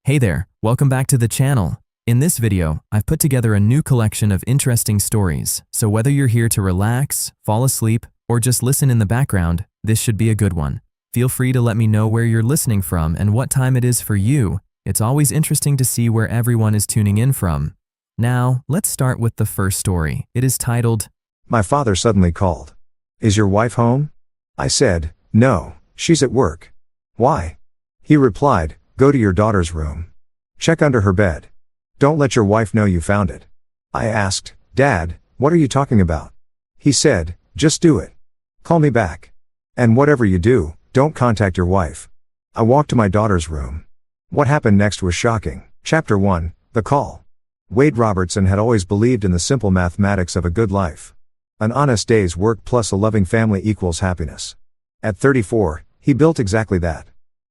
Hey there, welcome back to the channel. In this video, I've put together a new collection of interesting stories, so whether you're here to relax, fall asleep, or just listen in the background, this should be a good one. Feel free to let me know where you're listening from and what time it is for you. It's always interesting to see where everyone is tuning in from. Now, let's start with the first story. It is titled, My father suddenly called. Is your wife home? I said, no, she's at work. Why? He replied, go to your daughter's room. Check under her bed. Don't let your wife know you found it. I asked, Dad, what are you talking about? He said, just do it. Call me back. And whatever you do, don't contact your wife. I walked to my daughter's room. What happened next was shocking. Chapter 1, The Call. Wade Robertson had always believed in the simple mathematics of a good life. An honest day's work plus a loving family equals happiness. At 34, he built exactly that.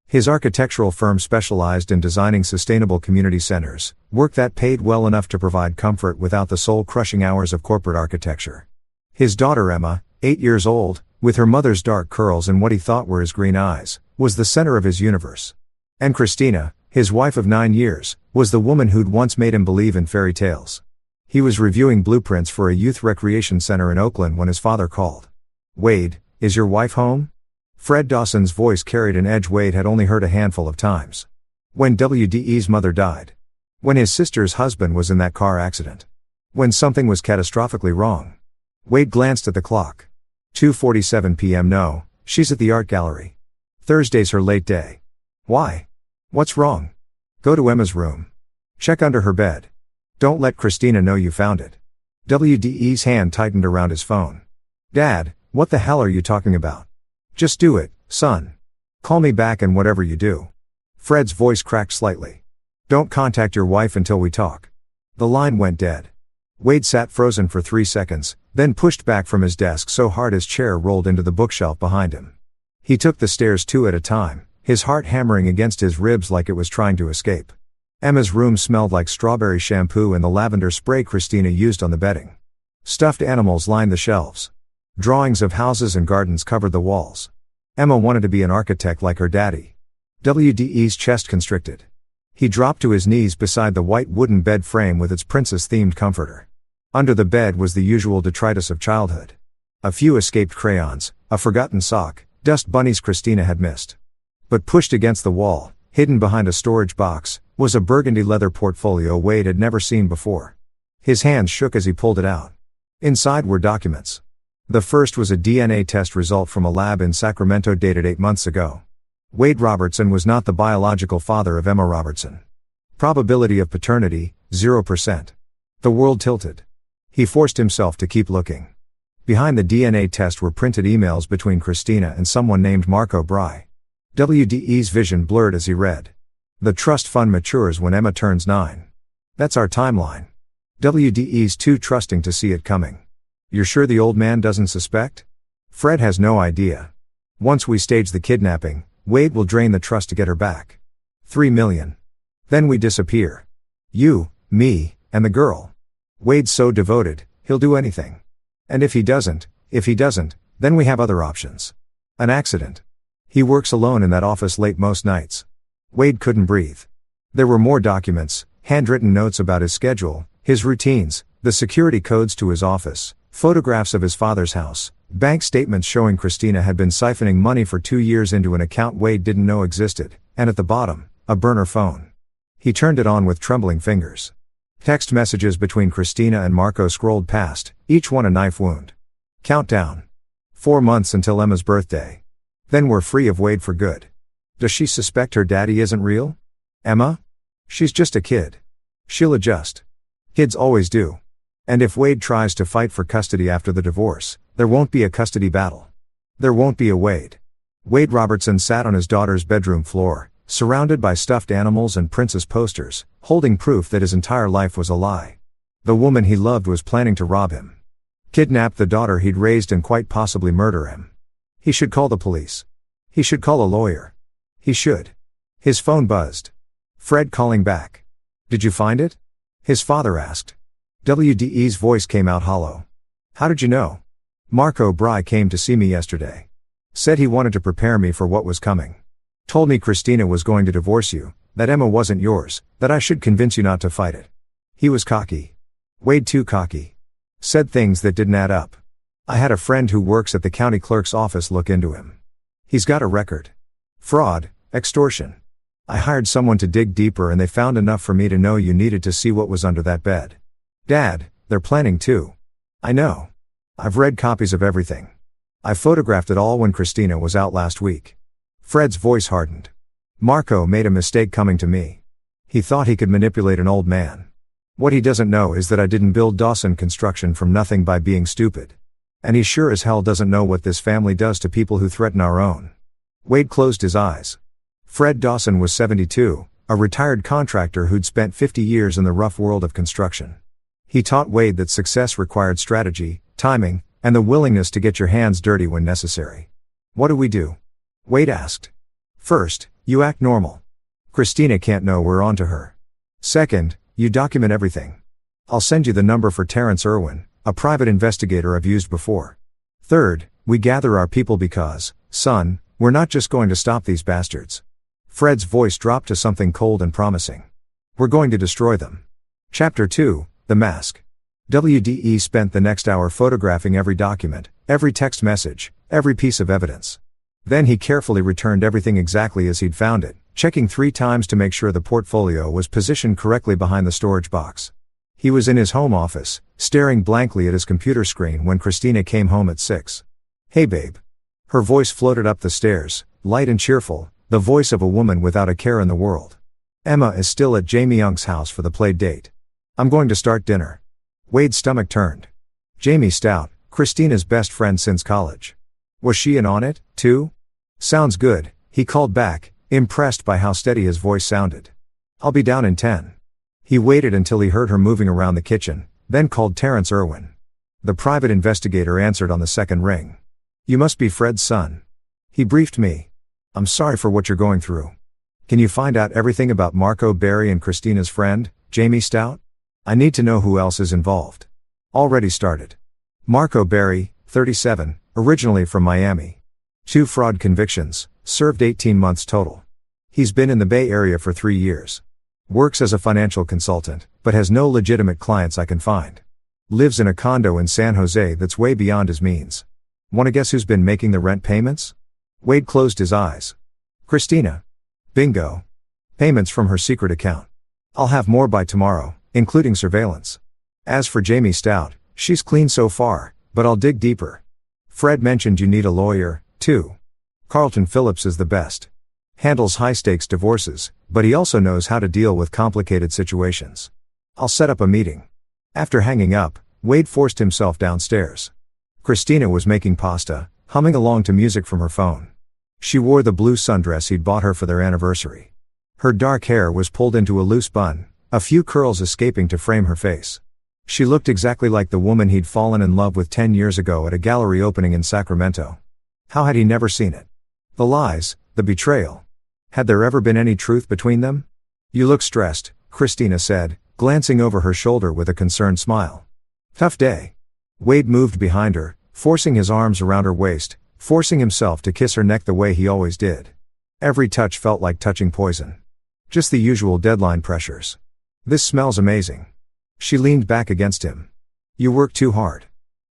His architectural firm specialized in designing sustainable community centers, work that paid well enough to provide comfort without the soul-crushing hours of corporate architecture. His daughter Emma, 8 years old, with her mother's dark curls and what he thought were his green eyes, was the center of his universe. And Christina, his wife of 9 years, was the woman who'd once made him believe in fairy tales. He was reviewing blueprints for a youth recreation center in Oakland when his father called. Wade, is your wife home? Fred Dawson's voice carried an edge Wade had only heard a handful of times. When WDE's mother died. When his sister's husband was in that car accident. When something was catastrophically wrong. Wade glanced at the clock. 2:47 p.m. No, she's at the art gallery. Thursday's her late day. Why? What's wrong? Go to Emma's room. Check under her bed. Don't let Christina know you found it. WDE's hand tightened around his phone. Dad, what the hell are you talking about? Just do it, son. Call me back and whatever you do. Fred's voice cracked slightly. Don't contact your wife until we talk. The line went dead. Wade sat frozen for 3 seconds, then pushed back from his desk so hard his chair rolled into the bookshelf behind him. He took the stairs 2 at a time, his heart hammering against his ribs like it was trying to escape. Emma's room smelled like strawberry shampoo and the lavender spray Christina used on the bedding. Stuffed animals lined the shelves. Drawings of houses and gardens covered the walls. Emma wanted to be an architect like her daddy. WDE's chest constricted. He dropped to his knees beside the white wooden bed frame with its princess-themed comforter. Under the bed was the usual detritus of childhood. A few escaped crayons, a forgotten sock, dust bunnies Christina had missed. But pushed against the wall, hidden behind a storage box, was a burgundy leather portfolio Wade had never seen before. His hands shook as he pulled it out. Inside were documents. The first was a DNA test result from a lab in Sacramento dated 8 months ago. Wade Robertson was not the biological father of Emma Robertson. Probability of paternity, 0%. The world tilted. He forced himself to keep looking. Behind the DNA test were printed emails between Christina and someone named Marco Bry. WDE's vision blurred as he read. The trust fund matures when Emma turns 9. That's our timeline. WDE's too trusting to see it coming. You're sure the old man doesn't suspect? Fred has no idea. Once we stage the kidnapping, Wade will drain the trust to get her back. 3 million. Then we disappear. You, me, and the girl. Wade's so devoted, he'll do anything. And if he doesn't, then we have other options. An accident. He works alone in that office late most nights. Wade couldn't breathe. There were more documents, handwritten notes about his schedule, his routines, the security codes to his office, photographs of his father's house, bank statements showing Christina had been siphoning money for 2 years into an account Wade didn't know existed, and at the bottom, a burner phone. He turned it on with trembling fingers. Text messages between Christina and Marco scrolled past, each one a knife wound. Countdown. 4 months until Emma's birthday. Then we're free of Wade for good. Does she suspect her daddy isn't real? Emma? She's just a kid. She'll adjust. Kids always do. And if Wade tries to fight for custody after the divorce, there won't be a custody battle. There won't be a Wade. Wade Robertson sat on his daughter's bedroom floor, surrounded by stuffed animals and princess posters, holding proof that his entire life was a lie. The woman he loved was planning to rob him. Kidnap the daughter he'd raised and quite possibly murder him. He should call the police. He should call a lawyer. He should. His phone buzzed. Fred calling back. Did you find it? His father asked. WDE's voice came out hollow. How did you know? Marco Bry came to see me yesterday. Said he wanted to prepare me for what was coming. Told me Christina was going to divorce you, that Emma wasn't yours, that I should convince you not to fight it. He was cocky. Way too cocky. Said things that didn't add up. I had a friend who works at the county clerk's office look into him. He's got a record. Fraud, extortion. I hired someone to dig deeper and they found enough for me to know you needed to see what was under that bed. Dad, they're planning too. I know. I've read copies of everything. I photographed it all when Christina was out last week. Fred's voice hardened. Marco made a mistake coming to me. He thought he could manipulate an old man. What he doesn't know is that I didn't build Dawson Construction from nothing by being stupid. And he sure as hell doesn't know what this family does to people who threaten our own. Wade closed his eyes. Fred Dawson was 72, a retired contractor who'd spent 50 years in the rough world of construction. He taught Wade that success required strategy, timing, and the willingness to get your hands dirty when necessary. What do we do? Wade asked. First, you act normal. Christina can't know we're onto her. Second, you document everything. I'll send you the number for Terrence Irwin, a private investigator I've used before. Third, we gather our people because, son, we're not just going to stop these bastards. Fred's voice dropped to something cold and promising. We're going to destroy them. Chapter 2, The Mask. WDE spent the next hour photographing every document, every text message, every piece of evidence. Then he carefully returned everything exactly as he'd found it, checking 3 times to make sure the portfolio was positioned correctly behind the storage box. He was in his home office, staring blankly at his computer screen when Christina came home at 6. Hey babe. Her voice floated up the stairs, light and cheerful, the voice of a woman without a care in the world. Emma is still at Jamie Young's house for the play date. I'm going to start dinner. Wade's stomach turned. Jamie Stout, Christina's best friend since college. Was she in on it, too? Sounds good, he called back, impressed by how steady his voice sounded. I'll be down in 10. He waited until he heard her moving around the kitchen, then called Terrence Irwin. The private investigator answered on the second ring. You must be Fred's son. He briefed me. I'm sorry for what you're going through. Can you find out everything about Marco Berry and Christina's friend, Jamie Stout? I need to know who else is involved. Already started. Marco Berry, 37, originally from Miami. 2 fraud convictions, served 18 months total. He's been in the Bay Area for 3 years. Works as a financial consultant, but has no legitimate clients I can find. Lives in a condo in San Jose that's way beyond his means. Wanna guess who's been making the rent payments? Wade closed his eyes. Christina. Bingo. Payments from her secret account. I'll have more by tomorrow, including surveillance. As for Jamie Stout, she's clean so far, but I'll dig deeper. Fred mentioned you need a lawyer, too. Carlton Phillips is the best. Handles high-stakes divorces, but he also knows how to deal with complicated situations. I'll set up a meeting. After hanging up, Wade forced himself downstairs. Christina was making pasta, humming along to music from her phone. She wore the blue sundress he'd bought her for their anniversary. Her dark hair was pulled into a loose bun, a few curls escaping to frame her face. She looked exactly like the woman he'd fallen in love with 10 years ago at a gallery opening in Sacramento. How had he never seen it? The lies, the betrayal. Had there ever been any truth between them? You look stressed, Christina said, glancing over her shoulder with a concerned smile. Tough day. Wade moved behind her, forcing his arms around her waist, forcing himself to kiss her neck the way he always did. Every touch felt like touching poison. Just the usual deadline pressures. This smells amazing. She leaned back against him. You work too hard.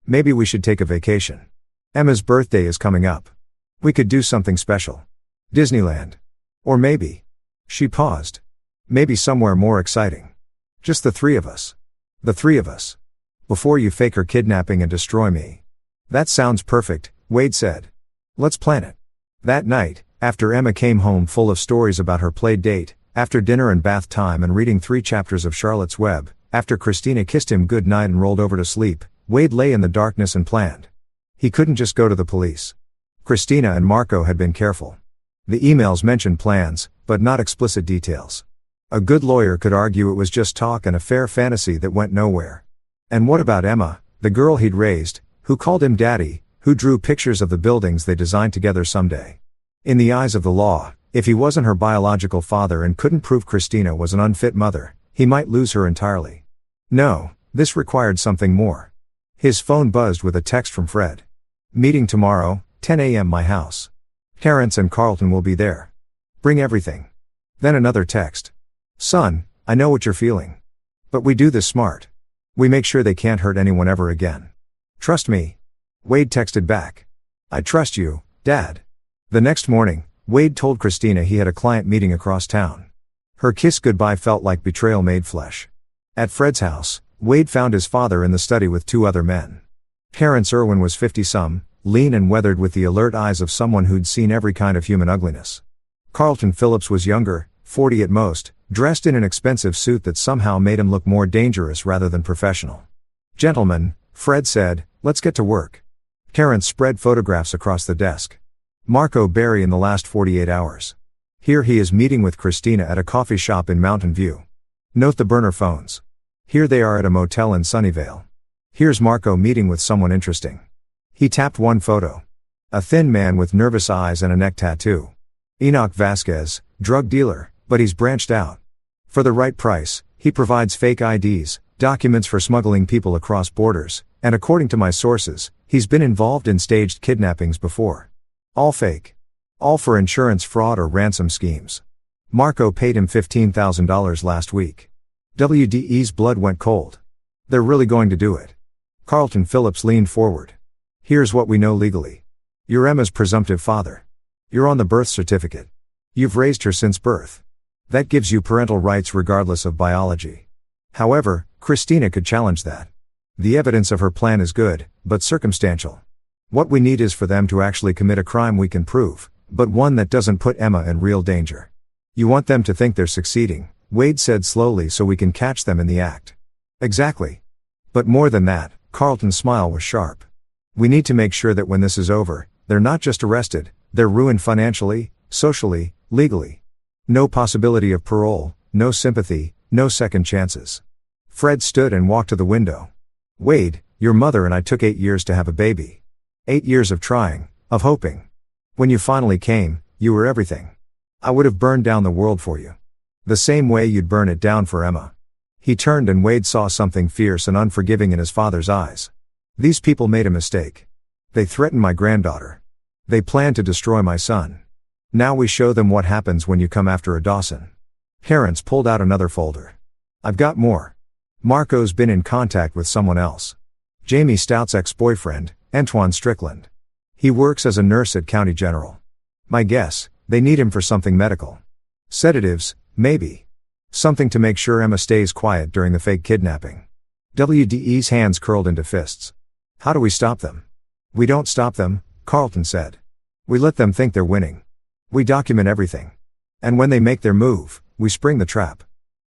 Maybe we should take a vacation. Emma's birthday is coming up. We could do something special. Disneyland. Or maybe. She paused. Maybe somewhere more exciting. Just the 3 of us. The 3 of us. Before you fake her kidnapping and destroy me. That sounds perfect, Wade said. Let's plan it. That night, after Emma came home full of stories about her play date, after dinner and bath time and reading 3 chapters of Charlotte's Web, after Christina kissed him good night and rolled over to sleep, Wade lay in the darkness and planned. He couldn't just go to the police. Christina and Marco had been careful. The emails mentioned plans, but not explicit details. A good lawyer could argue it was just talk and a fair fantasy that went nowhere. And what about Emma, the girl he'd raised, who called him daddy, who drew pictures of the buildings they designed together someday? In the eyes of the law, if he wasn't her biological father and couldn't prove Christina was an unfit mother, he might lose her entirely. No, this required something more. His phone buzzed with a text from Fred. Meeting tomorrow, 10 a.m. my house. Terrence and Carlton will be there. Bring everything. Then another text. Son, I know what you're feeling. But we do this smart. We make sure they can't hurt anyone ever again. Trust me. Wade texted back. I trust you, Dad. The next morning, Wade told Christina he had a client meeting across town. Her kiss goodbye felt like betrayal made flesh. At Fred's house, Wade found his father in the study with two other men. Terrence Irwin was 50-some, lean and weathered with the alert eyes of someone who'd seen every kind of human ugliness. Carlton Phillips was younger, 40 at most, dressed in an expensive suit that somehow made him look more dangerous rather than professional. Gentlemen, Fred said, let's get to work. Terrence spread photographs across the desk. Marco Berry in the last 48 hours. Here he is meeting with Christina at a coffee shop in Mountain View. Note the burner phones. Here they are at a motel in Sunnyvale. Here's Marco meeting with someone interesting. He tapped one photo. A thin man with nervous eyes and a neck tattoo. Enoch Vasquez, drug dealer, but he's branched out. For the right price, he provides fake IDs, documents for smuggling people across borders, and according to my sources, he's been involved in staged kidnappings before. All fake. All for insurance fraud or ransom schemes. Marco paid him $15,000 last week. WDE's blood went cold. They're really going to do it. Carlton Phillips leaned forward. Here's what we know legally. You're Emma's presumptive father. You're on the birth certificate. You've raised her since birth. That gives you parental rights regardless of biology. However, Christina could challenge that. The evidence of her plan is good, but circumstantial. What we need is for them to actually commit a crime we can prove, but one that doesn't put Emma in real danger. You want them to think they're succeeding, Wade said slowly, so we can catch them in the act. Exactly. But more than that, Carlton's smile was sharp. We need to make sure that when this is over, they're not just arrested, they're ruined financially, socially, legally. No possibility of parole, no sympathy, no second chances. Fred stood and walked to the window. Wade, your mother and I took 8 years to have a baby. 8 years of trying, of hoping. When you finally came, you were everything. I would have burned down the world for you. The same way you'd burn it down for Emma. He turned and Wade saw something fierce and unforgiving in his father's eyes. These people made a mistake. They threatened my granddaughter. They planned to destroy my son. Now we show them what happens when you come after a Dawson. Terrence pulled out another folder. I've got more. Marco's been in contact with someone else. Jamie Stout's ex-boyfriend, Antoine Strickland. He works as a nurse at County General. My guess, they need him for something medical. Sedatives, maybe. Something to make sure Emma stays quiet during the fake kidnapping. WDE's hands curled into fists. How do we stop them? We don't stop them, Carlton said. We let them think they're winning. We document everything. And when they make their move, we spring the trap.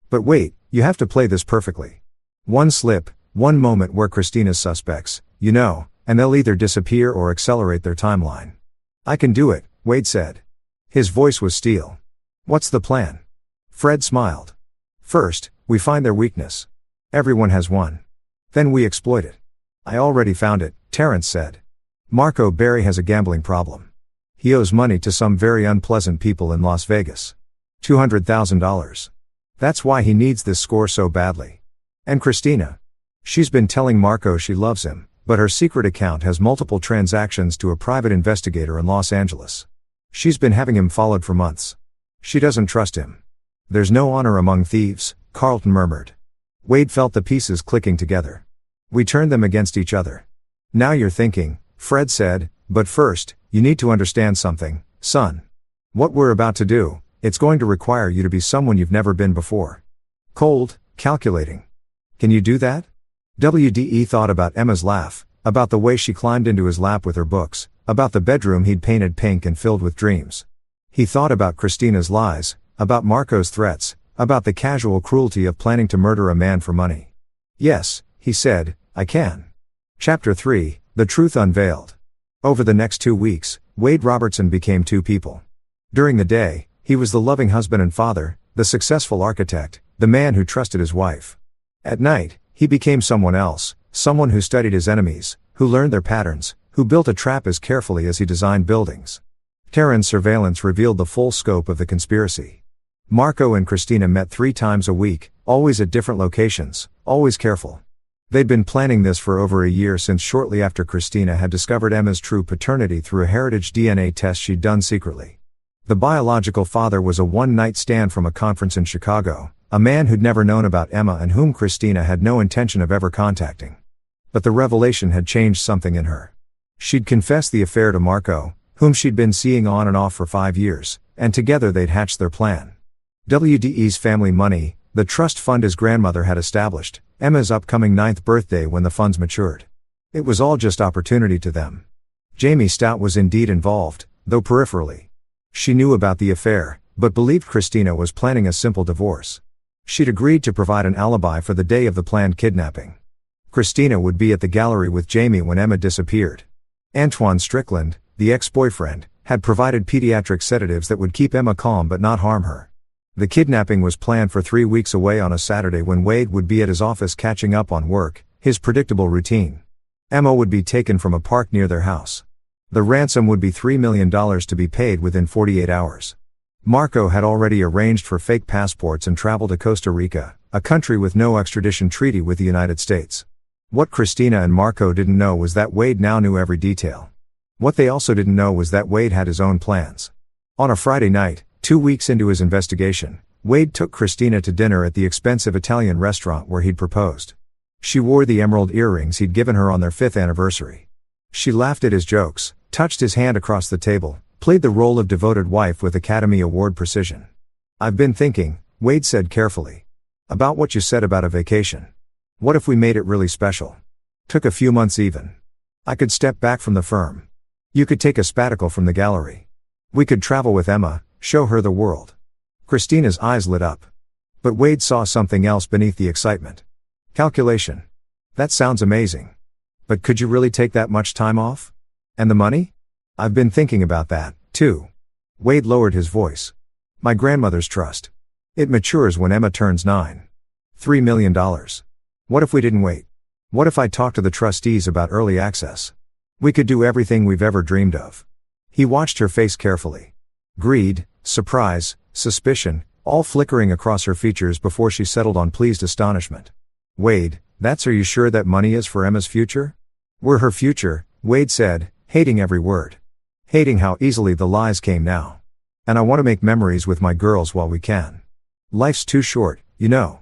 But wait, you have to play this perfectly. One slip, one moment where Christina's suspects, and they'll either disappear or accelerate their timeline. I can do it, Wade said. His voice was steel. What's the plan? Fred smiled. First, we find their weakness. Everyone has one. Then we exploit it. I already found it, Terrence said. Marco Berry has a gambling problem. He owes money to some very unpleasant people in Las Vegas. $200,000. That's why he needs this score so badly. And Christina. She's been telling Marco she loves him, but her secret account has multiple transactions to a private investigator in Los Angeles. She's been having him followed for months. She doesn't trust him. There's no honor among thieves, Carlton murmured. Wade felt the pieces clicking together. We turned them against each other. Now you're thinking, Fred said, but first, you need to understand something, son. What we're about to do, it's going to require you to be someone you've never been before. Cold, calculating. Can you do that? WDE thought about Emma's laugh, about the way she climbed into his lap with her books, about the bedroom he'd painted pink and filled with dreams. He thought about Christina's lies, about Marco's threats, about the casual cruelty of planning to murder a man for money. Yes, he said, I can. Chapter 3, The Truth Unveiled. Over the next 2 weeks, Wade Robertson became two people. During the day, he was the loving husband and father, the successful architect, the man who trusted his wife. At night, he became someone else, someone who studied his enemies, who learned their patterns, who built a trap as carefully as he designed buildings. Terran's surveillance revealed the full scope of the conspiracy. Marco and Christina met 3 times a week, always at different locations, always careful. They'd been planning this for over a year, since shortly after Christina had discovered Emma's true paternity through a heritage DNA test she'd done secretly. The biological father was a one-night stand from a conference in Chicago, a man who'd never known about Emma and whom Christina had no intention of ever contacting. But the revelation had changed something in her. She'd confessed the affair to Marco, whom she'd been seeing on and off for 5 years, and together they'd hatched their plan. WDE's family money, the trust fund his grandmother had established, Emma's upcoming 9th birthday when the funds matured. It was all just opportunity to them. Jamie Stout was indeed involved, though peripherally. She knew about the affair, but believed Christina was planning a simple divorce. She'd agreed to provide an alibi for the day of the planned kidnapping. Christina would be at the gallery with Jamie when Emma disappeared. Antoine Strickland, the ex-boyfriend, had provided pediatric sedatives that would keep Emma calm but not harm her. The kidnapping was planned for 3 weeks away on a Saturday when Wade would be at his office catching up on work, his predictable routine. Emma would be taken from a park near their house. The ransom would be $3 million to be paid within 48 hours. Marco had already arranged for fake passports and traveled to Costa Rica, a country with no extradition treaty with the United States. What Christina and Marco didn't know was that Wade now knew every detail. What they also didn't know was that Wade had his own plans. On a Friday night, 2 weeks into his investigation, Wade took Christina to dinner at the expensive Italian restaurant where he'd proposed. She wore the emerald earrings he'd given her on their 5th anniversary. She laughed at his jokes, touched his hand across the table, played the role of devoted wife with Academy Award precision. "I've been thinking," Wade said carefully, "about what you said about a vacation. What if we made it really special? Took a few months even. I could step back from the firm. You could take a sabbatical from the gallery. We could travel with Emma, show her the world." Christina's eyes lit up. But Wade saw something else beneath the excitement. Calculation. "That sounds amazing. But could you really take that much time off? And the money? I've been thinking about that, too." Wade lowered his voice. "My grandmother's trust. It matures when Emma turns 9. $3 million. What if we didn't wait? What if I talked to the trustees about early access? We could do everything we've ever dreamed of." He watched her face carefully. Greed, surprise, suspicion, all flickering across her features before she settled on pleased astonishment. "Wade, are you sure that money is for Emma's future?" "We're her future," Wade said, hating every word. Hating how easily the lies came now. "And I want to make memories with my girls while we can. Life's too short, you know."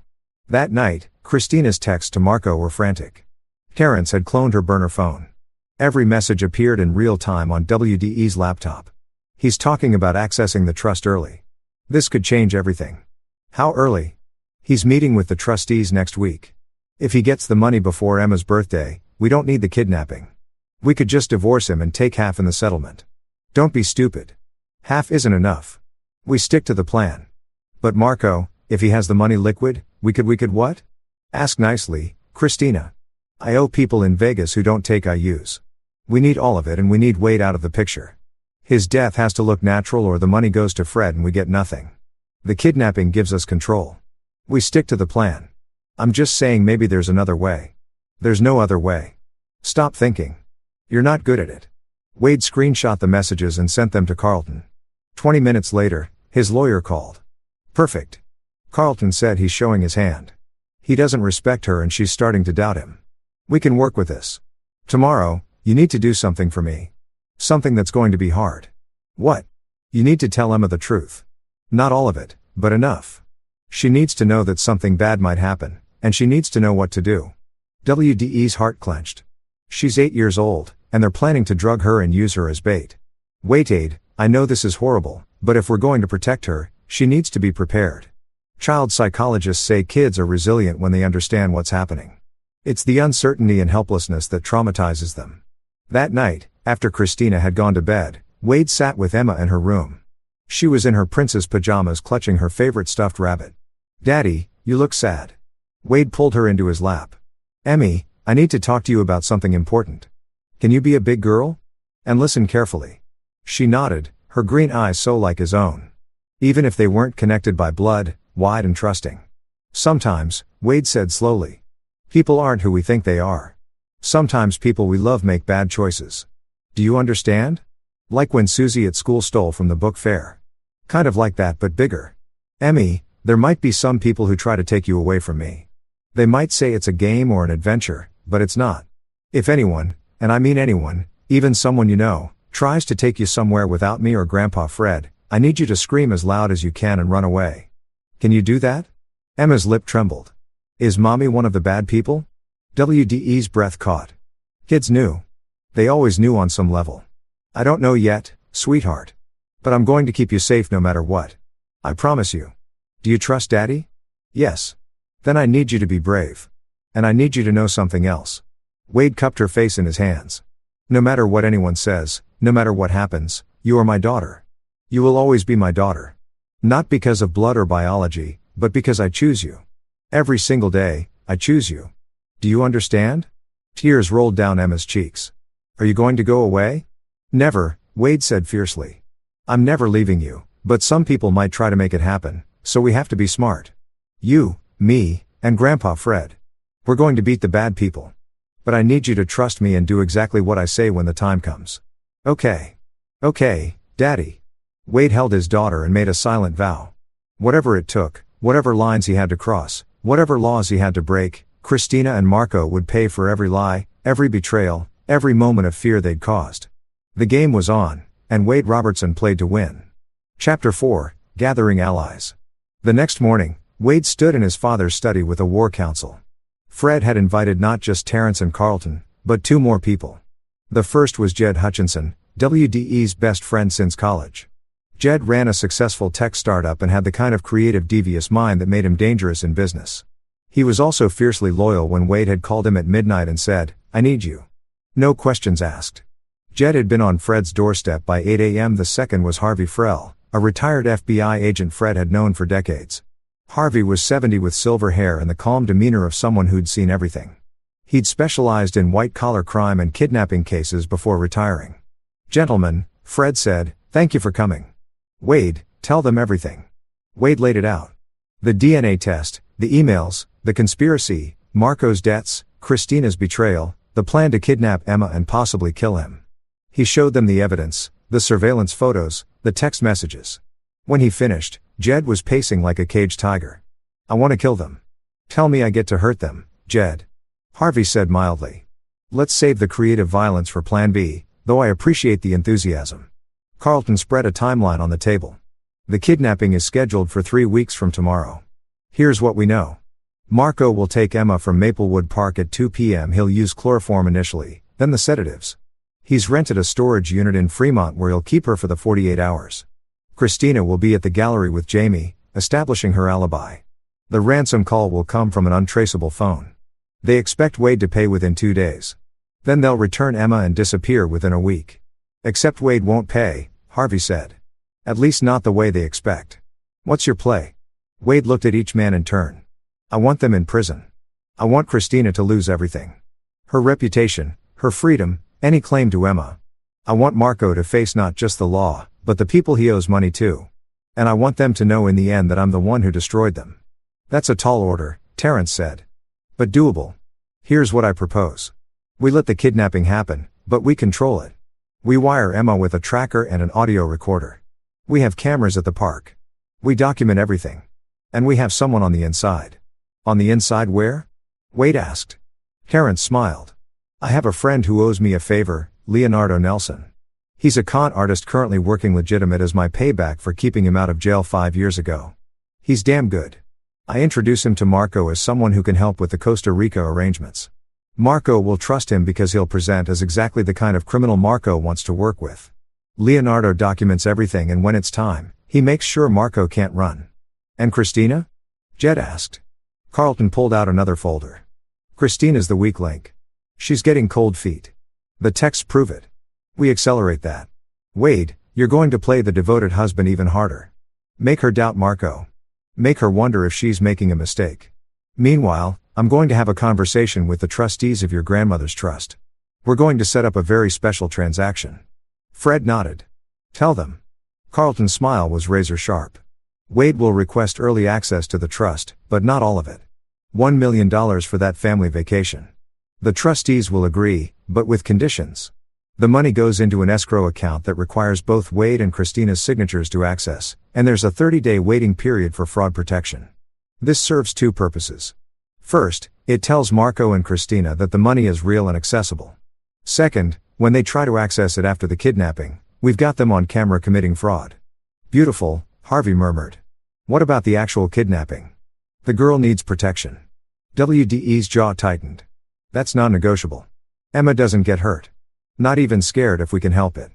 That night, Christina's texts to Marco were frantic. Terrence had cloned her burner phone. Every message appeared in real time on WDE's laptop. "He's talking about accessing the trust early. This could change everything." "How early?" "He's meeting with the trustees next week. If he gets the money before Emma's birthday, we don't need the kidnapping. We could just divorce him and take half in the settlement." "Don't be stupid. Half isn't enough. We stick to the plan." "But Marco, if he has the money liquid, we could what?" "Ask nicely, Christina. I owe people in Vegas who don't take IUs. We need all of it and we need Wade out of the picture. His death has to look natural or the money goes to Fred and we get nothing. The kidnapping gives us control. We stick to the plan. I'm just saying maybe there's another way." "There's no other way. Stop thinking. You're not good at it." Wade screenshot the messages and sent them to Carlton. 20 minutes later, his lawyer called. "Perfect." Carlton said he's showing his hand. He doesn't respect her and she's starting to doubt him. "We can work with this. Tomorrow, you need to do something for me. Something that's going to be hard." "What?" "You need to tell Emma the truth. Not all of it, but enough. She needs to know that something bad might happen, and she needs to know what to do." WDE's heart clenched. She's 8 years old, and they're planning to drug her and use her as bait. "Wait, Aid, I know this is horrible, but if we're going to protect her, she needs to be prepared. Child psychologists say kids are resilient when they understand what's happening. It's the uncertainty and helplessness that traumatizes them." That night, after Christina had gone to bed, Wade sat with Emma in her room. She was in her princess pajamas clutching her favorite stuffed rabbit. "Daddy, you look sad." Wade pulled her into his lap. "Emmy, I need to talk to you about something important. Can you be a big girl? And listen carefully." She nodded, her green eyes so like his own. Even if they weren't connected by blood, wide and trusting. "Sometimes," Wade said slowly, "people aren't who we think they are. Sometimes people we love make bad choices. Do you understand? Like when Susie at school stole from the book fair. Kind of like that but bigger. Emmy, there might be some people who try to take you away from me. They might say it's a game or an adventure, but it's not. If anyone, and I mean anyone, even someone you know, tries to take you somewhere without me or Grandpa Fred, I need you to scream as loud as you can and run away. Can you do that? Emma's lip trembled. Is mommy one of the bad people? WDE's breath caught. Kids knew. They always knew on some level. I don't know yet, sweetheart. But I'm going to keep you safe no matter what. I promise you. Do you trust Daddy? Yes. Then I need you to be brave. And I need you to know something else. Wade cupped her face in his hands. No matter what anyone says, no matter what happens, you are my daughter. You will always be my daughter. Not because of blood or biology, but because I choose you. Every single day, I choose you. Do you understand? Tears rolled down Emma's cheeks. Are you going to go away? Never, Wade said fiercely. I'm never leaving you, but some people might try to make it happen, so we have to be smart. You, me, and Grandpa Fred. We're going to beat the bad people. But I need you to trust me and do exactly what I say when the time comes. Okay. Okay, Daddy. Wade held his daughter and made a silent vow. Whatever it took, whatever lines he had to cross, whatever laws he had to break, Christina and Marco would pay for every lie, every betrayal, every moment of fear they'd caused. The game was on, and Wade Robertson played to win. Chapter 4, Gathering Allies. The next morning, Wade stood in his father's study with a war council. Fred had invited not just Terrence and Carlton, but 2 more people. The first was Jed Hutchinson, WDE's best friend since college. Jed ran a successful tech startup and had the kind of creative, devious mind that made him dangerous in business. He was also fiercely loyal when Wade had called him at midnight and said, "I need you." No questions asked. Jed had been on Fred's doorstep by 8 a.m. The second was Harvey Frell, a retired FBI agent Fred had known for decades. Harvey was 70 with silver hair and the calm demeanor of someone who'd seen everything. He'd specialized in white-collar crime and kidnapping cases before retiring. "Gentlemen," Fred said, "thank you for coming. Wade, tell them everything." Wade laid it out. The DNA test, the emails, the conspiracy, Marco's debts, Christina's betrayal, the plan to kidnap Emma and possibly kill him. He showed them the evidence, the surveillance photos, the text messages. When he finished, Jed was pacing like a caged tiger. "I want to kill them. Tell me I get to hurt them, Jed." Harvey said mildly. "Let's save the creative violence for Plan B, though I appreciate the enthusiasm." Carlton spread a timeline on the table. "The kidnapping is scheduled for 3 weeks from tomorrow. Here's what we know. Marco will take Emma from Maplewood Park at 2 p.m. He'll use chloroform initially, then the sedatives. He's rented a storage unit in Fremont where he'll keep her for the 48 hours. Christina will be at the gallery with Jamie, establishing her alibi. The ransom call will come from an untraceable phone. They expect Wade to pay within 2 days. Then they'll return Emma and disappear within a week. Except Wade won't pay," Harvey said. "At least not the way they expect. What's your play?" Wade looked at each man in turn. "I want them in prison. I want Christina to lose everything. Her reputation, her freedom, any claim to Emma. I want Marco to face not just the law, but the people he owes money to. And I want them to know in the end that I'm the one who destroyed them." "That's a tall order," Terrence said. "But doable. Here's what I propose. We let the kidnapping happen, but we control it. We wire Emma with a tracker and an audio recorder. We have cameras at the park. We document everything. And we have someone on the inside." "On the inside where?" Wade asked. Terrence smiled. "I have a friend who owes me a favor, Leonardo Nelson. He's a con artist currently working legitimate as my payback for keeping him out of jail 5 years ago. He's damn good. I introduce him to Marco as someone who can help with the Costa Rica arrangements. Marco will trust him because he'll present as exactly the kind of criminal Marco wants to work with. Leonardo documents everything and when it's time, he makes sure Marco can't run." "And Christina?" Jed asked. Carlton pulled out another folder. "Christina's the weak link. She's getting cold feet. The texts prove it. We accelerate that. Wade, you're going to play the devoted husband even harder. Make her doubt Marco. Make her wonder if she's making a mistake. Meanwhile, I'm going to have a conversation with the trustees of your grandmother's trust. We're going to set up a very special transaction." Fred nodded. "Tell them." Carlton's smile was razor sharp. "Wade will request early access to the trust, but not all of it. $1 million for that family vacation. The trustees will agree, but with conditions. The money goes into an escrow account that requires both Wade and Christina's signatures to access, and there's a 30-day waiting period for fraud protection. This serves 2 purposes. First, it tells Marco and Christina that the money is real and accessible. Second, when they try to access it after the kidnapping, we've got them on camera committing fraud. Beautiful, Harvey murmured. What about the actual kidnapping? The girl needs protection. WDE's jaw tightened. That's non-negotiable. Emma doesn't get hurt. Not even scared if we can help it.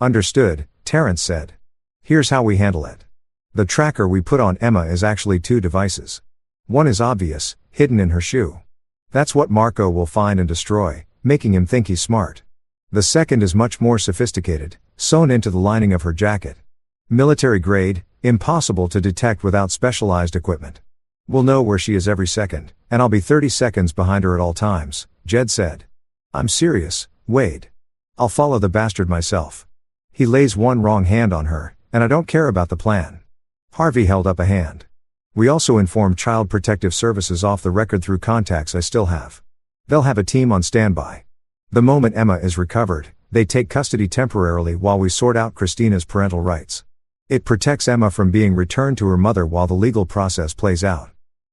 Understood, Terrence said. Here's how we handle it. The tracker we put on Emma is actually 2 devices. One is obvious, hidden in her shoe. That's what Marco will find and destroy, making him think he's smart. The second is much more sophisticated, sewn into the lining of her jacket. Military grade, impossible to detect without specialized equipment. We'll know where she is every second, and I'll be 30 seconds behind her at all times, Jed said. I'm serious, Wade. I'll follow the bastard myself. He lays one wrong hand on her, and I don't care about the plan. Harvey held up a hand. We also informed Child Protective Services off the record through contacts I still have. They'll have a team on standby. The moment Emma is recovered, they take custody temporarily while we sort out Christina's parental rights. It protects Emma from being returned to her mother while the legal process plays out.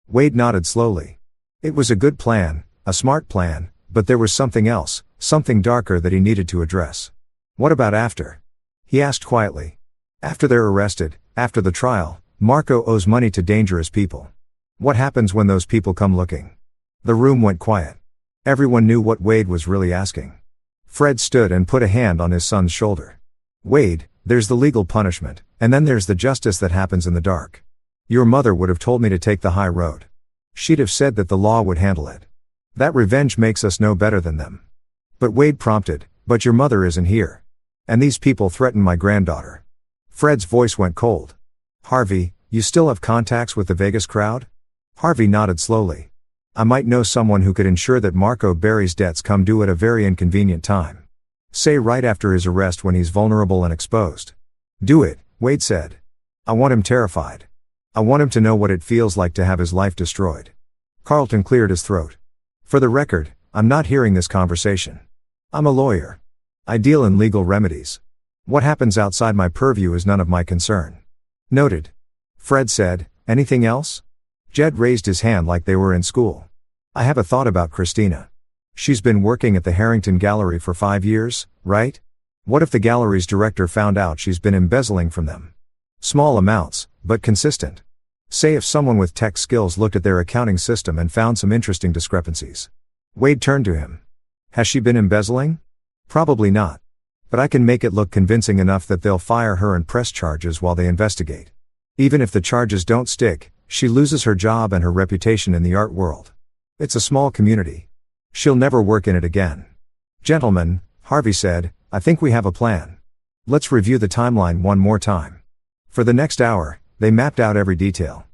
Wade nodded slowly. It was a good plan, a smart plan, but there was something else, something darker that he needed to address. What about after? He asked quietly. After they're arrested, after the trial, Marco owes money to dangerous people. What happens when those people come looking? The room went quiet. Everyone knew what Wade was really asking. Fred stood and put a hand on his son's shoulder. Wade, there's the legal punishment, and then there's the justice that happens in the dark. Your mother would have told me to take the high road. She'd have said that the law would handle it. That revenge makes us no better than them. But Wade prompted, but your mother isn't here. And these people threaten my granddaughter. Fred's voice went cold. Harvey, you still have contacts with the Vegas crowd? Harvey nodded slowly. I might know someone who could ensure that Marco Berry's debts come due at a very inconvenient time. Say right after his arrest when he's vulnerable and exposed. Do it, Wade said. I want him terrified. I want him to know what it feels like to have his life destroyed. Carlton cleared his throat. For the record, I'm not hearing this conversation. I'm a lawyer. I deal in legal remedies. What happens outside my purview is none of my concern. Noted. Fred said, anything else? Jed raised his hand like they were in school. I have a thought about Christina. She's been working at the Harrington Gallery for 5 years, right? What if the gallery's director found out she's been embezzling from them? Small amounts, but consistent. Say if someone with tech skills looked at their accounting system and found some interesting discrepancies. Wade turned to him. Has she been embezzling? Probably not. But I can make it look convincing enough that they'll fire her and press charges while they investigate. Even if the charges don't stick, she loses her job and her reputation in the art world. It's a small community. She'll never work in it again. Gentlemen, Harvey said, I think we have a plan. Let's review the timeline one more time. For the next hour, they mapped out every detail.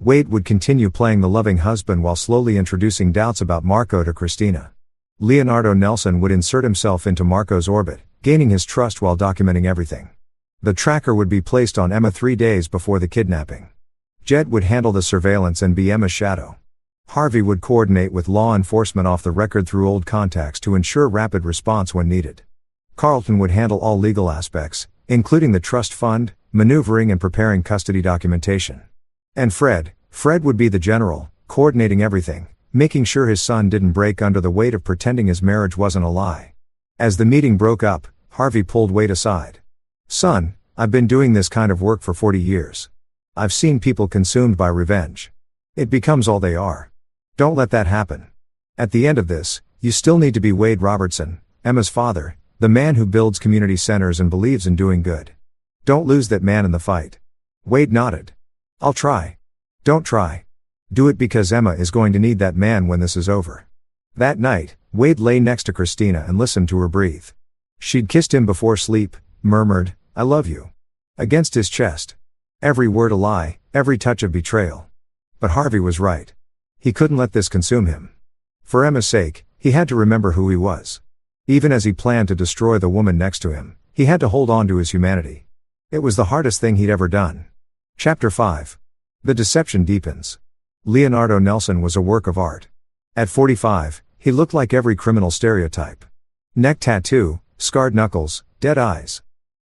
Wade would continue playing the loving husband while slowly introducing doubts about Marco to Christina. Leonardo Nelson would insert himself into Marco's orbit, gaining his trust while documenting everything. The tracker would be placed on Emma 3 days before the kidnapping. Jed would handle the surveillance and be Emma's shadow. Harvey would coordinate with law enforcement off the record through old contacts to ensure rapid response when needed. Carlton would handle all legal aspects, including the trust fund, maneuvering and preparing custody documentation. And Fred would be the general, coordinating everything, making sure his son didn't break under the weight of pretending his marriage wasn't a lie. As the meeting broke up, Harvey pulled Wade aside. Son, I've been doing this kind of work for 40 years. I've seen people consumed by revenge. It becomes all they are. Don't let that happen. At the end of this, you still need to be Wade Robertson, Emma's father, the man who builds community centers and believes in doing good. Don't lose that man in the fight. Wade nodded. I'll try. Don't try. Do it because Emma is going to need that man when this is over. That night, Wade lay next to Christina and listened to her breathe. She'd kissed him before sleep, murmured, I love you. Against his chest. Every word a lie, every touch of betrayal. But Harvey was right. He couldn't let this consume him. For Emma's sake, he had to remember who he was. Even as he planned to destroy the woman next to him, he had to hold on to his humanity. It was the hardest thing he'd ever done. Chapter 5. The deception deepens. Leonardo Nelson was a work of art. At 45, he looked like every criminal stereotype. Neck tattoo, scarred knuckles, dead eyes.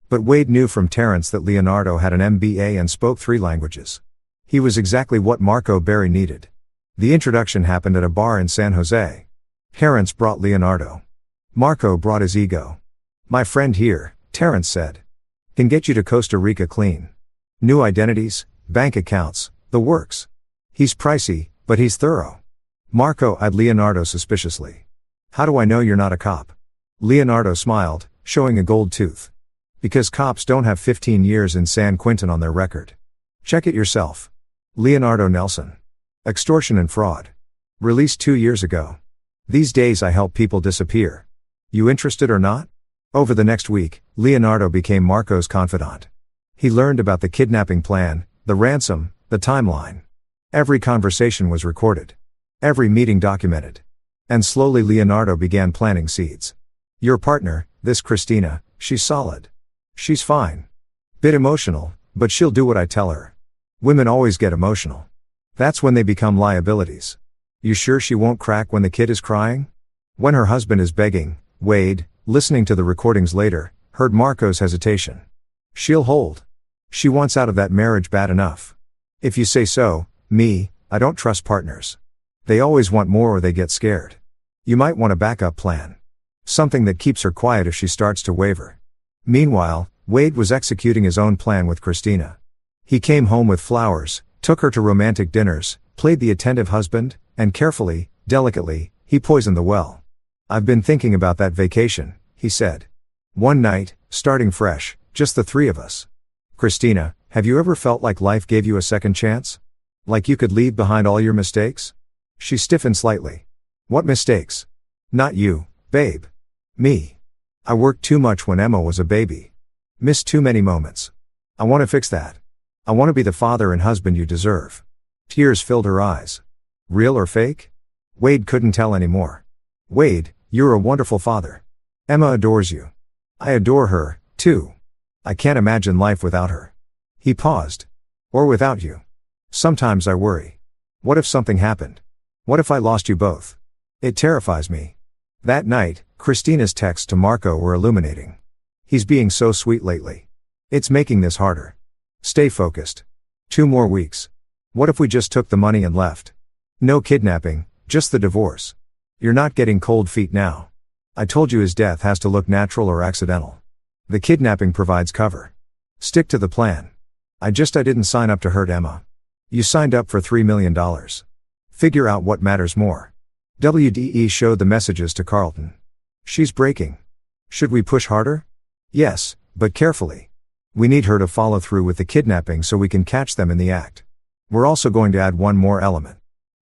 But Wade knew from Terrence that Leonardo had an MBA and spoke 3 languages. He was exactly what Marco Berry needed. The introduction happened at a bar in San Jose. Terrence brought Leonardo. Marco brought his ego. My friend here, Terrence said, can get you to Costa Rica clean. New identities, bank accounts, the works. He's pricey, but he's thorough. Marco eyed Leonardo suspiciously. How do I know you're not a cop? Leonardo smiled, showing a gold tooth. Because cops don't have 15 years in San Quentin on their record. Check it yourself. Leonardo Nelson. Extortion and fraud. Released 2 years ago. These days I help people disappear. You interested or not? Over the next week, Leonardo became Marco's confidant. He learned about the kidnapping plan, the ransom, the timeline. Every conversation was recorded. Every meeting documented. And slowly Leonardo began planting seeds. Your partner, this Christina, she's solid. She's fine. Bit emotional, but she'll do what I tell her. Women always get emotional. That's when they become liabilities. You sure she won't crack when the kid is crying? When her husband is begging, Wade, listening to the recordings later, heard Marco's hesitation. She'll hold. She wants out of that marriage bad enough. If you say so, I don't trust partners. They always want more or they get scared. You might want a backup plan. Something that keeps her quiet if she starts to waver. Meanwhile, Wade was executing his own plan with Christina. He came home with flowers, took her to romantic dinners, played the attentive husband, and carefully, delicately, he poisoned the well. I've been thinking about that vacation, he said. One night, starting fresh, just the three of us. Christina, have you ever felt like life gave you a second chance? Like you could leave behind all your mistakes? She stiffened slightly. What mistakes? Not you, babe. Me. I worked too much when Emma was a baby. Missed too many moments. I want to fix that. I want to be the father and husband you deserve. Tears filled her eyes. Real or fake? Wade couldn't tell anymore. Wade, you're a wonderful father. Emma adores you. I adore her, too. I can't imagine life without her. He paused. Or without you. Sometimes I worry. What if something happened? What if I lost you both? It terrifies me. That night, Christina's texts to Marco were illuminating. He's being so sweet lately. It's making this harder. Stay focused. 2 more weeks. What if we just took the money and left? No kidnapping, just the divorce. You're not getting cold feet now. I told you his death has to look natural or accidental. The kidnapping provides cover. Stick to the plan. I didn't sign up to hurt Emma. You signed up for $3 million. Figure out what matters more. WDE showed the messages to Carlton. She's breaking. Should we push harder? Yes, but carefully. We need her to follow through with the kidnapping so we can catch them in the act. We're also going to add one more element.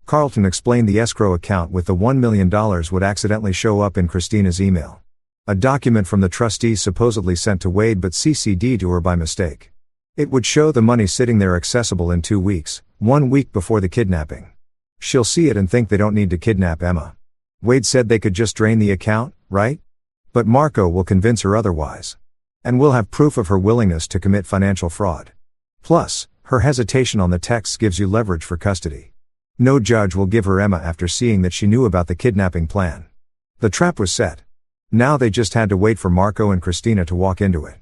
Carlton explained the escrow account with the $1 million would accidentally show up in Christina's email. A document from the trustees supposedly sent to Wade but CC'd to her by mistake. It would show the money sitting there accessible in 2 weeks, 1 week before the kidnapping. She'll see it and think they don't need to kidnap Emma. Wade said they could just drain the account, right? But Marco will convince her otherwise. And we'll have proof of her willingness to commit financial fraud. Plus, her hesitation on the texts gives you leverage for custody. No judge will give her Emma after seeing that she knew about the kidnapping plan. The trap was set. Now they just had to wait for Marco and Christina to walk into it.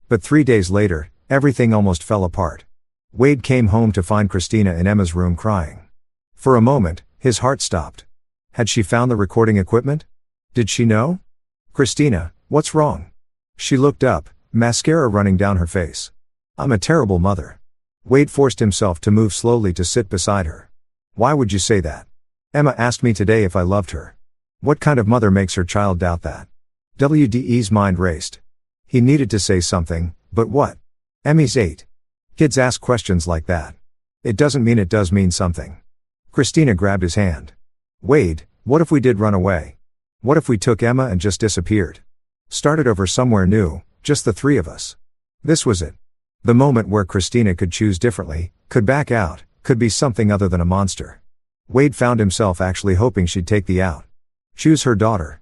But 3 days later, everything almost fell apart. Wade came home to find Christina in Emma's room crying. For a moment, his heart stopped. Had she found the recording equipment? Did she know? Christina, what's wrong? She looked up, mascara running down her face. I'm a terrible mother. Wade forced himself to move slowly to sit beside her. Why would you say that? Emma asked me today if I loved her. What kind of mother makes her child doubt that? WDE's mind raced. He needed to say something, but what? Emmy's 8. Kids ask questions like that. It doesn't mean it does mean something. Christina grabbed his hand. Wade, what if we did run away? What if we took Emma and just disappeared? Started over somewhere new, just the 3 of us. This was it. The moment where Christina could choose differently, could back out, could be something other than a monster. Wade found himself actually hoping she'd take the out. Choose her daughter.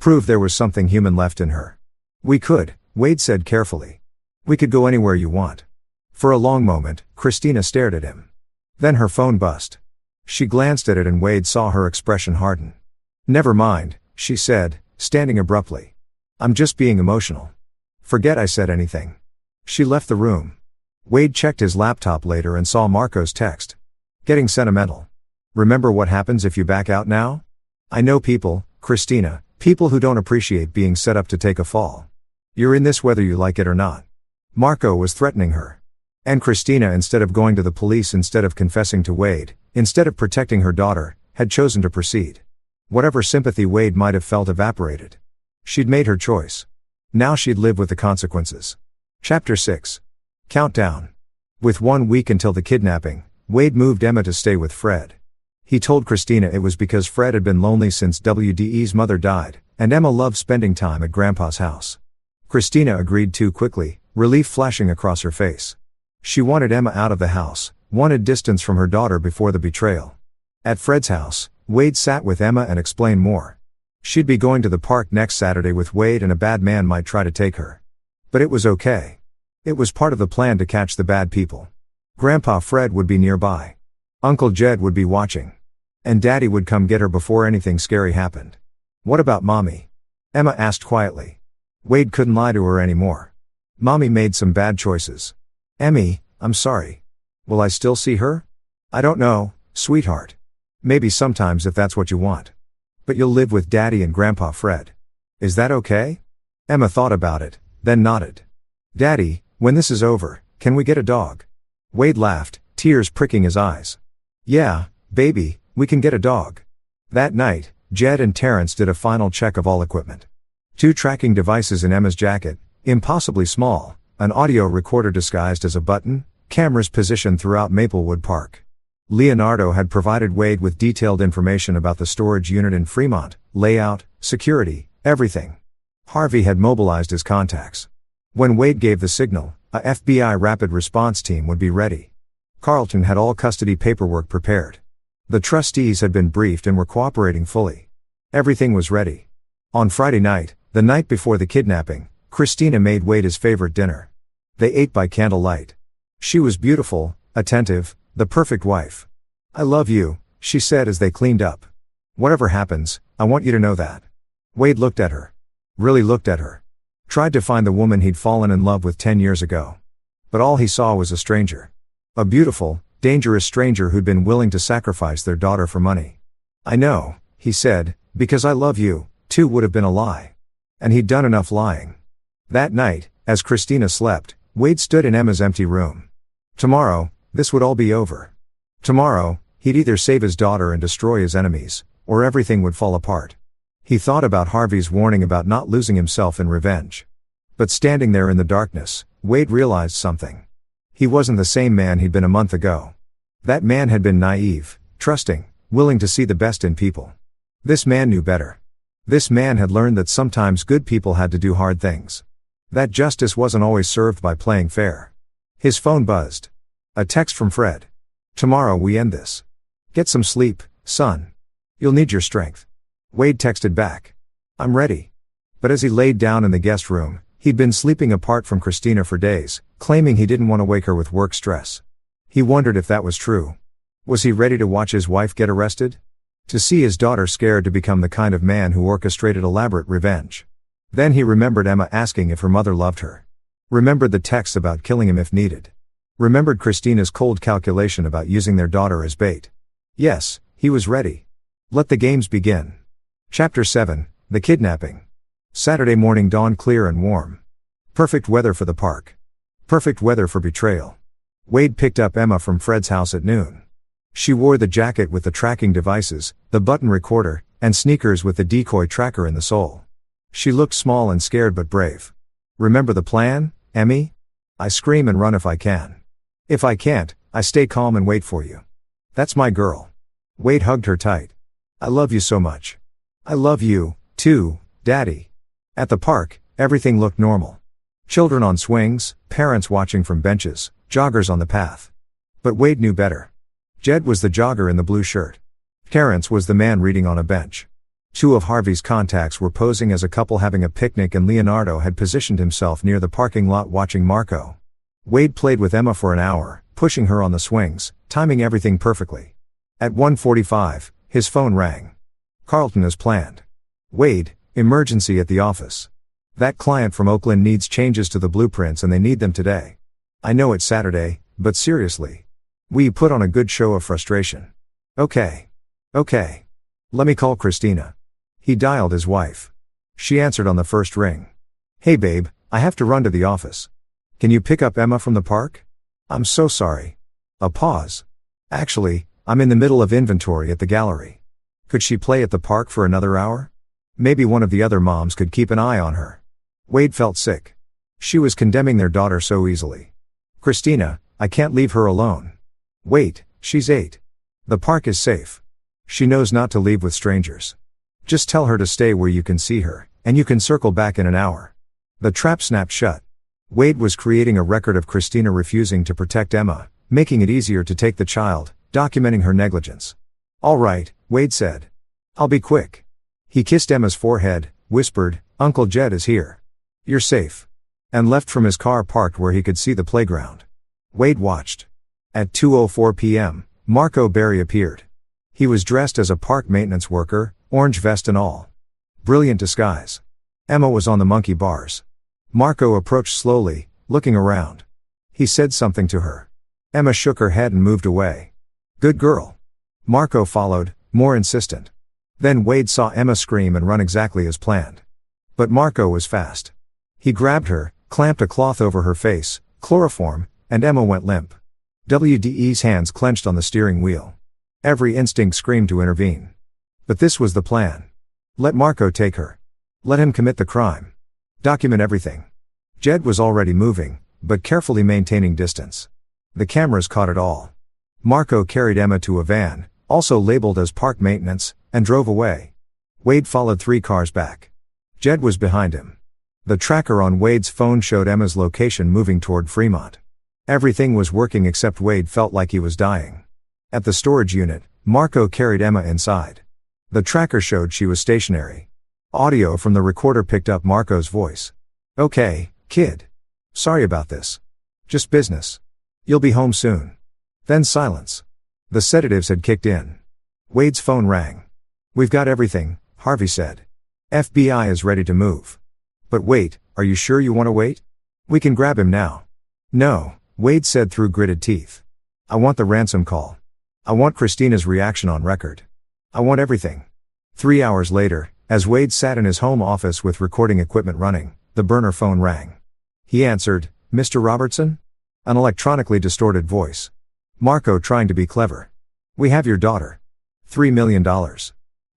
Prove there was something human left in her. We could, Wade said carefully. We could go anywhere you want. For a long moment, Christina stared at him. Then her phone buzzed. She glanced at it and Wade saw her expression harden. Never mind, she said, standing abruptly. I'm just being emotional. Forget I said anything. She left the room. Wade checked his laptop later and saw Marco's text. Getting sentimental. Remember what happens if you back out now? I know people, Christina, people who don't appreciate being set up to take a fall. You're in this whether you like it or not. Marco was threatening her. And Christina, instead of going to the police, instead of confessing to Wade, instead of protecting her daughter, had chosen to proceed. Whatever sympathy Wade might have felt evaporated. She'd made her choice. Now she'd live with the consequences. Chapter 6. Countdown. With 1 week until the kidnapping, Wade moved Emma to stay with Fred. He told Christina it was because Fred had been lonely since WDE's mother died, and Emma loved spending time at Grandpa's house. Christina agreed too quickly, relief flashing across her face. She wanted Emma out of the house, wanted distance from her daughter before the betrayal. At Fred's house, Wade sat with Emma and explained more. She'd be going to the park next Saturday with Wade, and a bad man might try to take her. But it was okay. It was part of the plan to catch the bad people. Grandpa Fred would be nearby. Uncle Jed would be watching. And Daddy would come get her before anything scary happened. What about Mommy? Emma asked quietly. Wade couldn't lie to her anymore. Mommy made some bad choices. Emmy, I'm sorry. Will I still see her? I don't know, sweetheart. Maybe sometimes if that's what you want. But you'll live with Daddy and Grandpa Fred. Is that okay? Emma thought about it, then nodded. Daddy, when this is over, can we get a dog? Wade laughed, tears pricking his eyes. Yeah, baby, we can get a dog. That night, Jed and Terrence did a final check of all equipment. 2 tracking devices in Emma's jacket, impossibly small, an audio recorder disguised as a button, cameras positioned throughout Maplewood Park. Leonardo had provided Wade with detailed information about the storage unit in Fremont, layout, security, everything. Harvey had mobilized his contacts. When Wade gave the signal, a FBI rapid response team would be ready. Carlton had all custody paperwork prepared. The trustees had been briefed and were cooperating fully. Everything was ready. On Friday night, the night before the kidnapping, Christina made Wade his favorite dinner. They ate by candlelight. She was beautiful, attentive, the perfect wife. I love you, she said as they cleaned up. Whatever happens, I want you to know that. Wade looked at her. Really looked at her. Tried to find the woman he'd fallen in love with 10 years ago. But all he saw was a stranger. A beautiful, dangerous stranger who'd been willing to sacrifice their daughter for money. I know, he said, because I love you, too would have been a lie. And he'd done enough lying. That night, as Christina slept, Wade stood in Emma's empty room. Tomorrow, this would all be over. Tomorrow, he'd either save his daughter and destroy his enemies, or everything would fall apart. He thought about Harvey's warning about not losing himself in revenge. But standing there in the darkness, Wade realized something. He wasn't the same man he'd been a month ago. That man had been naive, trusting, willing to see the best in people. This man knew better. This man had learned that sometimes good people had to do hard things. That justice wasn't always served by playing fair. His phone buzzed. A text from Fred. Tomorrow we end this. Get some sleep, son. You'll need your strength. Wade texted back. I'm ready. But as he laid down in the guest room, he'd been sleeping apart from Christina for days, claiming he didn't want to wake her with work stress. He wondered if that was true. Was he ready to watch his wife get arrested? To see his daughter scared to become the kind of man who orchestrated elaborate revenge. Then he remembered Emma asking if her mother loved her. Remembered the texts about killing him if needed. Remembered Christina's cold calculation about using their daughter as bait. Yes, he was ready. Let the games begin. Chapter 7, The Kidnapping. Saturday morning dawned clear and warm. Perfect weather for the park. Perfect weather for betrayal. Wade picked up Emma from Fred's house at noon. She wore the jacket with the tracking devices, the button recorder, and sneakers with the decoy tracker in the sole. She looked small and scared but brave. Remember the plan, Emmy? I scream and run if I can. If I can't, I stay calm and wait for you. That's my girl. Wade hugged her tight. I love you so much. I love you, too, Daddy. At the park, everything looked normal. Children on swings, parents watching from benches, joggers on the path. But Wade knew better. Jed was the jogger in the blue shirt. Terrence was the man reading on a bench. 2 of Harvey's contacts were posing as a couple having a picnic, and Leonardo had positioned himself near the parking lot watching Marco. Wade played with Emma for an hour, pushing her on the swings, timing everything perfectly. At 1:45, his phone rang. Carlton as planned. Wade, emergency at the office. That client from Oakland needs changes to the blueprints and they need them today. I know it's Saturday, but seriously. We put on a good show of frustration. Okay. Let me call Christina. He dialed his wife. She answered on the first ring. Hey babe, I have to run to the office. Can you pick up Emma from the park? I'm so sorry. A pause. Actually, I'm in the middle of inventory at the gallery. Could she play at the park for another hour? Maybe one of the other moms could keep an eye on her. Wade felt sick. She was condemning their daughter so easily. Christina, I can't leave her alone. Wait, she's 8. The park is safe. She knows not to leave with strangers. Just tell her to stay where you can see her, and you can circle back in an hour. The trap snapped shut. Wade was creating a record of Christina refusing to protect Emma, making it easier to take the child, documenting her negligence. All right, Wade said. I'll be quick. He kissed Emma's forehead, whispered, Uncle Jed is here. You're safe. And left from his car parked where he could see the playground. Wade watched. At 2:04 p.m., Marco Berry appeared. He was dressed as a park maintenance worker, orange vest and all. Brilliant disguise. Emma was on the monkey bars. Marco approached slowly, looking around. He said something to her. Emma shook her head and moved away. Good girl. Marco followed, more insistent. Then Wade saw Emma scream and run exactly as planned. But Marco was fast. He grabbed her, clamped a cloth over her face, chloroform, and Emma went limp. WDE's hands clenched on the steering wheel. Every instinct screamed to intervene. But this was the plan. Let Marco take her. Let him commit the crime. Document everything. Jed was already moving, but carefully maintaining distance. The cameras caught it all. Marco carried Emma to a van, also labeled as park maintenance, and drove away. Wade followed 3 cars back. Jed was behind him. The tracker on Wade's phone showed Emma's location moving toward Fremont. Everything was working except Wade felt like he was dying. At the storage unit, Marco carried Emma inside. The tracker showed she was stationary. Audio from the recorder picked up Marco's voice. Okay, kid. Sorry about this. Just business. You'll be home soon. Then silence. The sedatives had kicked in. Wade's phone rang. We've got everything, Harvey said. FBI is ready to move. But wait, are you sure you want to wait? We can grab him now. No, Wade said through gritted teeth. I want the ransom call. I want Christina's reaction on record. I want everything. 3 hours later, as Wade sat in his home office with recording equipment running, the burner phone rang. He answered, Mr. Robertson? An electronically distorted voice. Marco trying to be clever. We have your daughter. $3 million.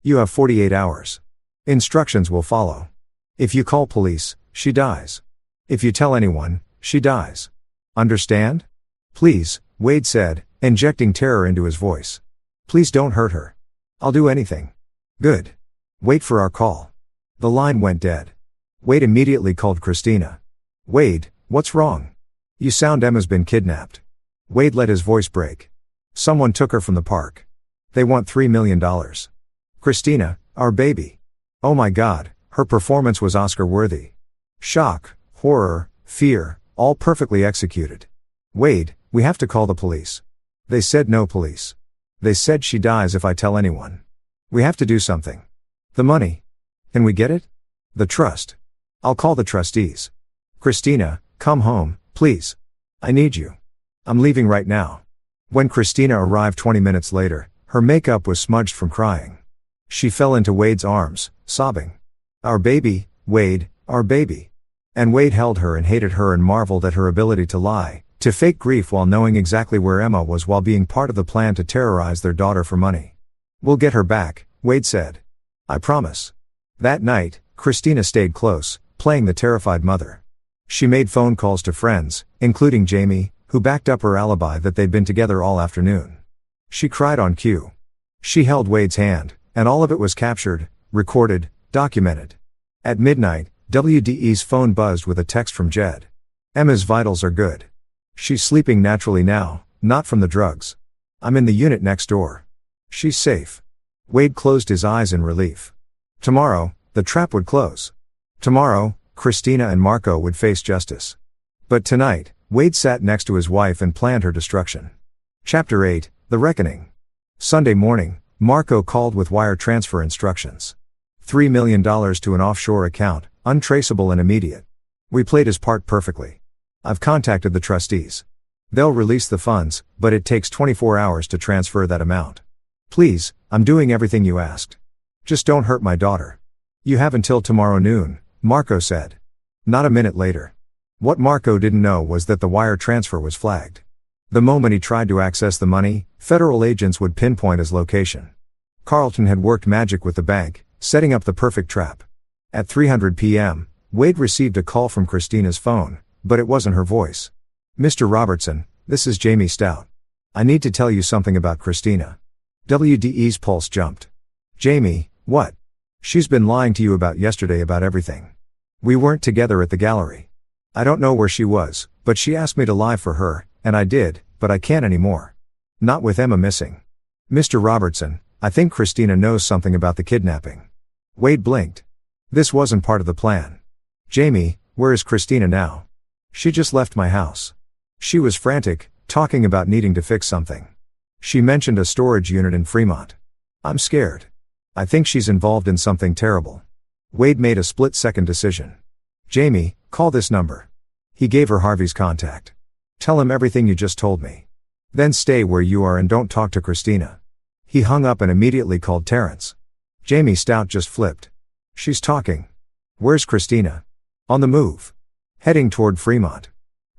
You have 48 hours. Instructions will follow. If you call police, she dies. If you tell anyone, she dies. Understand? Please, Wade said, injecting terror into his voice. Please don't hurt her. I'll do anything. Good. Wait for our call. The line went dead. Wade immediately called Christina. Wade, what's wrong? You sound Emma's been kidnapped. Wade let his voice break. Someone took her from the park. They want $3 million. Christina, our baby. Oh my God, her performance was Oscar-worthy. Shock, horror, fear, all perfectly executed. Wade, we have to call the police. They said no police. They said she dies if I tell anyone. We have to do something. The money. Can we get it? The trust. I'll call the trustees. Christina, come home, please. I need you. I'm leaving right now. When Christina arrived 20 minutes later, her makeup was smudged from crying. She fell into Wade's arms, sobbing. Our baby, Wade, our baby. And Wade held her and hated her and marveled at her ability to lie, to fake grief while knowing exactly where Emma was while being part of the plan to terrorize their daughter for money. We'll get her back, Wade said. I promise. That night, Christina stayed close, playing the terrified mother. She made phone calls to friends, including Jamie, who backed up her alibi that they'd been together all afternoon. She cried on cue. She held Wade's hand, and all of it was captured, recorded, documented. At midnight, WDE's phone buzzed with a text from Jed. Emma's vitals are good. She's sleeping naturally now, not from the drugs. I'm in the unit next door. She's safe. Wade closed his eyes in relief. Tomorrow, the trap would close. Tomorrow, Christina and Marco would face justice. But tonight, Wade sat next to his wife and planned her destruction. Chapter 8, The Reckoning. Sunday morning, Marco called with wire transfer instructions. $3 million to an offshore account, untraceable and immediate. We played his part perfectly. I've contacted the trustees. They'll release the funds, but it takes 24 hours to transfer that amount. Please, I'm doing everything you asked. Just don't hurt my daughter. You have until tomorrow noon, Marco said. Not a minute later. What Marco didn't know was that the wire transfer was flagged. The moment he tried to access the money, federal agents would pinpoint his location. Carlton had worked magic with the bank, setting up the perfect trap. At 3:00 p.m., Wade received a call from Christina's phone, but it wasn't her voice. "Mr. Robertson, this is Jamie Stout. I need to tell you something about Christina." WDE's pulse jumped. "Jamie, what?" "She's been lying to you about yesterday about everything. We weren't together at the gallery. I don't know where she was, but she asked me to lie for her, and I did, but I can't anymore. Not with Emma missing. Mr. Robertson, I think Christina knows something about the kidnapping." Wade blinked. This wasn't part of the plan. "Jamie, where is Christina now?" "She just left my house. She was frantic, talking about needing to fix something. She mentioned a storage unit in Fremont. I'm scared. I think she's involved in something terrible." Wade made a split-second decision. "Jamie, call this number." He gave her Harvey's contact. "Tell him everything you just told me. Then stay where you are and don't talk to Christina." He hung up and immediately called Terrence. Jamie Stout just flipped. "She's talking. Where's Christina?" "On the move. Heading toward Fremont.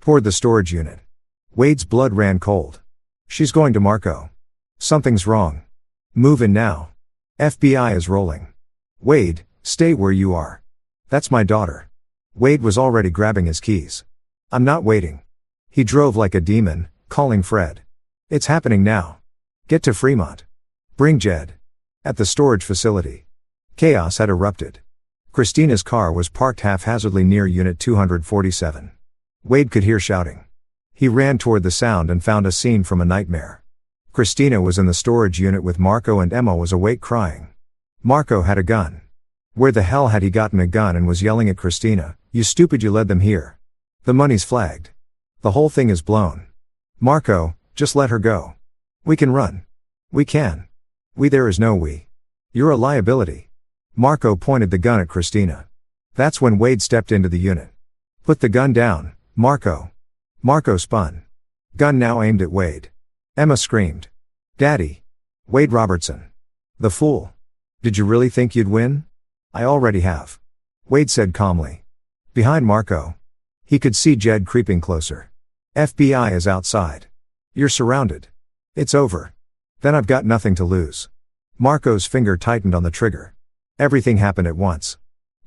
Toward the storage unit." Wade's blood ran cold. "She's going to Marco. Something's wrong. Move in now. FBI is rolling." "Wade, stay where you are. That's my daughter." Wade was already grabbing his keys. "I'm not waiting." He drove like a demon, calling Fred. "It's happening now. Get to Fremont. Bring Jed." At the storage facility, chaos had erupted. Christina's car was parked haphazardly near Unit 247. Wade could hear shouting. He ran toward the sound and found a scene from a nightmare. Christina was in the storage unit with Marco, and Emma was awake crying. Marco had a gun. Where the hell had he gotten a gun and was yelling at Christina, "You stupid, you led them here. The money's flagged. The whole thing is blown. Marco, just let her go. We can run. We can. There is no we. You're a liability." Marco pointed the gun at Christina. That's when Wade stepped into the unit. "Put the gun down, Marco." Marco spun. Gun now aimed at Wade. Emma screamed. "Daddy. Wade Robertson. The fool. Did you really think you'd win?" "I already have," Wade said calmly. Behind Marco, he could see Jed creeping closer. "FBI is outside. You're surrounded. It's over. Then I've got nothing to lose." Marco's finger tightened on the trigger. Everything happened at once.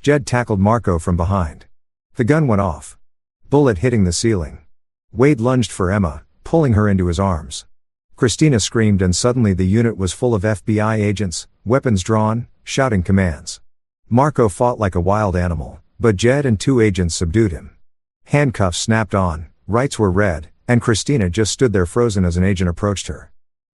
Jed tackled Marco from behind. The gun went off. Bullet hitting the ceiling. Wade lunged for Emma, pulling her into his arms. Christina screamed, and suddenly the unit was full of FBI agents, weapons drawn, shouting commands. Marco fought like a wild animal, but Jed and 2 agents subdued him. Handcuffs snapped on, rights were read, and Christina just stood there frozen as an agent approached her.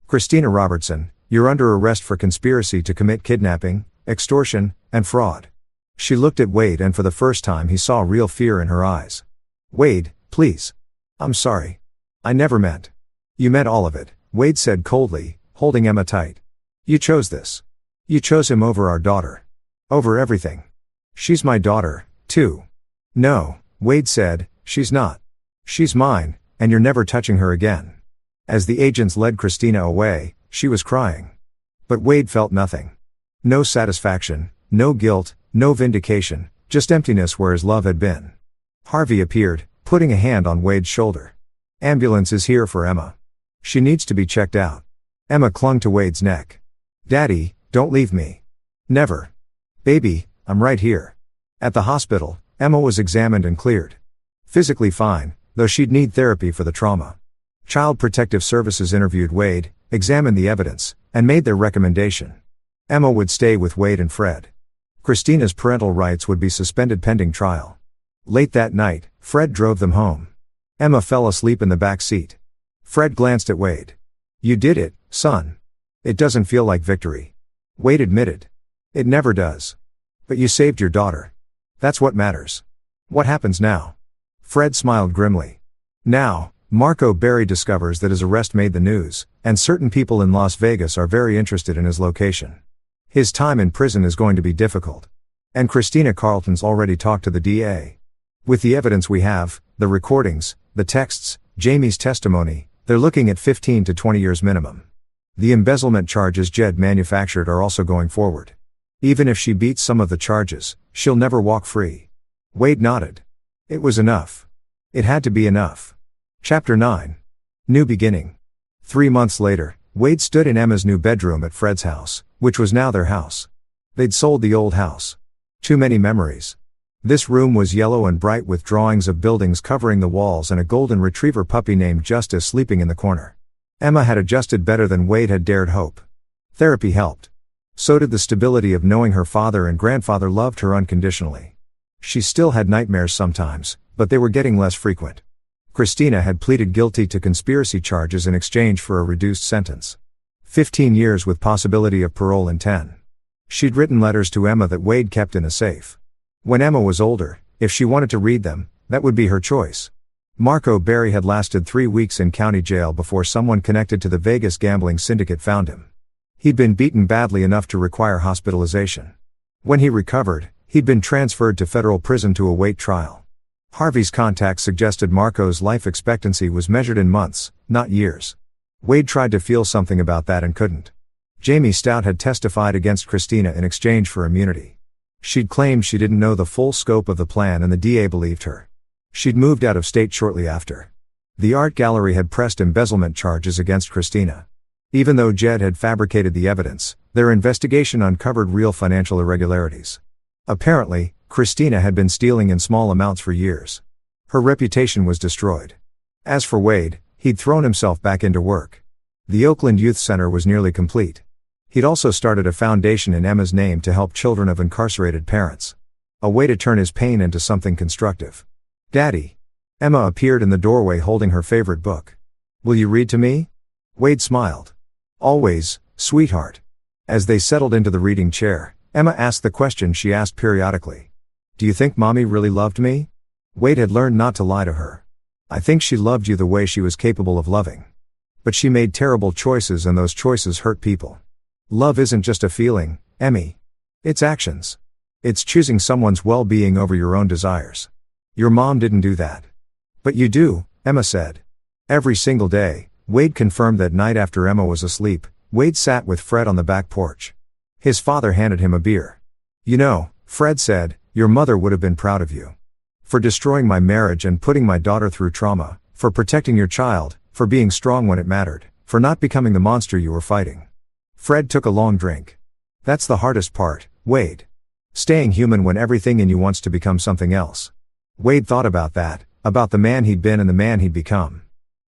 "Christina Robertson, you're under arrest for conspiracy to commit kidnapping, extortion, and fraud." She looked at Wade, and for the first time he saw real fear in her eyes. "Wade, please. I'm sorry. I never meant." "You meant all of it," Wade said coldly, holding Emma tight. "You chose this. You chose him over our daughter. Over everything. She's my daughter, too." "No," Wade said, "she's not. She's mine, and you're never touching her again." As the agents led Christina away, she was crying. But Wade felt nothing. No satisfaction, no guilt, no vindication, just emptiness where his love had been. Harvey appeared, putting a hand on Wade's shoulder. "Ambulance is here for Emma. She needs to be checked out." Emma clung to Wade's neck. "Daddy, don't leave me." "Never. Baby, I'm right here." At the hospital, Emma was examined and cleared. Physically fine, though she'd need therapy for the trauma. Child Protective Services interviewed Wade, examined the evidence, and made their recommendation. Emma would stay with Wade and Fred. Christina's parental rights would be suspended pending trial. Late that night, Fred drove them home. Emma fell asleep in the back seat. Fred glanced at Wade. "You did it, son. It doesn't feel like victory." Wade admitted. "It never does. But you saved your daughter. That's what matters. What happens now?" Fred smiled grimly. "Now, Marco Berry discovers that his arrest made the news, and certain people in Las Vegas are very interested in his location. His time in prison is going to be difficult. And Christina Carlton's already talked to the DA. With the evidence we have, the recordings, the texts, Jamie's testimony, they're looking at 15 to 20 years minimum. The embezzlement charges Jed manufactured are also going forward. Even if she beats some of the charges, she'll never walk free." Wade nodded. It was enough. It had to be enough. Chapter 9. New beginning. 3 months later, Wade stood in Emma's new bedroom at Fred's house, which was now their house. They'd sold the old house. Too many memories. This room was yellow and bright with drawings of buildings covering the walls and a golden retriever puppy named Justice sleeping in the corner. Emma had adjusted better than Wade had dared hope. Therapy helped. So did the stability of knowing her father and grandfather loved her unconditionally. She still had nightmares sometimes, but they were getting less frequent. Christina had pleaded guilty to conspiracy charges in exchange for a reduced sentence. 15 years with possibility of parole in 10. She'd written letters to Emma that Wade kept in a safe. When Emma was older, if she wanted to read them, that would be her choice. Marco Berry had lasted 3 weeks in county jail before someone connected to the Vegas gambling syndicate found him. He'd been beaten badly enough to require hospitalization. When he recovered, he'd been transferred to federal prison to await trial. Harvey's contacts suggested Marco's life expectancy was measured in months, not years. Wade tried to feel something about that and couldn't. Jamie Stout had testified against Christina in exchange for immunity. She'd claimed she didn't know the full scope of the plan and the DA believed her. She'd moved out of state shortly after. The art gallery had pressed embezzlement charges against Christina. Even though Jed had fabricated the evidence, their investigation uncovered real financial irregularities. Apparently, Christina had been stealing in small amounts for years. Her reputation was destroyed. As for Wade, he'd thrown himself back into work. The Oakland Youth Center was nearly complete. He'd also started a foundation in Emma's name to help children of incarcerated parents. A way to turn his pain into something constructive. "Daddy." Emma appeared in the doorway holding her favorite book. "Will you read to me?" Wade smiled. "Always, sweetheart." As they settled into the reading chair, Emma asked the question she asked periodically. "Do you think Mommy really loved me?" Wade had learned not to lie to her. "I think she loved you the way she was capable of loving. But she made terrible choices and those choices hurt people. Love isn't just a feeling, Emmy. It's actions. It's choosing someone's well-being over your own desires. Your mom didn't do that. But you do," Emma said. Every single day, Wade confirmed that night after Emma was asleep, Wade sat with Fred on the back porch. His father handed him a beer. "You know," Fred said, "your mother would have been proud of you. For destroying my marriage and putting my daughter through trauma, for protecting your child, for being strong when it mattered, for not becoming the monster you were fighting." Fred took a long drink. "That's the hardest part, Wade. Staying human when everything in you wants to become something else." Wade thought about that, about the man he'd been and the man he'd become.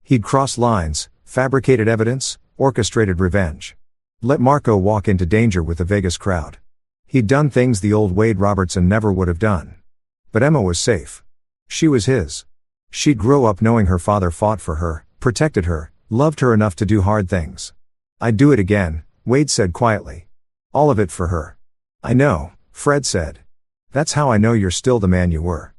He'd crossed lines, fabricated evidence, orchestrated revenge. Let Marco walk into danger with the Vegas crowd. He'd done things the old Wade Robertson never would have done. But Emma was safe. She was his. She'd grow up knowing her father fought for her, protected her, loved her enough to do hard things. "I'd do it again," Wade said quietly. "All of it for her." "I know," Fred said. "That's how I know you're still the man you were.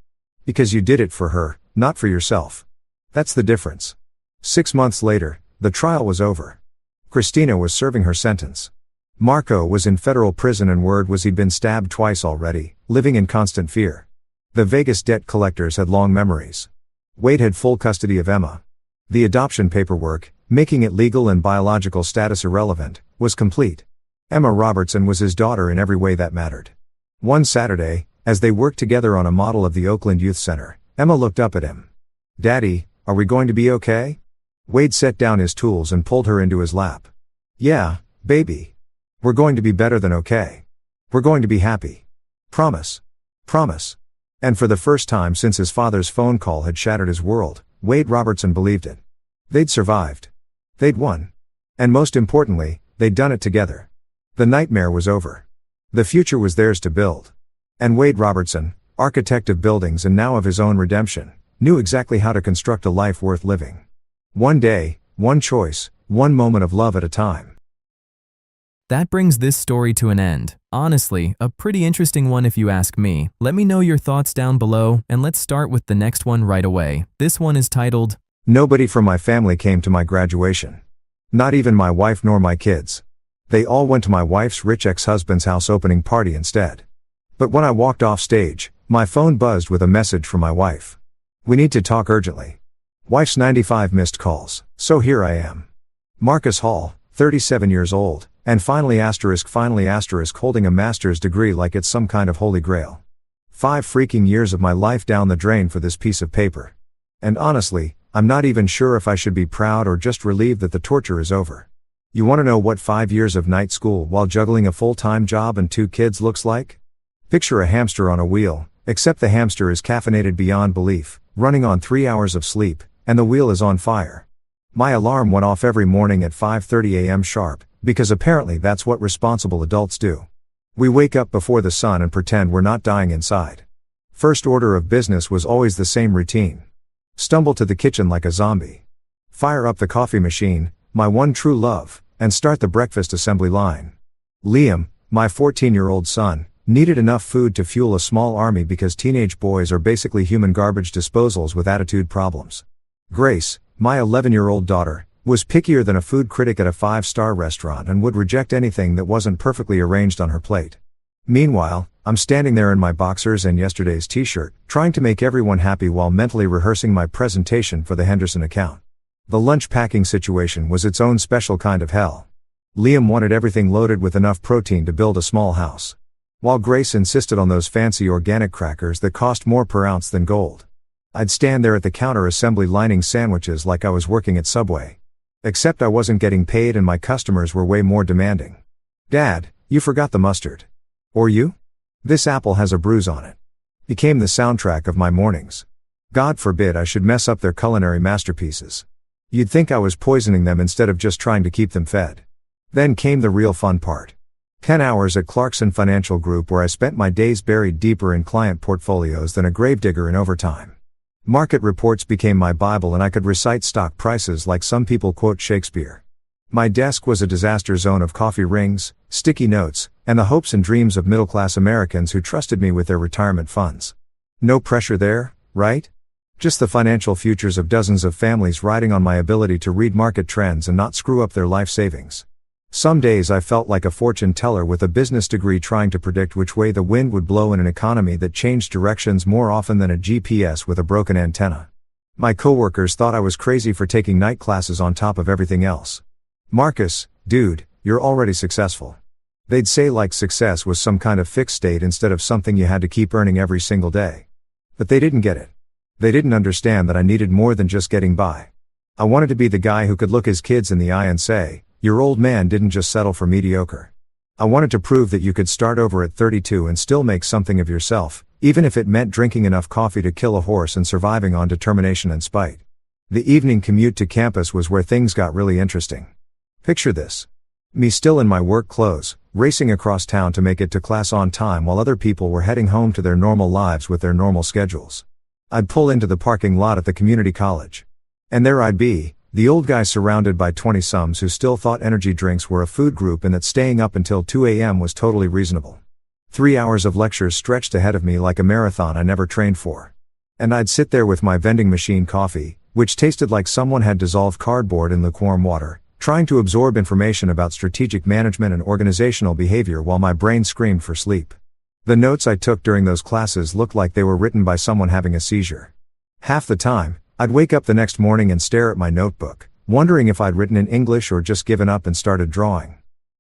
Because you did it for her, not for yourself. That's the difference." 6 months later, the trial was over. Christina was serving her sentence. Marco was in federal prison and word was he'd been stabbed twice already, living in constant fear. The Vegas debt collectors had long memories. Wade had full custody of Emma. The adoption paperwork, making it legal and biological status irrelevant, was complete. Emma Robertson was his daughter in every way that mattered. One Saturday, as they worked together on a model of the Oakland Youth Center, Emma looked up at him. "Daddy, are we going to be okay?" Wade set down his tools and pulled her into his lap. "Yeah, baby. We're going to be better than okay. We're going to be happy. Promise. Promise." And for the first time since his father's phone call had shattered his world, Wade Robertson believed it. They'd survived. They'd won. And most importantly, they'd done it together. The nightmare was over. The future was theirs to build. And Wade Robertson, architect of buildings and now of his own redemption, knew exactly how to construct a life worth living. One day, one choice, one moment of love at a time. That brings this story to an end. Honestly, a pretty interesting one if you ask me. Let me know your thoughts down below, and let's start with the next one right away. This one is titled, "Nobody from my family came to my graduation. Not even my wife nor my kids. They all went to my wife's rich ex-husband's house opening party instead. But when I walked off stage, my phone buzzed with a message from my wife. 'We need to talk urgently.' Wife's 95 missed calls, so here I am. Marcus Hall, 37 years old, and finally holding a master's degree like it's some kind of holy grail. 5 freaking years of my life down the drain for this piece of paper. And honestly, I'm not even sure if I should be proud or just relieved that the torture is over. You want to know what 5 years of night school while juggling a full-time job and 2 kids looks like? Picture a hamster on a wheel, except the hamster is caffeinated beyond belief, running on 3 hours of sleep, and the wheel is on fire. My alarm went off every morning at 5:30 a.m. sharp, because apparently that's what responsible adults do. We wake up before the sun and pretend we're not dying inside. First order of business was always the same routine. Stumble to the kitchen like a zombie. Fire up the coffee machine, my one true love, and start the breakfast assembly line. Liam, my 14-year-old son, needed enough food to fuel a small army because teenage boys are basically human garbage disposals with attitude problems. Grace, my 11-year-old daughter, was pickier than a food critic at a 5-star restaurant and would reject anything that wasn't perfectly arranged on her plate. Meanwhile, I'm standing there in my boxers and yesterday's t-shirt, trying to make everyone happy while mentally rehearsing my presentation for the Henderson account. The lunch packing situation was its own special kind of hell. Liam wanted everything loaded with enough protein to build a small house, while Grace insisted on those fancy organic crackers that cost more per ounce than gold. I'd stand there at the counter assembly lining sandwiches like I was working at Subway. Except I wasn't getting paid and my customers were way more demanding. "Dad, you forgot the mustard." Or "You? This apple has a bruise on it." Became the soundtrack of my mornings. God forbid I should mess up their culinary masterpieces. You'd think I was poisoning them instead of just trying to keep them fed. Then came the real fun part. 10 hours at Clarkson Financial Group, where I spent my days buried deeper in client portfolios than a gravedigger in overtime. Market reports became my Bible and I could recite stock prices like some people quote Shakespeare. My desk was a disaster zone of coffee rings, sticky notes, and the hopes and dreams of middle-class Americans who trusted me with their retirement funds. No pressure there, right? Just the financial futures of dozens of families riding on my ability to read market trends and not screw up their life savings. Some days I felt like a fortune teller with a business degree trying to predict which way the wind would blow in an economy that changed directions more often than a GPS with a broken antenna. My coworkers thought I was crazy for taking night classes on top of everything else. "Marcus, dude, you're already successful." They'd say like success was some kind of fixed state instead of something you had to keep earning every single day. But they didn't get it. They didn't understand that I needed more than just getting by. I wanted to be the guy who could look his kids in the eye and say, "Your old man didn't just settle for mediocre." I wanted to prove that you could start over at 32 and still make something of yourself, even if it meant drinking enough coffee to kill a horse and surviving on determination and spite. The evening commute to campus was where things got really interesting. Picture this. Me still in my work clothes, racing across town to make it to class on time while other people were heading home to their normal lives with their normal schedules. I'd pull into the parking lot at the community college. And there I'd be, the old guy surrounded by 20-sums who still thought energy drinks were a food group and that staying up until 2 a.m. was totally reasonable. 3 hours of lectures stretched ahead of me like a marathon I never trained for. And I'd sit there with my vending machine coffee, which tasted like someone had dissolved cardboard in lukewarm water, trying to absorb information about strategic management and organizational behavior while my brain screamed for sleep. The notes I took during those classes looked like they were written by someone having a seizure. Half the time, I'd wake up the next morning and stare at my notebook, wondering if I'd written in English or just given up and started drawing.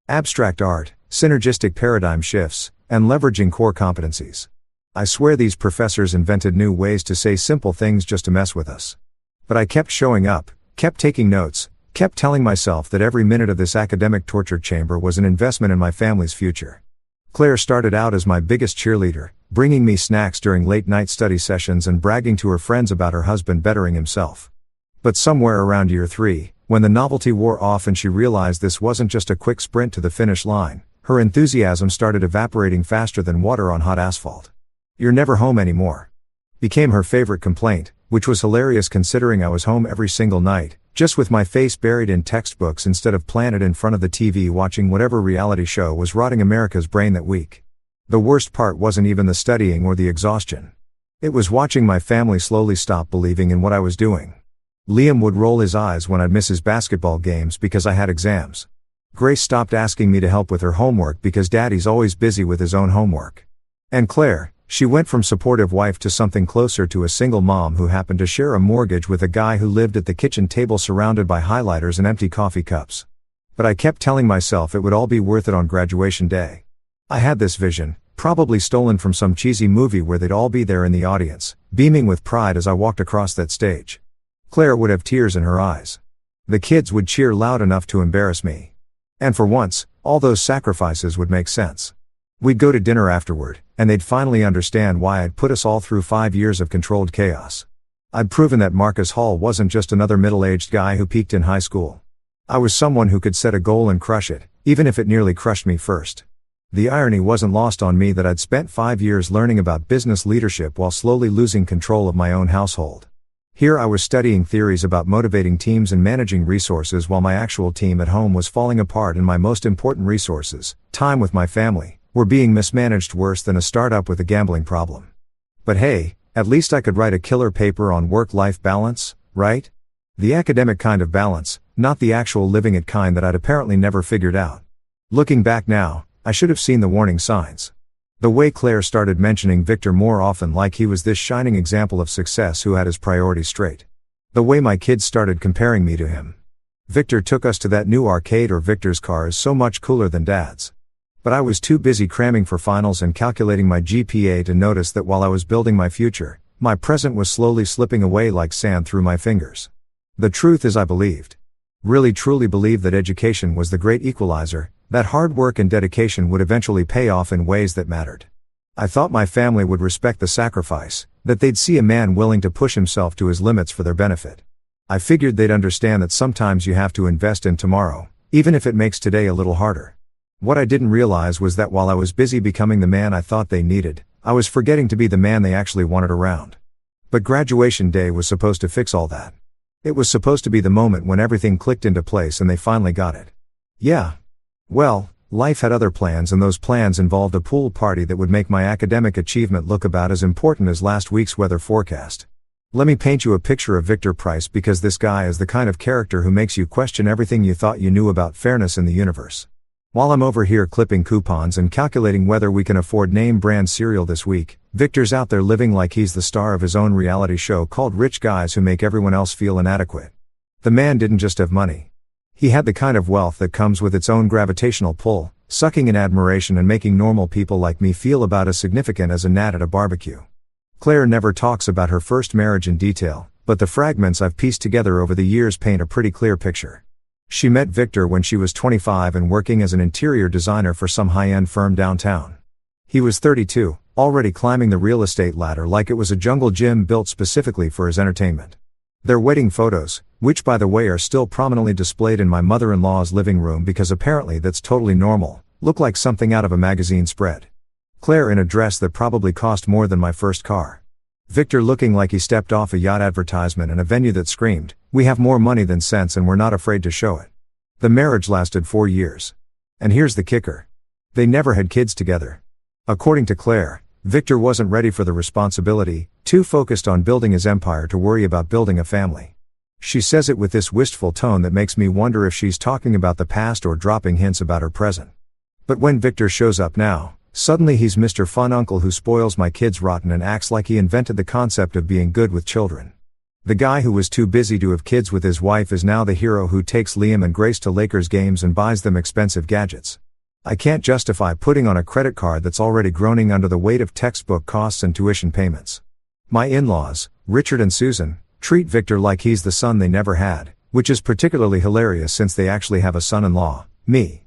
Abstract art, synergistic paradigm shifts, and leveraging core competencies. I swear these professors invented new ways to say simple things just to mess with us. But I kept showing up, kept taking notes, kept telling myself that every minute of this academic torture chamber was an investment in my family's future. Claire started out as my biggest cheerleader, bringing me snacks during late-night study sessions and bragging to her friends about her husband bettering himself. But somewhere around year 3, when the novelty wore off and she realized this wasn't just a quick sprint to the finish line, her enthusiasm started evaporating faster than water on hot asphalt. "You're never home anymore," became her favorite complaint, which was hilarious considering I was home every single night, just with my face buried in textbooks instead of planted in front of the TV watching whatever reality show was rotting America's brain that week. The worst part wasn't even the studying or the exhaustion. It was watching my family slowly stop believing in what I was doing. Liam would roll his eyes when I'd miss his basketball games because I had exams. Grace stopped asking me to help with her homework because Daddy's always busy with his own homework. And Claire, she went from supportive wife to something closer to a single mom who happened to share a mortgage with a guy who lived at the kitchen table surrounded by highlighters and empty coffee cups. But I kept telling myself it would all be worth it on graduation day. I had this vision, probably stolen from some cheesy movie where they'd all be there in the audience, beaming with pride as I walked across that stage. Claire would have tears in her eyes. The kids would cheer loud enough to embarrass me. And for once, all those sacrifices would make sense. We'd go to dinner afterward, and they'd finally understand why I'd put us all through 5 years of controlled chaos. I'd proven that Marcus Hall wasn't just another middle-aged guy who peaked in high school. I was someone who could set a goal and crush it, even if it nearly crushed me first. The irony wasn't lost on me that I'd spent 5 years learning about business leadership while slowly losing control of my own household. Here I was studying theories about motivating teams and managing resources while my actual team at home was falling apart and my most important resources, time with my family, were being mismanaged worse than a startup with a gambling problem. But hey, at least I could write a killer paper on work-life balance, right? The academic kind of balance, not the actual living it kind that I'd apparently never figured out. Looking back now, I should have seen the warning signs. The way Claire started mentioning Victor more often like he was this shining example of success who had his priorities straight. The way my kids started comparing me to him. Victor took us to that new arcade, or Victor's car is so much cooler than Dad's. But I was too busy cramming for finals and calculating my GPA to notice that while I was building my future, my present was slowly slipping away like sand through my fingers. The truth is I believed. Really truly believed that education was the great equalizer, that hard work and dedication would eventually pay off in ways that mattered. I thought my family would respect the sacrifice, that they'd see a man willing to push himself to his limits for their benefit. I figured they'd understand that sometimes you have to invest in tomorrow, even if it makes today a little harder. What I didn't realize was that while I was busy becoming the man I thought they needed, I was forgetting to be the man they actually wanted around. But graduation day was supposed to fix all that. It was supposed to be the moment when everything clicked into place and they finally got it. Yeah. Well, life had other plans, and those plans involved a pool party that would make my academic achievement look about as important as last week's weather forecast. Let me paint you a picture of Victor Price, because this guy is the kind of character who makes you question everything you thought you knew about fairness in the universe. While I'm over here clipping coupons and calculating whether we can afford name brand cereal this week, Victor's out there living like he's the star of his own reality show called Rich Guys Who Make Everyone Else Feel Inadequate. The man didn't just have money. He had the kind of wealth that comes with its own gravitational pull, sucking in admiration and making normal people like me feel about as significant as a gnat at a barbecue. Claire never talks about her first marriage in detail, but the fragments I've pieced together over the years paint a pretty clear picture. She met Victor when she was 25 and working as an interior designer for some high-end firm downtown. He was 32, already climbing the real estate ladder like it was a jungle gym built specifically for his entertainment. Their wedding photos, which by the way are still prominently displayed in my mother-in-law's living room because apparently that's totally normal, look like something out of a magazine spread. Claire in a dress that probably cost more than my first car. Victor looking like he stepped off a yacht advertisement in a venue that screamed, "We have more money than sense and we're not afraid to show it." The marriage lasted 4 years. And here's the kicker. They never had kids together. According to Claire, Victor wasn't ready for the responsibility, too focused on building his empire to worry about building a family. She says it with this wistful tone that makes me wonder if she's talking about the past or dropping hints about her present. But when Victor shows up now, suddenly he's Mr. Fun Uncle who spoils my kids rotten and acts like he invented the concept of being good with children. The guy who was too busy to have kids with his wife is now the hero who takes Liam and Grace to Lakers games and buys them expensive gadgets. I can't justify putting on a credit card that's already groaning under the weight of textbook costs and tuition payments. My in-laws, Richard and Susan, treat Victor like he's the son they never had, which is particularly hilarious since they actually have a son-in-law, me.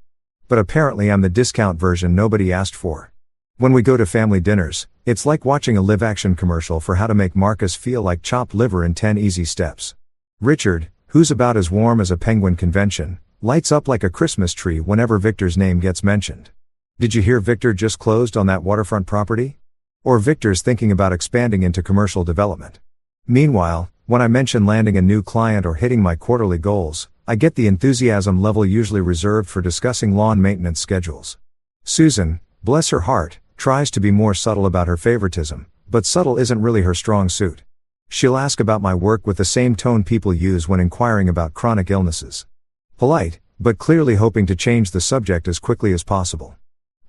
But apparently I'm the discount version nobody asked for. When we go to family dinners, it's like watching a live-action commercial for how to make Marcus feel like chopped liver in 10 easy steps. Richard, who's about as warm as a penguin convention, lights up like a Christmas tree whenever Victor's name gets mentioned. Did you hear Victor just closed on that waterfront property? Or Victor's thinking about expanding into commercial development. Meanwhile, when I mention landing a new client or hitting my quarterly goals, I get the enthusiasm level usually reserved for discussing lawn maintenance schedules. Susan, bless her heart, tries to be more subtle about her favoritism, but subtle isn't really her strong suit. She'll ask about my work with the same tone people use when inquiring about chronic illnesses. Polite, but clearly hoping to change the subject as quickly as possible.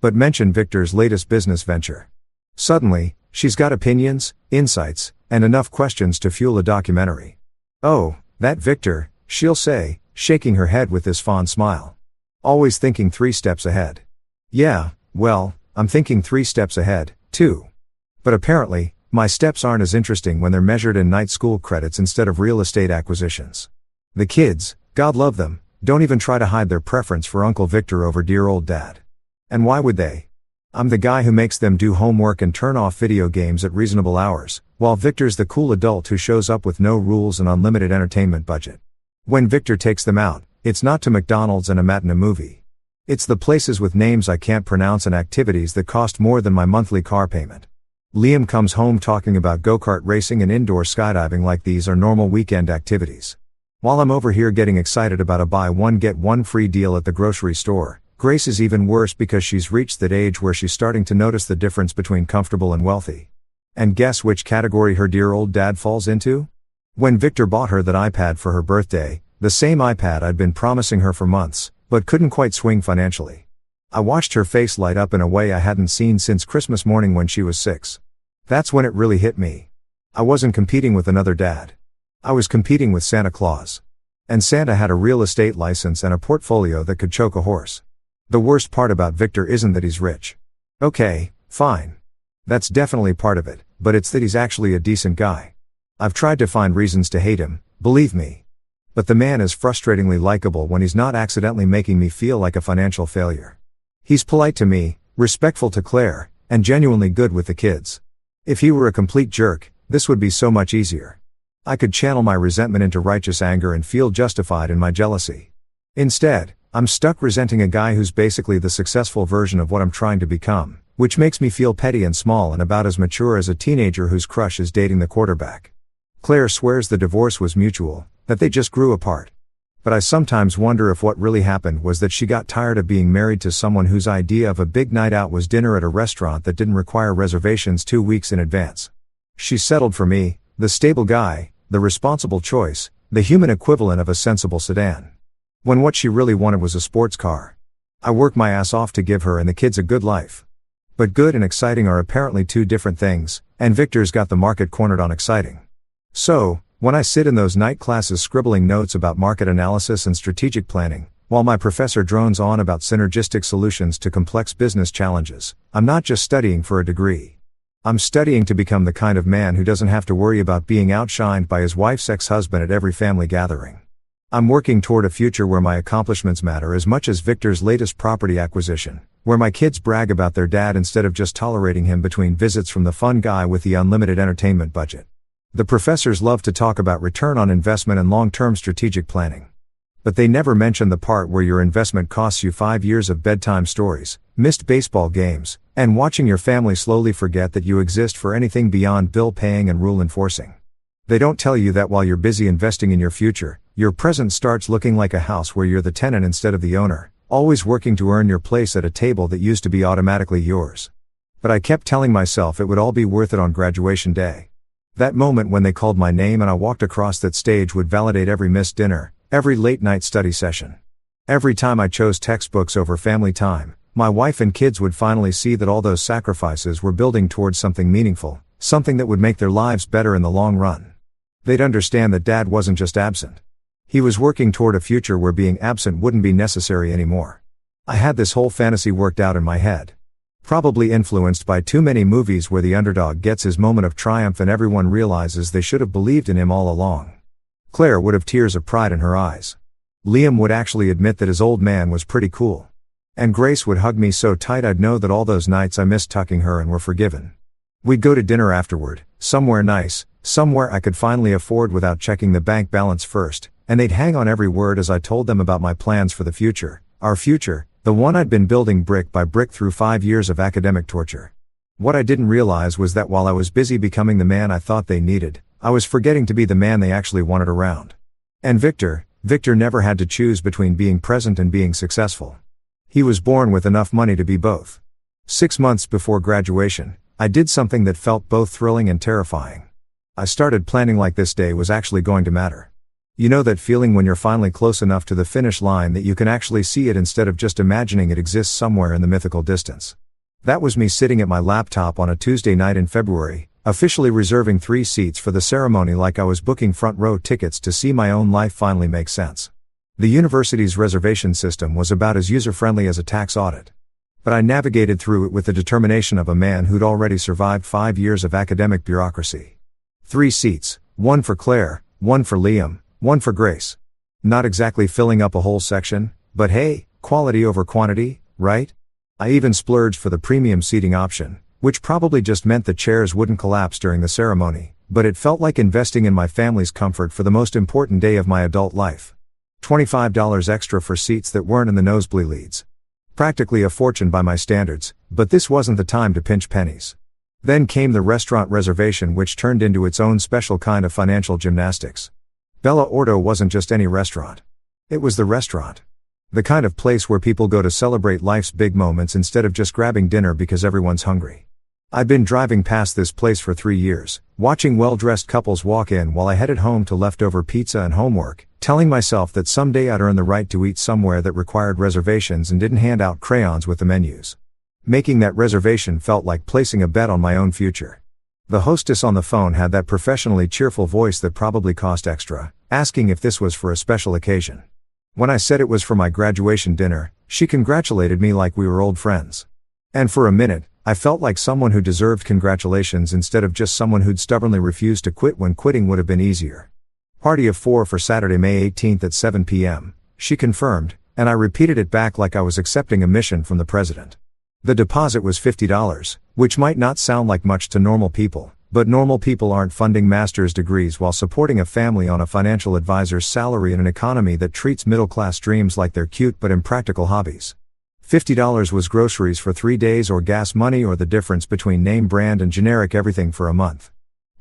But mention Victor's latest business venture. Suddenly, she's got opinions, insights, and enough questions to fuel a documentary. "Oh, that Victor," she'll say, shaking her head with this fond smile. "Always thinking 3 steps ahead." Yeah, well, I'm thinking 3 steps ahead, too. But apparently, my steps aren't as interesting when they're measured in night school credits instead of real estate acquisitions. The kids, God love them, don't even try to hide their preference for Uncle Victor over dear old dad. And why would they? I'm the guy who makes them do homework and turn off video games at reasonable hours, while Victor's the cool adult who shows up with no rules and unlimited entertainment budget. When Victor takes them out, it's not to McDonald's and a matinee movie. It's the places with names I can't pronounce and activities that cost more than my monthly car payment. Liam comes home talking about go-kart racing and indoor skydiving like these are normal weekend activities. While I'm over here getting excited about a buy one get one free deal at the grocery store, Grace is even worse because she's reached that age where she's starting to notice the difference between comfortable and wealthy. And guess which category her dear old dad falls into? When Victor bought her that iPad for her birthday, the same iPad I'd been promising her for months, but couldn't quite swing financially. I watched her face light up in a way I hadn't seen since Christmas morning when she was 6. That's when it really hit me. I wasn't competing with another dad. I was competing with Santa Claus. And Santa had a real estate license and a portfolio that could choke a horse. The worst part about Victor isn't that he's rich. Okay, fine. That's definitely part of it, but it's that he's actually a decent guy. I've tried to find reasons to hate him, believe me. But the man is frustratingly likable when he's not accidentally making me feel like a financial failure. He's polite to me, respectful to Claire, and genuinely good with the kids. If he were a complete jerk, this would be so much easier. I could channel my resentment into righteous anger and feel justified in my jealousy. Instead, I'm stuck resenting a guy who's basically the successful version of what I'm trying to become, which makes me feel petty and small and about as mature as a teenager whose crush is dating the quarterback. Claire swears the divorce was mutual, that they just grew apart. But I sometimes wonder if what really happened was that she got tired of being married to someone whose idea of a big night out was dinner at a restaurant that didn't require reservations 2 weeks in advance. She settled for me, the stable guy, the responsible choice, the human equivalent of a sensible sedan. When what she really wanted was a sports car. I work my ass off to give her and the kids a good life. But good and exciting are apparently two different things, and Victor's got the market cornered on exciting. So, when I sit in those night classes scribbling notes about market analysis and strategic planning, while my professor drones on about synergistic solutions to complex business challenges, I'm not just studying for a degree. I'm studying to become the kind of man who doesn't have to worry about being outshined by his wife's ex-husband at every family gathering. I'm working toward a future where my accomplishments matter as much as Victor's latest property acquisition, where my kids brag about their dad instead of just tolerating him between visits from the fun guy with the unlimited entertainment budget. The professors love to talk about return on investment and long-term strategic planning. But they never mention the part where your investment costs you 5 years of bedtime stories, missed baseball games, and watching your family slowly forget that you exist for anything beyond bill paying and rule enforcing. They don't tell you that while you're busy investing in your future, your present starts looking like a house where you're the tenant instead of the owner, always working to earn your place at a table that used to be automatically yours. But I kept telling myself it would all be worth it on graduation day. That moment when they called my name and I walked across that stage would validate every missed dinner, every late-night study session. Every time I chose textbooks over family time, my wife and kids would finally see that all those sacrifices were building towards something meaningful, something that would make their lives better in the long run. They'd understand that Dad wasn't just absent. He was working toward a future where being absent wouldn't be necessary anymore. I had this whole fantasy worked out in my head. Probably influenced by too many movies where the underdog gets his moment of triumph and everyone realizes they should have believed in him all along. Claire would have tears of pride in her eyes. Liam would actually admit that his old man was pretty cool. And Grace would hug me so tight I'd know that all those nights I missed tucking her and were forgiven. We'd go to dinner afterward, somewhere nice, somewhere I could finally afford without checking the bank balance first, and they'd hang on every word as I told them about my plans for the future, our future, the one I'd been building brick by brick through 5 years of academic torture. What I didn't realize was that while I was busy becoming the man I thought they needed, I was forgetting to be the man they actually wanted around. And Victor never had to choose between being present and being successful. He was born with enough money to be both. 6 months before graduation, I did something that felt both thrilling and terrifying. I started planning like this day was actually going to matter. You know that feeling when you're finally close enough to the finish line that you can actually see it instead of just imagining it exists somewhere in the mythical distance. That was me sitting at my laptop on a Tuesday night in February, officially reserving 3 seats for the ceremony like I was booking front row tickets to see my own life finally make sense. The university's reservation system was about as user-friendly as a tax audit. But I navigated through it with the determination of a man who'd already survived 5 years of academic bureaucracy. 3 seats, one for Claire, one for Liam, one for Grace. Not exactly filling up a whole section, but hey, quality over quantity, right? I even splurged for the premium seating option, which probably just meant the chairs wouldn't collapse during the ceremony, but it felt like investing in my family's comfort for the most important day of my adult life. $25 extra for seats that weren't in the nosebleeds. Practically a fortune by my standards, but this wasn't the time to pinch pennies. Then came the restaurant reservation, which turned into its own special kind of financial gymnastics. Bella Orto wasn't just any restaurant. It was the restaurant. The kind of place where people go to celebrate life's big moments instead of just grabbing dinner because everyone's hungry. I'd been driving past this place for 3 years, watching well-dressed couples walk in while I headed home to leftover pizza and homework, telling myself that someday I'd earn the right to eat somewhere that required reservations and didn't hand out crayons with the menus. Making that reservation felt like placing a bet on my own future. The hostess on the phone had that professionally cheerful voice that probably cost extra, asking if this was for a special occasion. When I said it was for my graduation dinner, she congratulated me like we were old friends. And for a minute, I felt like someone who deserved congratulations instead of just someone who'd stubbornly refused to quit when quitting would have been easier. Party of 4 for Saturday, May 18th at 7 p.m., she confirmed, and I repeated it back like I was accepting a mission from the president. The deposit was $50, which might not sound like much to normal people, but normal people aren't funding master's degrees while supporting a family on a financial advisor's salary in an economy that treats middle-class dreams like they're cute but impractical hobbies. $50 was groceries for 3 days or gas money or the difference between name brand and generic everything for a month.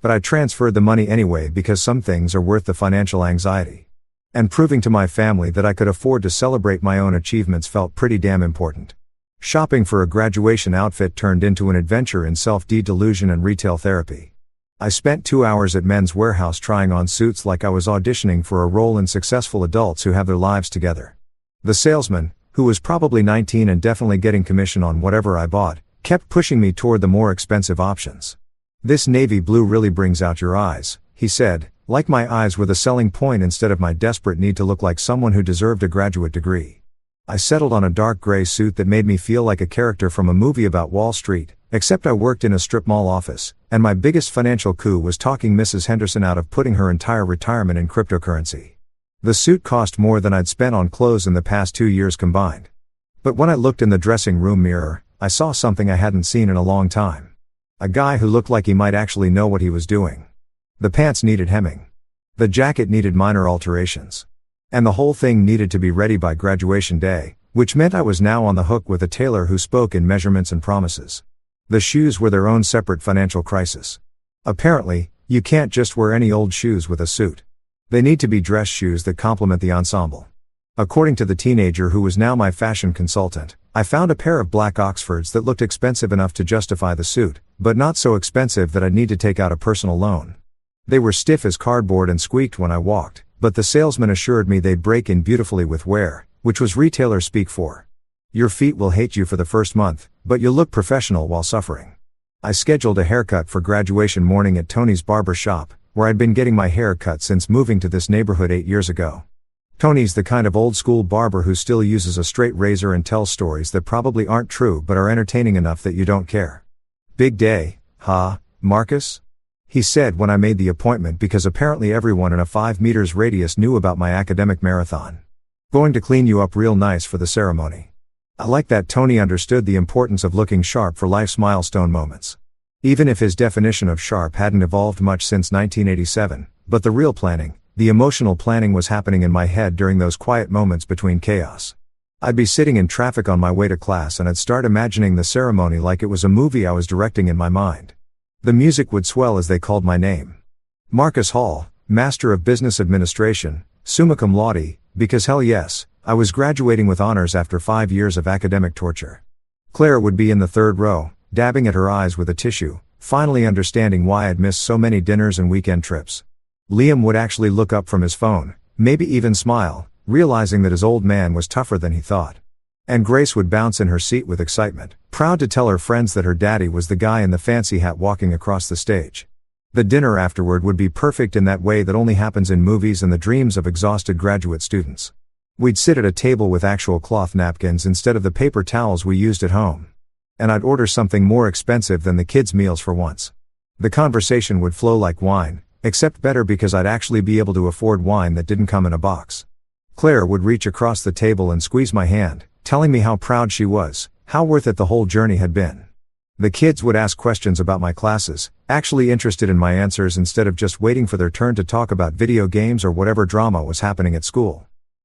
But I transferred the money anyway because some things are worth the financial anxiety. And proving to my family that I could afford to celebrate my own achievements felt pretty damn important. Shopping for a graduation outfit turned into an adventure in self-delusion and retail therapy. I spent 2 hours at Men's Warehouse trying on suits like I was auditioning for a role in Successful Adults Who Have Their Lives Together. The salesman, who was probably 19 and definitely getting commission on whatever I bought, kept pushing me toward the more expensive options. "This navy blue really brings out your eyes," he said, like my eyes were the selling point instead of my desperate need to look like someone who deserved a graduate degree. I settled on a dark gray suit that made me feel like a character from a movie about Wall Street, except I worked in a strip mall office, and my biggest financial coup was talking Mrs. Henderson out of putting her entire retirement in cryptocurrency. The suit cost more than I'd spent on clothes in the past 2 years combined. But when I looked in the dressing room mirror, I saw something I hadn't seen in a long time. A guy who looked like he might actually know what he was doing. The pants needed hemming. The jacket needed minor alterations. And the whole thing needed to be ready by graduation day, which meant I was now on the hook with a tailor who spoke in measurements and promises. The shoes were their own separate financial crisis. Apparently, you can't just wear any old shoes with a suit. They need to be dress shoes that complement the ensemble. According to the teenager who was now my fashion consultant, I found a pair of black Oxfords that looked expensive enough to justify the suit, but not so expensive that I'd need to take out a personal loan. They were stiff as cardboard and squeaked when I walked, but the salesman assured me they'd break in beautifully with wear, which was retailer speak for "Your feet will hate you for the first month, but you'll look professional while suffering." I scheduled a haircut for graduation morning at Tony's barber shop, where I'd been getting my hair cut since moving to this neighborhood 8 years ago. Tony's the kind of old-school barber who still uses a straight razor and tells stories that probably aren't true but are entertaining enough that you don't care. "Big day, huh, Marcus?" he said when I made the appointment because apparently everyone in a 5 meters radius knew about my academic marathon. "Going to clean you up real nice for the ceremony." I like that Tony understood the importance of looking sharp for life's milestone moments. Even if his definition of sharp hadn't evolved much since 1987, but the real planning, the emotional planning was happening in my head during those quiet moments between chaos. I'd be sitting in traffic on my way to class and I'd start imagining the ceremony like it was a movie I was directing in my mind. The music would swell as they called my name. Marcus Hall, Master of Business Administration, summa cum laude, because hell yes, I was graduating with honors after 5 years of academic torture. Claire would be in the third row, dabbing at her eyes with a tissue, finally understanding why I'd missed so many dinners and weekend trips. Liam would actually look up from his phone, maybe even smile, realizing that his old man was tougher than he thought. And Grace would bounce in her seat with excitement, proud to tell her friends that her daddy was the guy in the fancy hat walking across the stage. The dinner afterward would be perfect in that way that only happens in movies and the dreams of exhausted graduate students. We'd sit at a table with actual cloth napkins instead of the paper towels we used at home. And I'd order something more expensive than the kids' meals for once. The conversation would flow like wine, except better because I'd actually be able to afford wine that didn't come in a box. Claire would reach across the table and squeeze my hand, telling me how proud she was, how worth it the whole journey had been. The kids would ask questions about my classes, actually interested in my answers instead of just waiting for their turn to talk about video games or whatever drama was happening at school.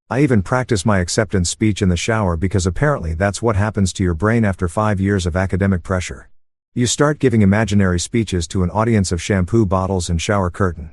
I even practiced my acceptance speech in the shower because apparently that's what happens to your brain after 5 years of academic pressure. You start giving imaginary speeches to an audience of shampoo bottles and shower curtain.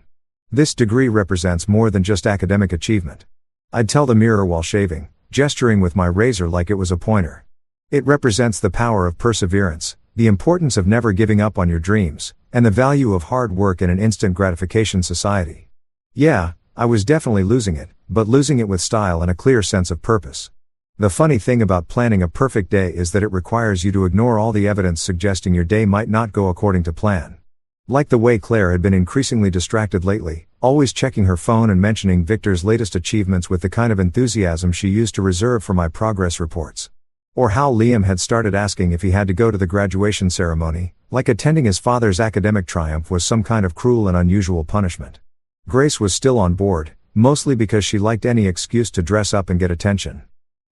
This degree represents more than just academic achievement. I'd tell the mirror while shaving, gesturing with my razor like it was a pointer. It represents the power of perseverance, the importance of never giving up on your dreams, and the value of hard work in an instant gratification society. Yeah, I was definitely losing it, but losing it with style and a clear sense of purpose. The funny thing about planning a perfect day is that it requires you to ignore all the evidence suggesting your day might not go according to plan. Like the way Claire had been increasingly distracted lately, always checking her phone and mentioning Victor's latest achievements with the kind of enthusiasm she used to reserve for my progress reports. Or how Liam had started asking if he had to go to the graduation ceremony, like attending his father's academic triumph was some kind of cruel and unusual punishment. Grace was still on board, mostly because she liked any excuse to dress up and get attention.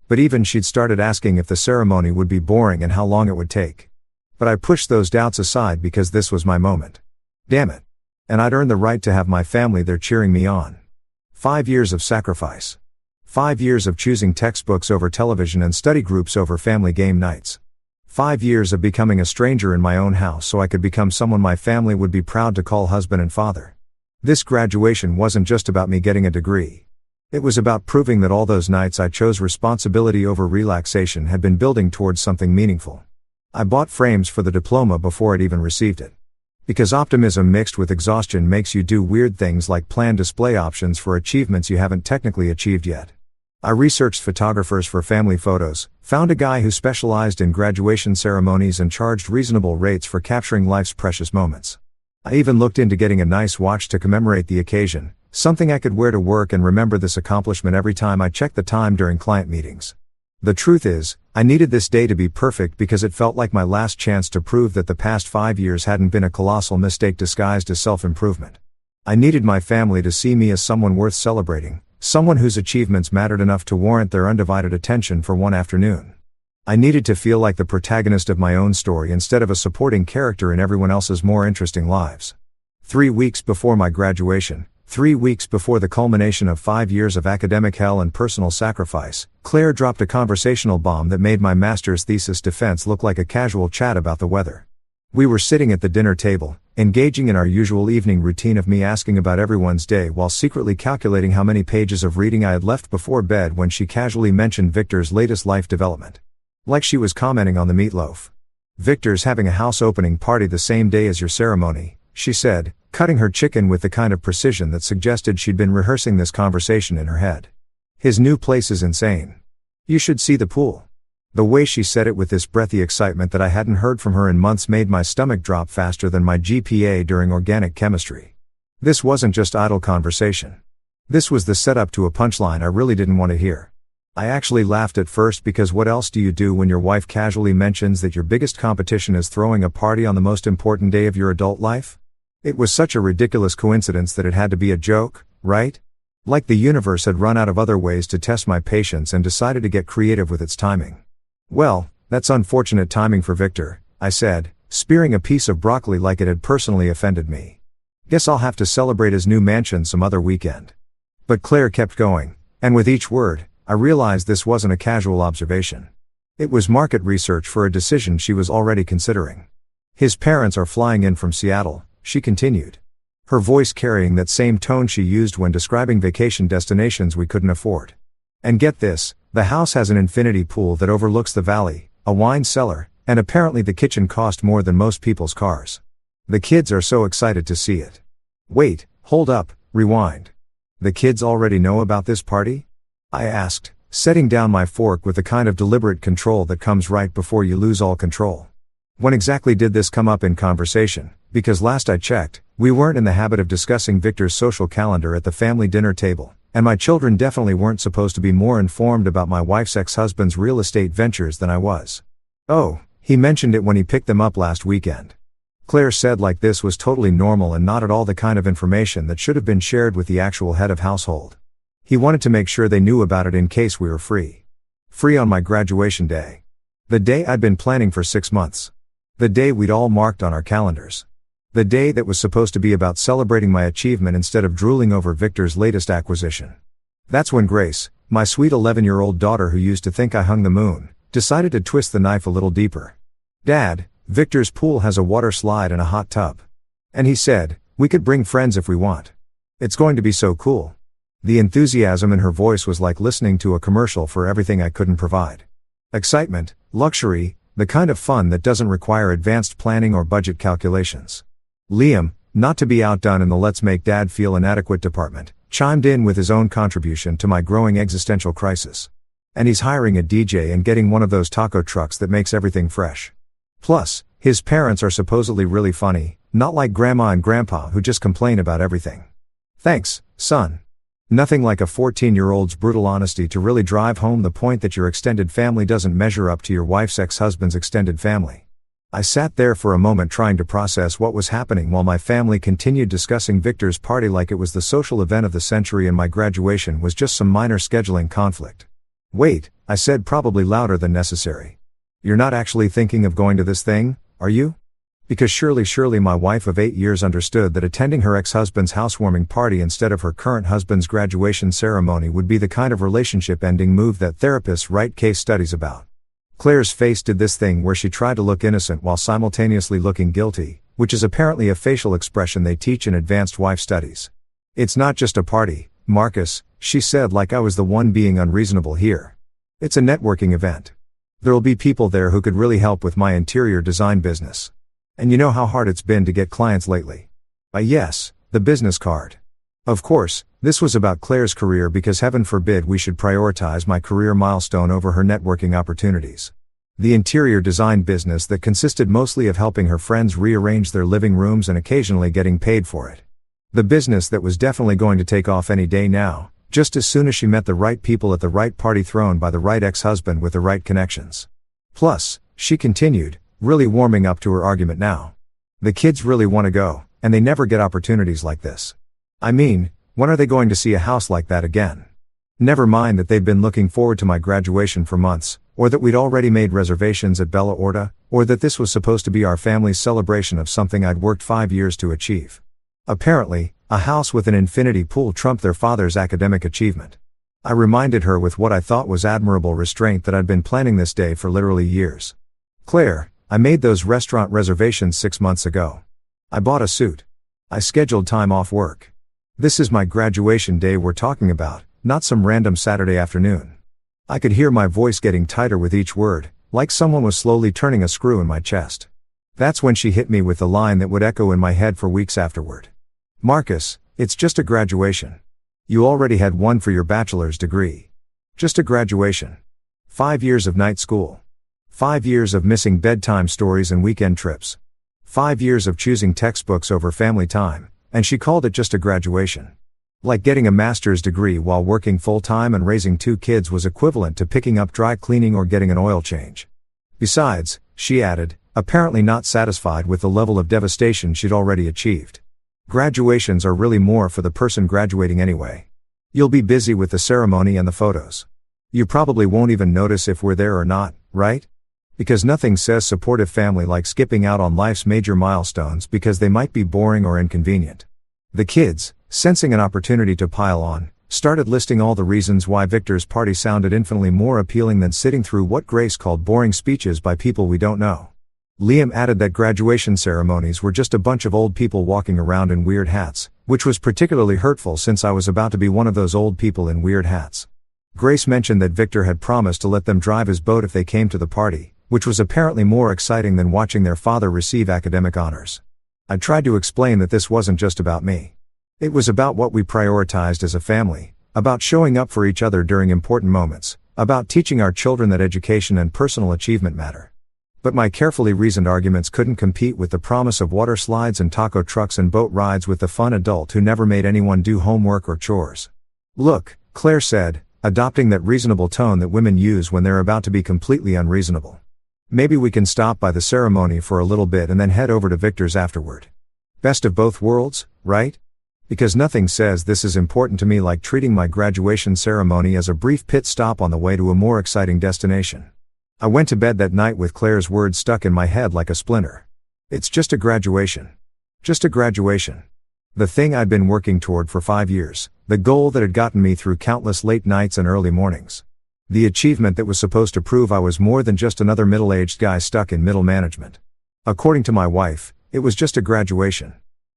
But even she'd started asking if the ceremony would be boring and how long it would take. But I pushed those doubts aside because this was my moment. Damn it. And I'd earned the right to have my family there cheering me on. 5 years of sacrifice. 5 years of choosing textbooks over television and study groups over family game nights. 5 years of becoming a stranger in my own house so I could become someone my family would be proud to call husband and father. This graduation wasn't just about me getting a degree. It was about proving that all those nights I chose responsibility over relaxation had been building towards something meaningful. I bought frames for the diploma before I'd even received it. Because optimism mixed with exhaustion makes you do weird things like plan display options for achievements you haven't technically achieved yet. I researched photographers for family photos, found a guy who specialized in graduation ceremonies and charged reasonable rates for capturing life's precious moments. I even looked into getting a nice watch to commemorate the occasion, something I could wear to work and remember this accomplishment every time I checked the time during client meetings. The truth is, I needed this day to be perfect because it felt like my last chance to prove that the past 5 years hadn't been a colossal mistake disguised as self-improvement. I needed my family to see me as someone worth celebrating, someone whose achievements mattered enough to warrant their undivided attention for one afternoon. I needed to feel like the protagonist of my own story instead of a supporting character in everyone else's more interesting lives. 3 weeks before my graduation, 3 weeks before the culmination of 5 years of academic hell and personal sacrifice, Claire dropped a conversational bomb that made my master's thesis defense look like a casual chat about the weather. We were sitting at the dinner table, engaging in our usual evening routine of me asking about everyone's day while secretly calculating how many pages of reading I had left before bed when she casually mentioned Victor's latest life development. Like she was commenting on the meatloaf. "Victor's having a house opening party the same day as your ceremony," she said, cutting her chicken with the kind of precision that suggested she'd been rehearsing this conversation in her head. "His new place is insane. You should see the pool." The way she said it with this breathy excitement that I hadn't heard from her in months made my stomach drop faster than my GPA during organic chemistry. This wasn't just idle conversation. This was the setup to a punchline I really didn't want to hear. I actually laughed at first because what else do you do when your wife casually mentions that your biggest competition is throwing a party on the most important day of your adult life? It was such a ridiculous coincidence that it had to be a joke, right? Like the universe had run out of other ways to test my patience and decided to get creative with its timing. "Well, that's unfortunate timing for Victor," I said, spearing a piece of broccoli like it had personally offended me. "Guess I'll have to celebrate his new mansion some other weekend." But Claire kept going, and with each word, I realized this wasn't a casual observation. It was market research for a decision she was already considering. "His parents are flying in from Seattle," she continued. Her voice carrying that same tone she used when describing vacation destinations we couldn't afford. "And get this, the house has an infinity pool that overlooks the valley, a wine cellar, and apparently the kitchen cost more than most people's cars. The kids are so excited to see it." "Wait, hold up, rewind. The kids already know about this party?" I asked, setting down my fork with the kind of deliberate control that comes right before you lose all control. "When exactly did this come up in conversation? Because last I checked, we weren't in the habit of discussing Victor's social calendar at the family dinner table," and my children definitely weren't supposed to be more informed about my wife's ex-husband's real estate ventures than I was. Oh, he mentioned it when he picked them up last weekend. Claire said like this was totally normal and not at all the kind of information that should have been shared with the actual head of household. He wanted to make sure they knew about it in case we were free. Free on my graduation day. The day I'd been planning for 6 months. The day we'd all marked on our calendars. The day that was supposed to be about celebrating my achievement instead of drooling over Victor's latest acquisition. That's when Grace, my sweet 11-year-old daughter who used to think I hung the moon, decided to twist the knife a little deeper. Dad, Victor's pool has a water slide and a hot tub. And he said, we could bring friends if we want. It's going to be so cool. The enthusiasm in her voice was like listening to a commercial for everything I couldn't provide. Excitement, luxury, the kind of fun that doesn't require advanced planning or budget calculations. Liam, not to be outdone in the let's make dad feel inadequate department, chimed in with his own contribution to my growing existential crisis. And he's hiring a DJ and getting one of those taco trucks that makes everything fresh. Plus, his parents are supposedly really funny, not like grandma and grandpa who just complain about everything. Thanks, son. Nothing like a 14-year-old's brutal honesty to really drive home the point that your extended family doesn't measure up to your wife's ex-husband's extended family. I sat there for a moment trying to process what was happening while my family continued discussing Victor's party like it was the social event of the century and my graduation was just some minor scheduling conflict. Wait, I said probably louder than necessary. You're not actually thinking of going to this thing, are you? Because surely my wife of 8 years understood that attending her ex-husband's housewarming party instead of her current husband's graduation ceremony would be the kind of relationship-ending move that therapists write case studies about. Claire's face did this thing where she tried to look innocent while simultaneously looking guilty, which is apparently a facial expression they teach in advanced wife studies. It's not just a party, Marcus, she said like I was the one being unreasonable here. It's a networking event. There'll be people there who could really help with my interior design business. And you know how hard it's been to get clients lately. Yes, the business card. Of course, this was about Claire's career because heaven forbid we should prioritize my career milestone over her networking opportunities. The interior design business that consisted mostly of helping her friends rearrange their living rooms and occasionally getting paid for it. The business that was definitely going to take off any day now, just as soon as she met the right people at the right party thrown by the right ex-husband with the right connections. Plus, she continued, really warming up to her argument now. The kids really want to go, and they never get opportunities like this. I mean, when are they going to see a house like that again? Never mind that they'd been looking forward to my graduation for months, or that we'd already made reservations at Bella Orta, or that this was supposed to be our family's celebration of something I'd worked 5 years to achieve. Apparently, a house with an infinity pool trumped their father's academic achievement. I reminded her with what I thought was admirable restraint that I'd been planning this day for literally years. Claire, I made those restaurant reservations 6 months ago. I bought a suit. I scheduled time off work. This is my graduation day we're talking about, not some random Saturday afternoon. I could hear my voice getting tighter with each word, like someone was slowly turning a screw in my chest. That's when she hit me with the line that would echo in my head for weeks afterward. Marcus, it's just a graduation. You already had one for your bachelor's degree. Just a graduation. 5 years of night school. 5 years of missing bedtime stories and weekend trips. 5 years of choosing textbooks over family time. And she called it just a graduation. Like getting a master's degree while working full-time and raising 2 kids was equivalent to picking up dry cleaning or getting an oil change. Besides, she added, apparently not satisfied with the level of devastation she'd already achieved. Graduations are really more for the person graduating anyway. You'll be busy with the ceremony and the photos. You probably won't even notice if we're there or not, right? Because nothing says supportive family like skipping out on life's major milestones because they might be boring or inconvenient. The kids, sensing an opportunity to pile on, started listing all the reasons why Victor's party sounded infinitely more appealing than sitting through what Grace called boring speeches by people we don't know. Liam added that graduation ceremonies were just a bunch of old people walking around in weird hats, which was particularly hurtful since I was about to be one of those old people in weird hats. Grace mentioned that Victor had promised to let them drive his boat if they came to the party, which was apparently more exciting than watching their father receive academic honors. I tried to explain that this wasn't just about me. It was about what we prioritized as a family, about showing up for each other during important moments, about teaching our children that education and personal achievement matter. But my carefully reasoned arguments couldn't compete with the promise of water slides and taco trucks and boat rides with the fun adult who never made anyone do homework or chores. Look, Claire said, adopting that reasonable tone that women use when they're about to be completely unreasonable. Maybe we can stop by the ceremony for a little bit and then head over to Victor's afterward. Best of both worlds, right? Because nothing says this is important to me like treating my graduation ceremony as a brief pit stop on the way to a more exciting destination. I went to bed that night with Claire's words stuck in my head like a splinter. It's just a graduation. Just a graduation. The thing I'd been working toward for 5 years, the goal that had gotten me through countless late nights and early mornings. The achievement that was supposed to prove I was more than just another middle-aged guy stuck in middle management. According to my wife, it was just a graduation.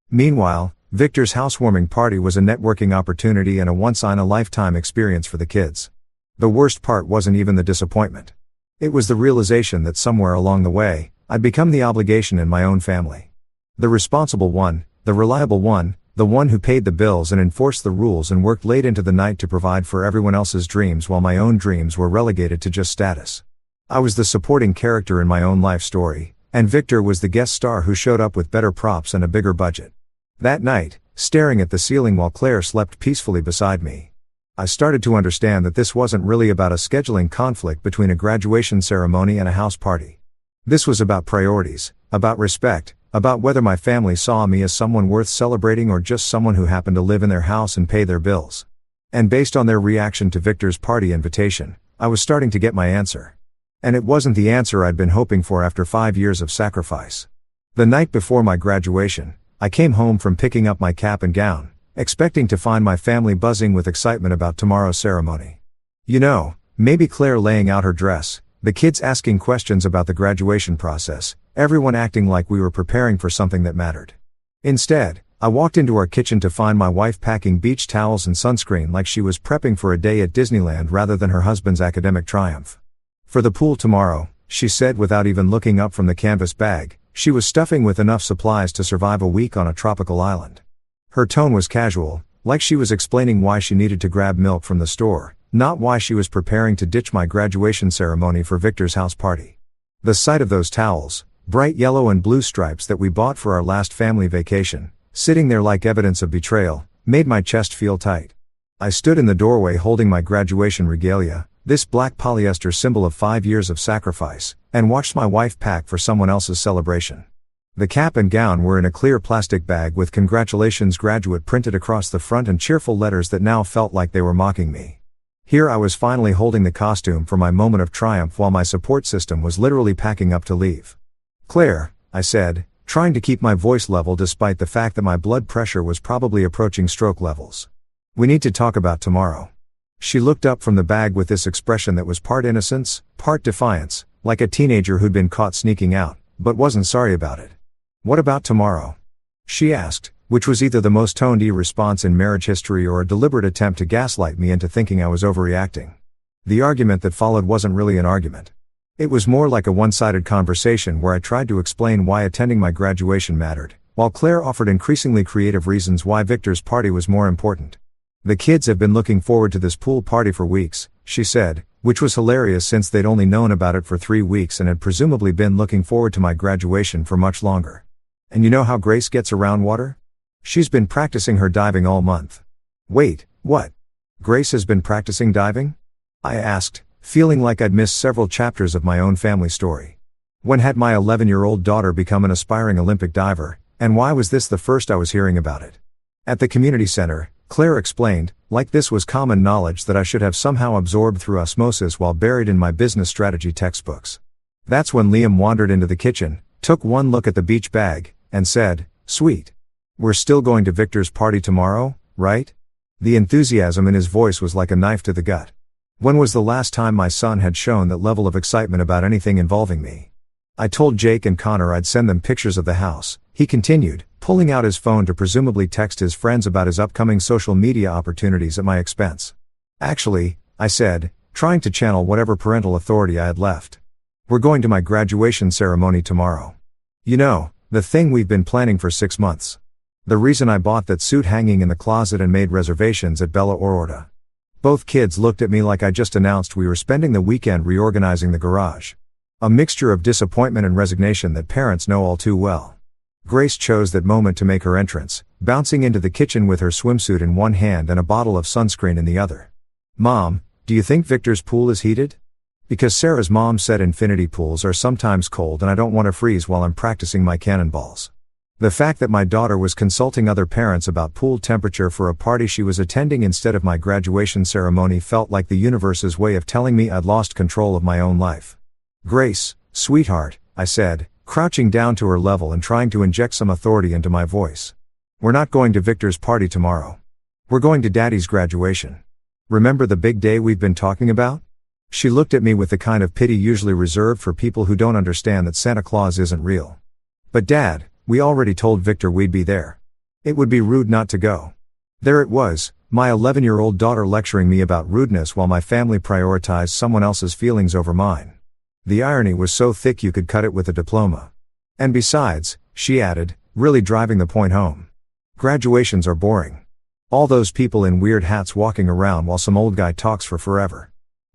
Meanwhile, Victor's housewarming party was a networking opportunity and a once-in-a-lifetime experience for the kids. The worst part wasn't even the disappointment. It was the realization that somewhere along the way, I'd become the obligation in my own family. The responsible one, the reliable one, the one who paid the bills and enforced the rules and worked late into the night to provide for everyone else's dreams while my own dreams were relegated to just status. I was the supporting character in my own life story, and Victor was the guest star who showed up with better props and a bigger budget. That night, staring at the ceiling while Claire slept peacefully beside me, I started to understand that this wasn't really about a scheduling conflict between a graduation ceremony and a house party. This was about priorities, about respect, about whether my family saw me as someone worth celebrating or just someone who happened to live in their house and pay their bills. And based on their reaction to Victor's party invitation, I was starting to get my answer. And it wasn't the answer I'd been hoping for after 5 years of sacrifice. The night before my graduation, I came home from picking up my cap and gown, expecting to find my family buzzing with excitement about tomorrow's ceremony. You know, maybe Claire laying out her dress, the kids asking questions about the graduation process, everyone acting like we were preparing for something that mattered. Instead, I walked into our kitchen to find my wife packing beach towels and sunscreen like she was prepping for a day at Disneyland rather than her husband's academic triumph. For the pool tomorrow, she said without even looking up from the canvas bag, she was stuffing with enough supplies to survive a week on a tropical island. Her tone was casual, like she was explaining why she needed to grab milk from the store, not why she was preparing to ditch my graduation ceremony for Victor's house party. The sight of those towels, bright yellow and blue stripes that we bought for our last family vacation, sitting there like evidence of betrayal, made my chest feel tight. I stood in the doorway holding my graduation regalia, this black polyester symbol of 5 years of sacrifice, and watched my wife pack for someone else's celebration. The cap and gown were in a clear plastic bag with "Congratulations Graduate" printed across the front and cheerful letters that now felt like they were mocking me. Here I was finally holding the costume for my moment of triumph while my support system was literally packing up to leave. "Claire," I said, trying to keep my voice level despite the fact that my blood pressure was probably approaching stroke levels. "We need to talk about tomorrow." She looked up from the bag with this expression that was part innocence, part defiance, like a teenager who'd been caught sneaking out, but wasn't sorry about it. "What about tomorrow?" she asked, which was either the most toned-y response in marriage history or a deliberate attempt to gaslight me into thinking I was overreacting. The argument that followed wasn't really an argument. It was more like a one-sided conversation where I tried to explain why attending my graduation mattered, while Claire offered increasingly creative reasons why Victor's party was more important. "The kids have been looking forward to this pool party for weeks," she said, which was hilarious since they'd only known about it for 3 weeks and had presumably been looking forward to my graduation for much longer. "And you know how Grace gets around water? She's been practicing her diving all month." "Wait, what? Grace has been practicing diving?" I asked, feeling like I'd missed several chapters of my own family story. When had my 11-year-old daughter become an aspiring Olympic diver, and why was this the first I was hearing about it? At the community center, Claire explained, like this was common knowledge that I should have somehow absorbed through osmosis while buried in my business strategy textbooks. That's when Liam wandered into the kitchen, took one look at the beach bag, and said, "Sweet. We're still going to Victor's party tomorrow, right?" The enthusiasm in his voice was like a knife to the gut. When was the last time my son had shown that level of excitement about anything involving me? "I told Jake and Connor I'd send them pictures of the house," he continued, pulling out his phone to presumably text his friends about his upcoming social media opportunities at my expense. "Actually," I said, trying to channel whatever parental authority I had left, "we're going to my graduation ceremony tomorrow. You know, the thing we've been planning for 6 months. The reason I bought that suit hanging in the closet and made reservations at Bella Ororta." Both kids looked at me like I just announced we were spending the weekend reorganizing the garage. A mixture of disappointment and resignation that parents know all too well. Grace chose that moment to make her entrance, bouncing into the kitchen with her swimsuit in one hand and a bottle of sunscreen in the other. "Mom, do you think Victor's pool is heated?" Because Sarah's mom said infinity pools are sometimes cold and I don't want to freeze while I'm practicing my cannonballs. The fact that my daughter was consulting other parents about pool temperature for a party she was attending instead of my graduation ceremony felt like the universe's way of telling me I'd lost control of my own life. "Grace, sweetheart," I said, crouching down to her level and trying to inject some authority into my voice. "We're not going to Victor's party tomorrow. We're going to Daddy's graduation. Remember the big day we've been talking about?" She looked at me with the kind of pity usually reserved for people who don't understand that Santa Claus isn't real. "But Dad, we already told Victor we'd be there. It would be rude not to go." There it was, my 11-year-old daughter lecturing me about rudeness while my family prioritized someone else's feelings over mine. The irony was so thick you could cut it with a diploma. "And besides," she added, really driving the point home, "graduations are boring. All those people in weird hats walking around while some old guy talks for forever."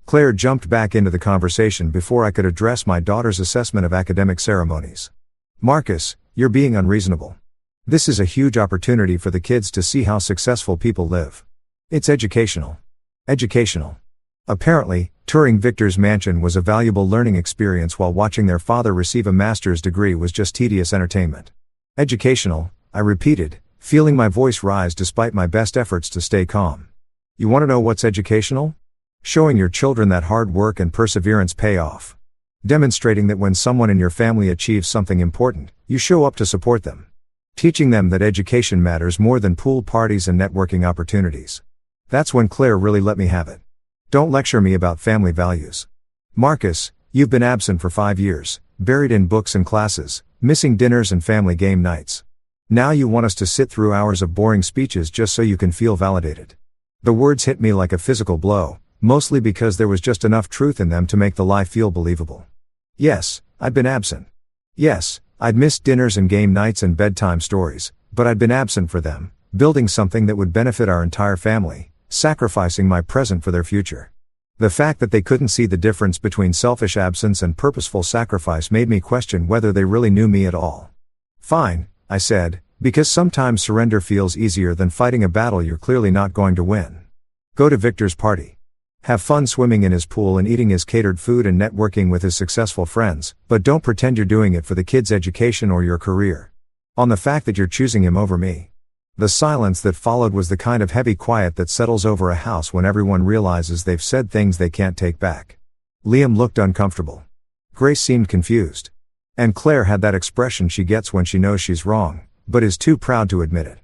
Claire jumped back into the conversation before I could address my daughter's assessment of academic ceremonies. "Marcus, you're being unreasonable. This is a huge opportunity for the kids to see how successful people live. It's educational." Educational. Apparently, touring Victor's mansion was a valuable learning experience while watching their father receive a master's degree was just tedious entertainment. "Educational," I repeated, feeling my voice rise despite my best efforts to stay calm. "You want to know what's educational? Showing your children that hard work and perseverance pay off. Demonstrating that when someone in your family achieves something important, you show up to support them. Teaching them that education matters more than pool parties and networking opportunities." That's when Claire really let me have it. "Don't lecture me about family values. Marcus, you've been absent for 5 years, buried in books and classes, missing dinners and family game nights. Now you want us to sit through hours of boring speeches just so you can feel validated." The words hit me like a physical blow, mostly because there was just enough truth in them to make the lie feel believable. Yes, I'd been absent. Yes, I'd missed dinners and game nights and bedtime stories, but I'd been absent for them, building something that would benefit our entire family, sacrificing my present for their future. The fact that they couldn't see the difference between selfish absence and purposeful sacrifice made me question whether they really knew me at all. "Fine," I said, "because sometimes surrender feels easier than fighting a battle you're clearly not going to win. Go to Victor's party. Have fun swimming in his pool and eating his catered food and networking with his successful friends, but don't pretend you're doing it for the kid's education or your career. On the fact that you're choosing him over me." The silence that followed was the kind of heavy quiet that settles over a house when everyone realizes they've said things they can't take back. Liam looked uncomfortable. Grace seemed confused. And Claire had that expression she gets when she knows she's wrong, but is too proud to admit it.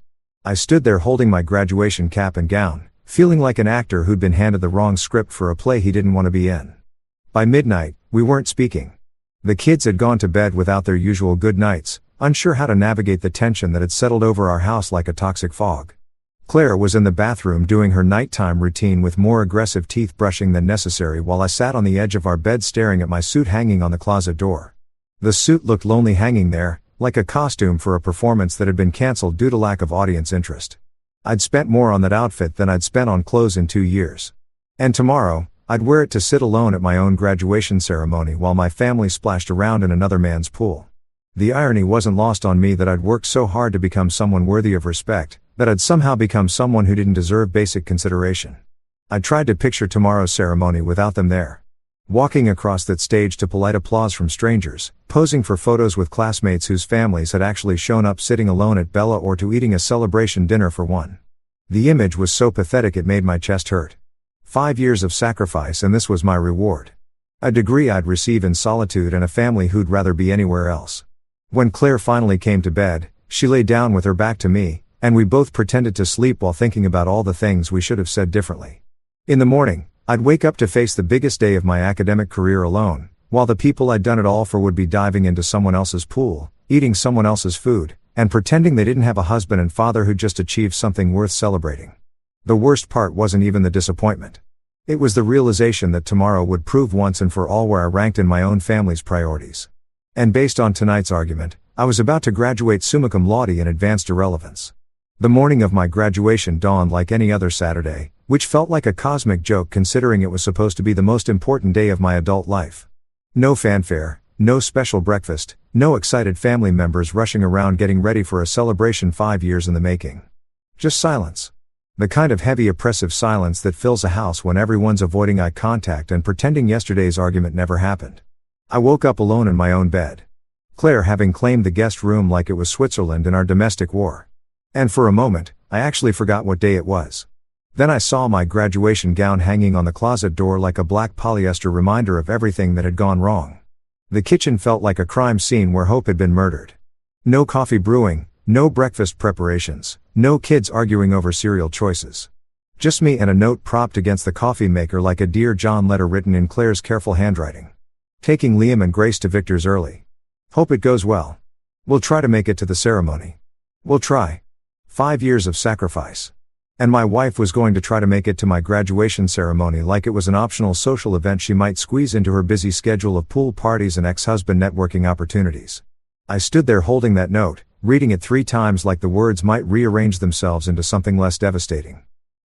I stood there holding my graduation cap and gown, feeling like an actor who'd been handed the wrong script for a play he didn't want to be in. By midnight, we weren't speaking. The kids had gone to bed without their usual good nights, unsure how to navigate the tension that had settled over our house like a toxic fog. Claire was in the bathroom doing her nighttime routine with more aggressive teeth brushing than necessary while I sat on the edge of our bed staring at my suit hanging on the closet door. The suit looked lonely hanging there, like a costume for a performance that had been cancelled due to lack of audience interest. I'd spent more on that outfit than I'd spent on clothes in 2 years. And tomorrow, I'd wear it to sit alone at my own graduation ceremony while my family splashed around in another man's pool. The irony wasn't lost on me that I'd worked so hard to become someone worthy of respect, that I'd somehow become someone who didn't deserve basic consideration. I tried to picture tomorrow's ceremony without them there. Walking across that stage to polite applause from strangers, posing for photos with classmates whose families had actually shown up sitting alone at Bella or to eating a celebration dinner for one. The image was so pathetic it made my chest hurt. 5 years of sacrifice and this was my reward. A degree I'd receive in solitude and a family who'd rather be anywhere else. When Claire finally came to bed, she lay down with her back to me, and we both pretended to sleep while thinking about all the things we should have said differently. In the morning, I'd wake up to face the biggest day of my academic career alone, while the people I'd done it all for would be diving into someone else's pool, eating someone else's food, and pretending they didn't have a husband and father who'd just achieved something worth celebrating. The worst part wasn't even the disappointment. It was the realization that tomorrow would prove once and for all where I ranked in my own family's priorities. And based on tonight's argument, I was about to graduate summa cum laude in advanced irrelevance. The morning of my graduation dawned like any other Saturday, which felt like a cosmic joke considering it was supposed to be the most important day of my adult life. No fanfare, no special breakfast, No excited family members rushing around getting ready for a celebration 5 years in the making. Just silence. The kind of heavy oppressive silence that fills a house when everyone's avoiding eye contact and pretending yesterday's argument never happened. I woke up alone in my own bed. Claire having claimed the guest room like it was Switzerland in our domestic war. And for a moment, I actually forgot what day it was. Then I saw my graduation gown hanging on the closet door like a black polyester reminder of everything that had gone wrong. The kitchen felt like a crime scene where hope had been murdered. No coffee brewing, no breakfast preparations, no kids arguing over cereal choices. Just me and a note propped against the coffee maker like a Dear John letter written in Claire's careful handwriting. Taking Liam and Grace to Victor's early. Hope it goes well. We'll try to make it to the ceremony. We'll try. 5 years of sacrifice. And my wife was going to try to make it to my graduation ceremony like it was an optional social event she might squeeze into her busy schedule of pool parties and ex-husband networking opportunities. I stood there holding that note, reading it 3 times like the words might rearrange themselves into something less devastating.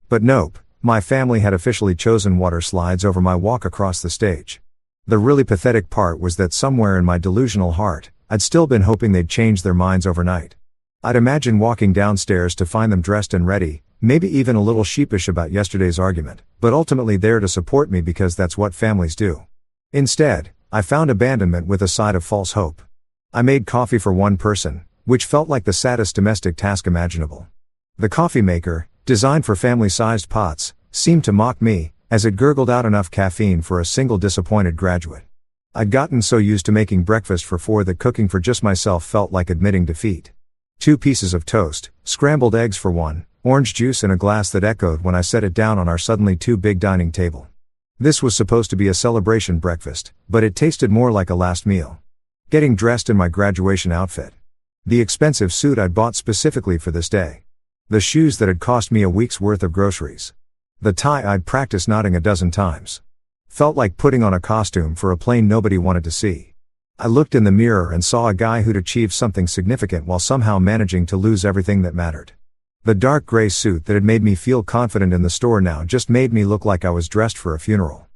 But nope, my family had officially chosen water slides over my walk across the stage. The really pathetic part was that somewhere in my delusional heart, I'd still been hoping they'd change their minds overnight. I'd imagine walking downstairs to find them dressed and ready, maybe even a little sheepish about yesterday's argument, but ultimately there to support me because that's what families do. Instead, I found abandonment with a side of false hope. I made coffee for one person, which felt like the saddest domestic task imaginable. The coffee maker, designed for family-sized pots, seemed to mock me, as it gurgled out enough caffeine for a single disappointed graduate. I'd gotten so used to making breakfast for 4 that cooking for just myself felt like admitting defeat. 2 pieces of toast, scrambled eggs for 1, orange juice in a glass that echoed when I set it down on our suddenly too big dining table. This was supposed to be a celebration breakfast, but it tasted more like a last meal. Getting dressed in my graduation outfit. The expensive suit I'd bought specifically for this day. The shoes that had cost me a week's worth of groceries. The tie I'd practiced knotting a dozen times. Felt like putting on a costume for a plane nobody wanted to see. I looked in the mirror and saw a guy who'd achieved something significant while somehow managing to lose everything that mattered. The dark gray suit that had made me feel confident in the store now just made me look like I was dressed for a funeral.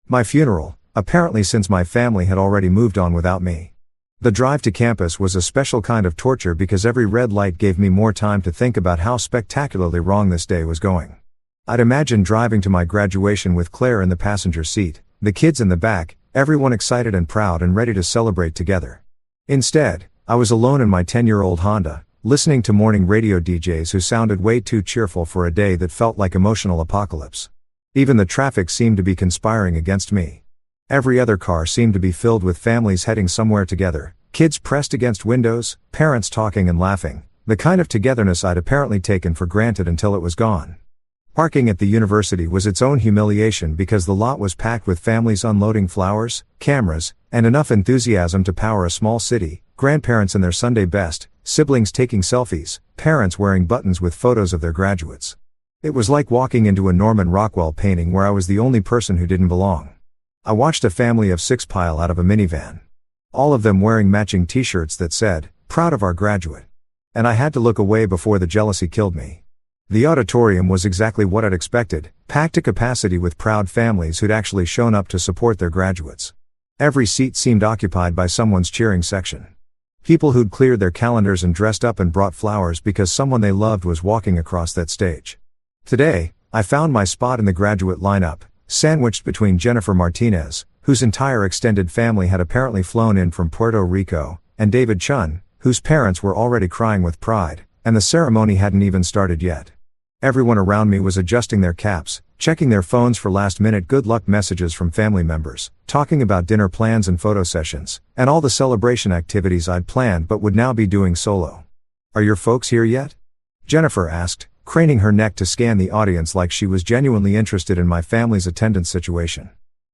My funeral, apparently, since my family had already moved on without me. The drive to campus was a special kind of torture because every red light gave me more time to think about how spectacularly wrong this day was going. I'd imagined driving to my graduation with Claire in the passenger seat, the kids in the back, everyone excited and proud and ready to celebrate together. Instead, I was alone in my 10-year-old Honda, listening to morning radio DJs who sounded way too cheerful for a day that felt like emotional apocalypse. Even the traffic seemed to be conspiring against me. Every other car seemed to be filled with families heading somewhere together, kids pressed against windows, parents talking and laughing, the kind of togetherness I'd apparently taken for granted until it was gone. Parking at the university was its own humiliation because the lot was packed with families unloading flowers, cameras, and enough enthusiasm to power a small city, grandparents in their Sunday best, siblings taking selfies, parents wearing buttons with photos of their graduates. It was like walking into a Norman Rockwell painting where I was the only person who didn't belong. I watched a family of 6 pile out of a minivan. All of them wearing matching t-shirts that said, "Proud of our graduate." And I had to look away before the jealousy killed me. The auditorium was exactly what I'd expected, packed to capacity with proud families who'd actually shown up to support their graduates. Every seat seemed occupied by someone's cheering section. People who'd cleared their calendars and dressed up and brought flowers because someone they loved was walking across that stage. Today, I found my spot in the graduate lineup, sandwiched between Jennifer Martinez, whose entire extended family had apparently flown in from Puerto Rico, and David Chun, whose parents were already crying with pride, and the ceremony hadn't even started yet. Everyone around me was adjusting their caps, checking their phones for last-minute good luck messages from family members, talking about dinner plans and photo sessions, and all the celebration activities I'd planned but would now be doing solo. "Are your folks here yet?" Jennifer asked, craning her neck to scan the audience like she was genuinely interested in my family's attendance situation.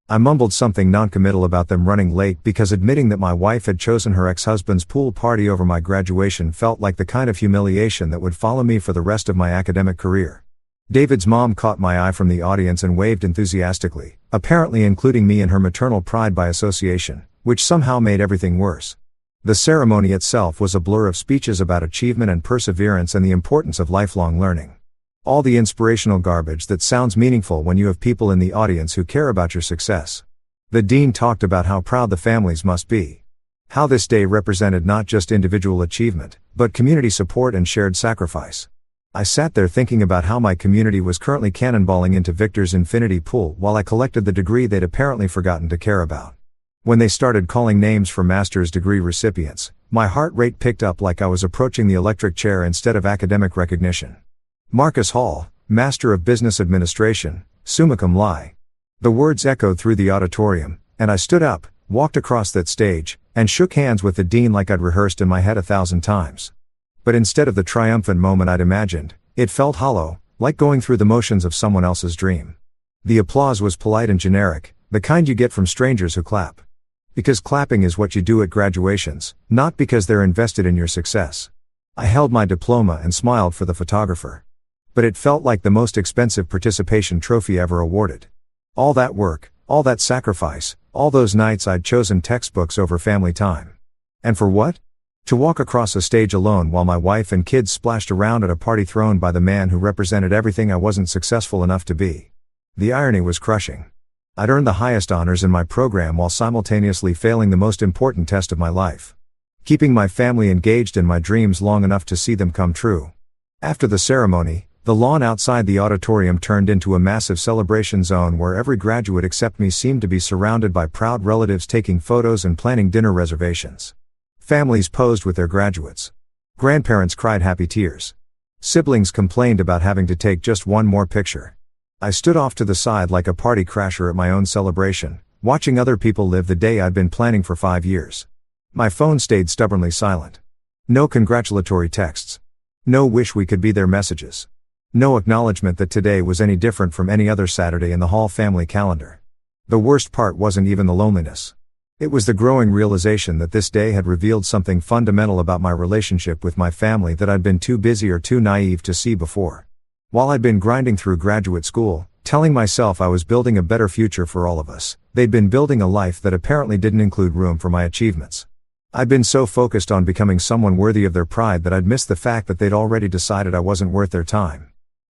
I mumbled something noncommittal about them running late because admitting that my wife had chosen her ex-husband's pool party over my graduation felt like the kind of humiliation that would follow me for the rest of my academic career. David's mom caught my eye from the audience and waved enthusiastically, apparently including me in her maternal pride by association, which somehow made everything worse. The ceremony itself was a blur of speeches about achievement and perseverance and the importance of lifelong learning. All the inspirational garbage that sounds meaningful when you have people in the audience who care about your success. The dean talked about how proud the families must be. How this day represented not just individual achievement, but community support and shared sacrifice. I sat there thinking about how my community was currently cannonballing into Victor's infinity pool while I collected the degree they'd apparently forgotten to care about. When they started calling names for master's degree recipients, my heart rate picked up like I was approaching the electric chair instead of academic recognition. Marcus Hall, Master of Business Administration, summa cum laude. The words echoed through the auditorium, and I stood up, walked across that stage, and shook hands with the dean like I'd rehearsed in my head 1,000 times. But instead of the triumphant moment I'd imagined, it felt hollow, like going through the motions of someone else's dream. The applause was polite and generic, the kind you get from strangers who clap. Because clapping is what you do at graduations, not because they're invested in your success. I held my diploma and smiled for the photographer. But it felt like the most expensive participation trophy ever awarded. All that work, all that sacrifice, all those nights I'd chosen textbooks over family time. And for what? To walk across a stage alone while my wife and kids splashed around at a party thrown by the man who represented everything I wasn't successful enough to be. The irony was crushing. I'd earned the highest honors in my program while simultaneously failing the most important test of my life. Keeping my family engaged in my dreams long enough to see them come true. After the ceremony, the lawn outside the auditorium turned into a massive celebration zone where every graduate except me seemed to be surrounded by proud relatives taking photos and planning dinner reservations. Families posed with their graduates. Grandparents cried happy tears. Siblings complained about having to take just one more picture. I stood off to the side like a party crasher at my own celebration, watching other people live the day I'd been planning for 5 years. My phone stayed stubbornly silent. No congratulatory texts. No wish we could be there messages. No acknowledgement that today was any different from any other Saturday in the Hall family calendar. The worst part wasn't even the loneliness. It was the growing realization that this day had revealed something fundamental about my relationship with my family that I'd been too busy or too naive to see before. While I'd been grinding through graduate school, telling myself I was building a better future for all of us, they'd been building a life that apparently didn't include room for my achievements. I'd been so focused on becoming someone worthy of their pride that I'd missed the fact that they'd already decided I wasn't worth their time.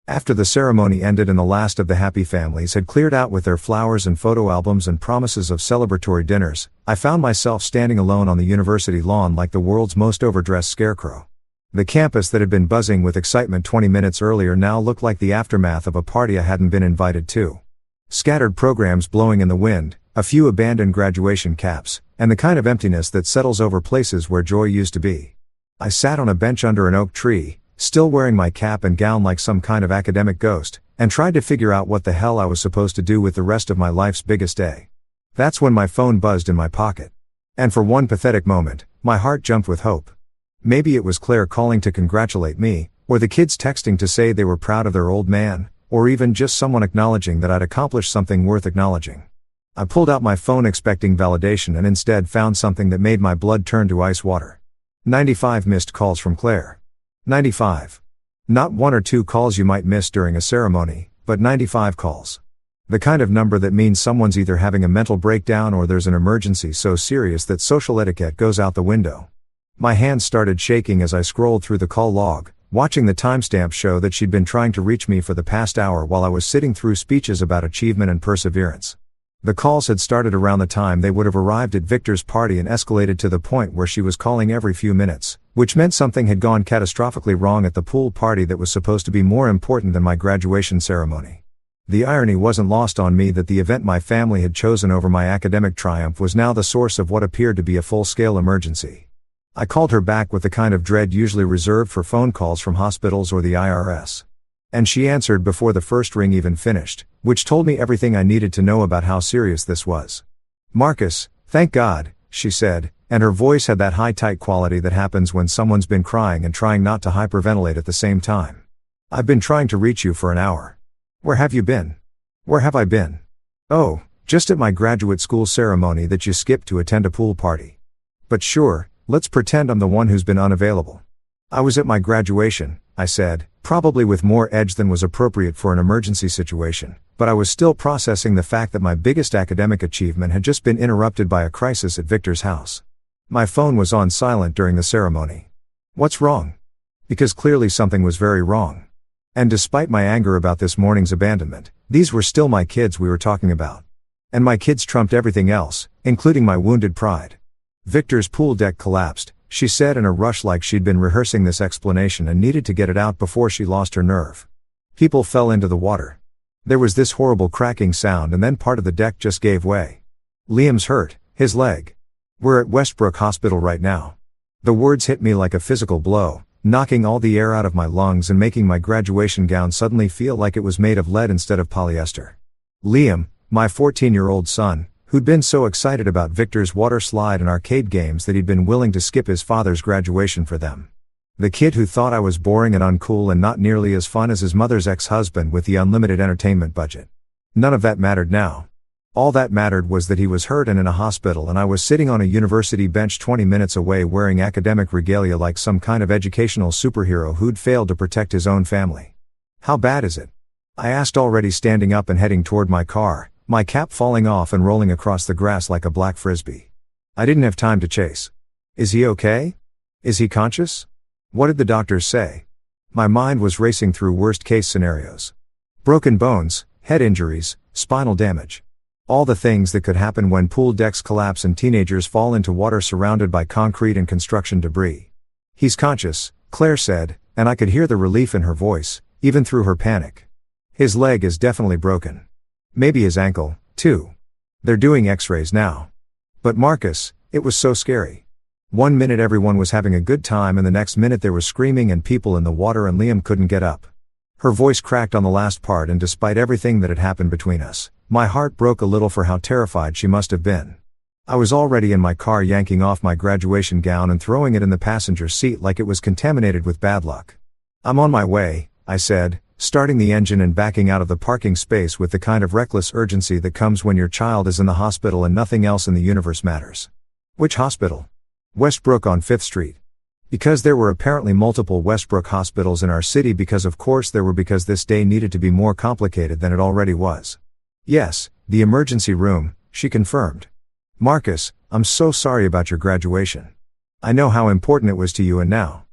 After the ceremony ended and the last of the happy families had cleared out with their flowers and photo albums and promises of celebratory dinners, I found myself standing alone on the university lawn like the world's most overdressed scarecrow. The campus that had been buzzing with excitement 20 minutes earlier now looked like the aftermath of a party I hadn't been invited to. Scattered programs blowing in the wind, a few abandoned graduation caps, and the kind of emptiness that settles over places where joy used to be. I sat on a bench under an oak tree, still wearing my cap and gown like some kind of academic ghost, and tried to figure out what the hell I was supposed to do with the rest of my life's biggest day. That's when my phone buzzed in my pocket. And for one pathetic moment, my heart jumped with hope. Maybe it was Claire calling to congratulate me, or the kids texting to say they were proud of their old man, or even just someone acknowledging that I'd accomplished something worth acknowledging. I pulled out my phone expecting validation and instead found something that made my blood turn to ice water. 95 missed calls from Claire. 95. Not 1 or 2 calls you might miss during a ceremony, but 95 calls. The kind of number that means someone's either having a mental breakdown or there's an emergency so serious that social etiquette goes out the window. My hands started shaking as I scrolled through the call log, watching the timestamp show that she'd been trying to reach me for the past hour while I was sitting through speeches about achievement and perseverance. The calls had started around the time they would have arrived at Victor's party and escalated to the point where she was calling every few minutes, which meant something had gone catastrophically wrong at the pool party that was supposed to be more important than my graduation ceremony. The irony wasn't lost on me that the event my family had chosen over my academic triumph was now the source of what appeared to be a full-scale emergency. I called her back with the kind of dread usually reserved for phone calls from hospitals or the IRS. And she answered before the first ring even finished, which told me everything I needed to know about how serious this was. "Marcus, thank God," she said, and her voice had that high-tight quality that happens when someone's been crying and trying not to hyperventilate at the same time. "I've been trying to reach you for an hour. Where have you been?" "Where have I been?" "Oh, just at my graduate school ceremony that you skipped to attend a pool party." "But sure, let's pretend I'm the one who's been unavailable." "I was at my graduation," I said, probably with more edge than was appropriate for an emergency situation, but I was still processing the fact that my biggest academic achievement had just been interrupted by a crisis at Victor's house. My phone was on silent during the ceremony. What's wrong? Because clearly something was very wrong. And despite my anger about this morning's abandonment, these were still my kids we were talking about. And my kids trumped everything else, including my wounded pride. Victor's pool deck collapsed, she said in a rush like she'd been rehearsing this explanation and needed to get it out before she lost her nerve. People fell into the water. There was this horrible cracking sound and then part of the deck just gave way. Liam's hurt, his leg. We're at Westbrook Hospital right now. The words hit me like a physical blow, knocking all the air out of my lungs and making my graduation gown suddenly feel like it was made of lead instead of polyester. Liam, my 14-year-old son, who'd been so excited about Victor's water slide and arcade games that he'd been willing to skip his father's graduation for them. The kid who thought I was boring and uncool and not nearly as fun as his mother's ex-husband with the unlimited entertainment budget. None of that mattered now. All that mattered was that he was hurt and in a hospital and I was sitting on a university bench 20 minutes away wearing academic regalia like some kind of educational superhero who'd failed to protect his own family. How bad is it? I asked, already standing up and heading toward my car, my cap falling off and rolling across the grass like a black frisbee. I didn't have time to chase. Is he okay? Is he conscious? What did the doctors say? My mind was racing through worst-case scenarios. Broken bones, head injuries, spinal damage. All the things that could happen when pool decks collapse and teenagers fall into water surrounded by concrete and construction debris. He's conscious, Claire said, and I could hear the relief in her voice, even through her panic. His leg is definitely broken. Maybe his ankle, too. They're doing x-rays now. But Marcus, it was so scary. One minute everyone was having a good time and the next minute there was screaming and people in the water and Liam couldn't get up. Her voice cracked on the last part and despite everything that had happened between us, my heart broke a little for how terrified she must have been. I was already in my car yanking off my graduation gown and throwing it in the passenger seat like it was contaminated with bad luck. I'm on my way, I said, starting the engine and backing out of the parking space with the kind of reckless urgency that comes when your child is in the hospital and nothing else in the universe matters. Which hospital? Westbrook on 5th Street. Because there were apparently multiple Westbrook hospitals in our city because this day needed to be more complicated than it already was. Yes, the emergency room, she confirmed. Marcus, I'm so sorry about your graduation. I know how important it was to you and now.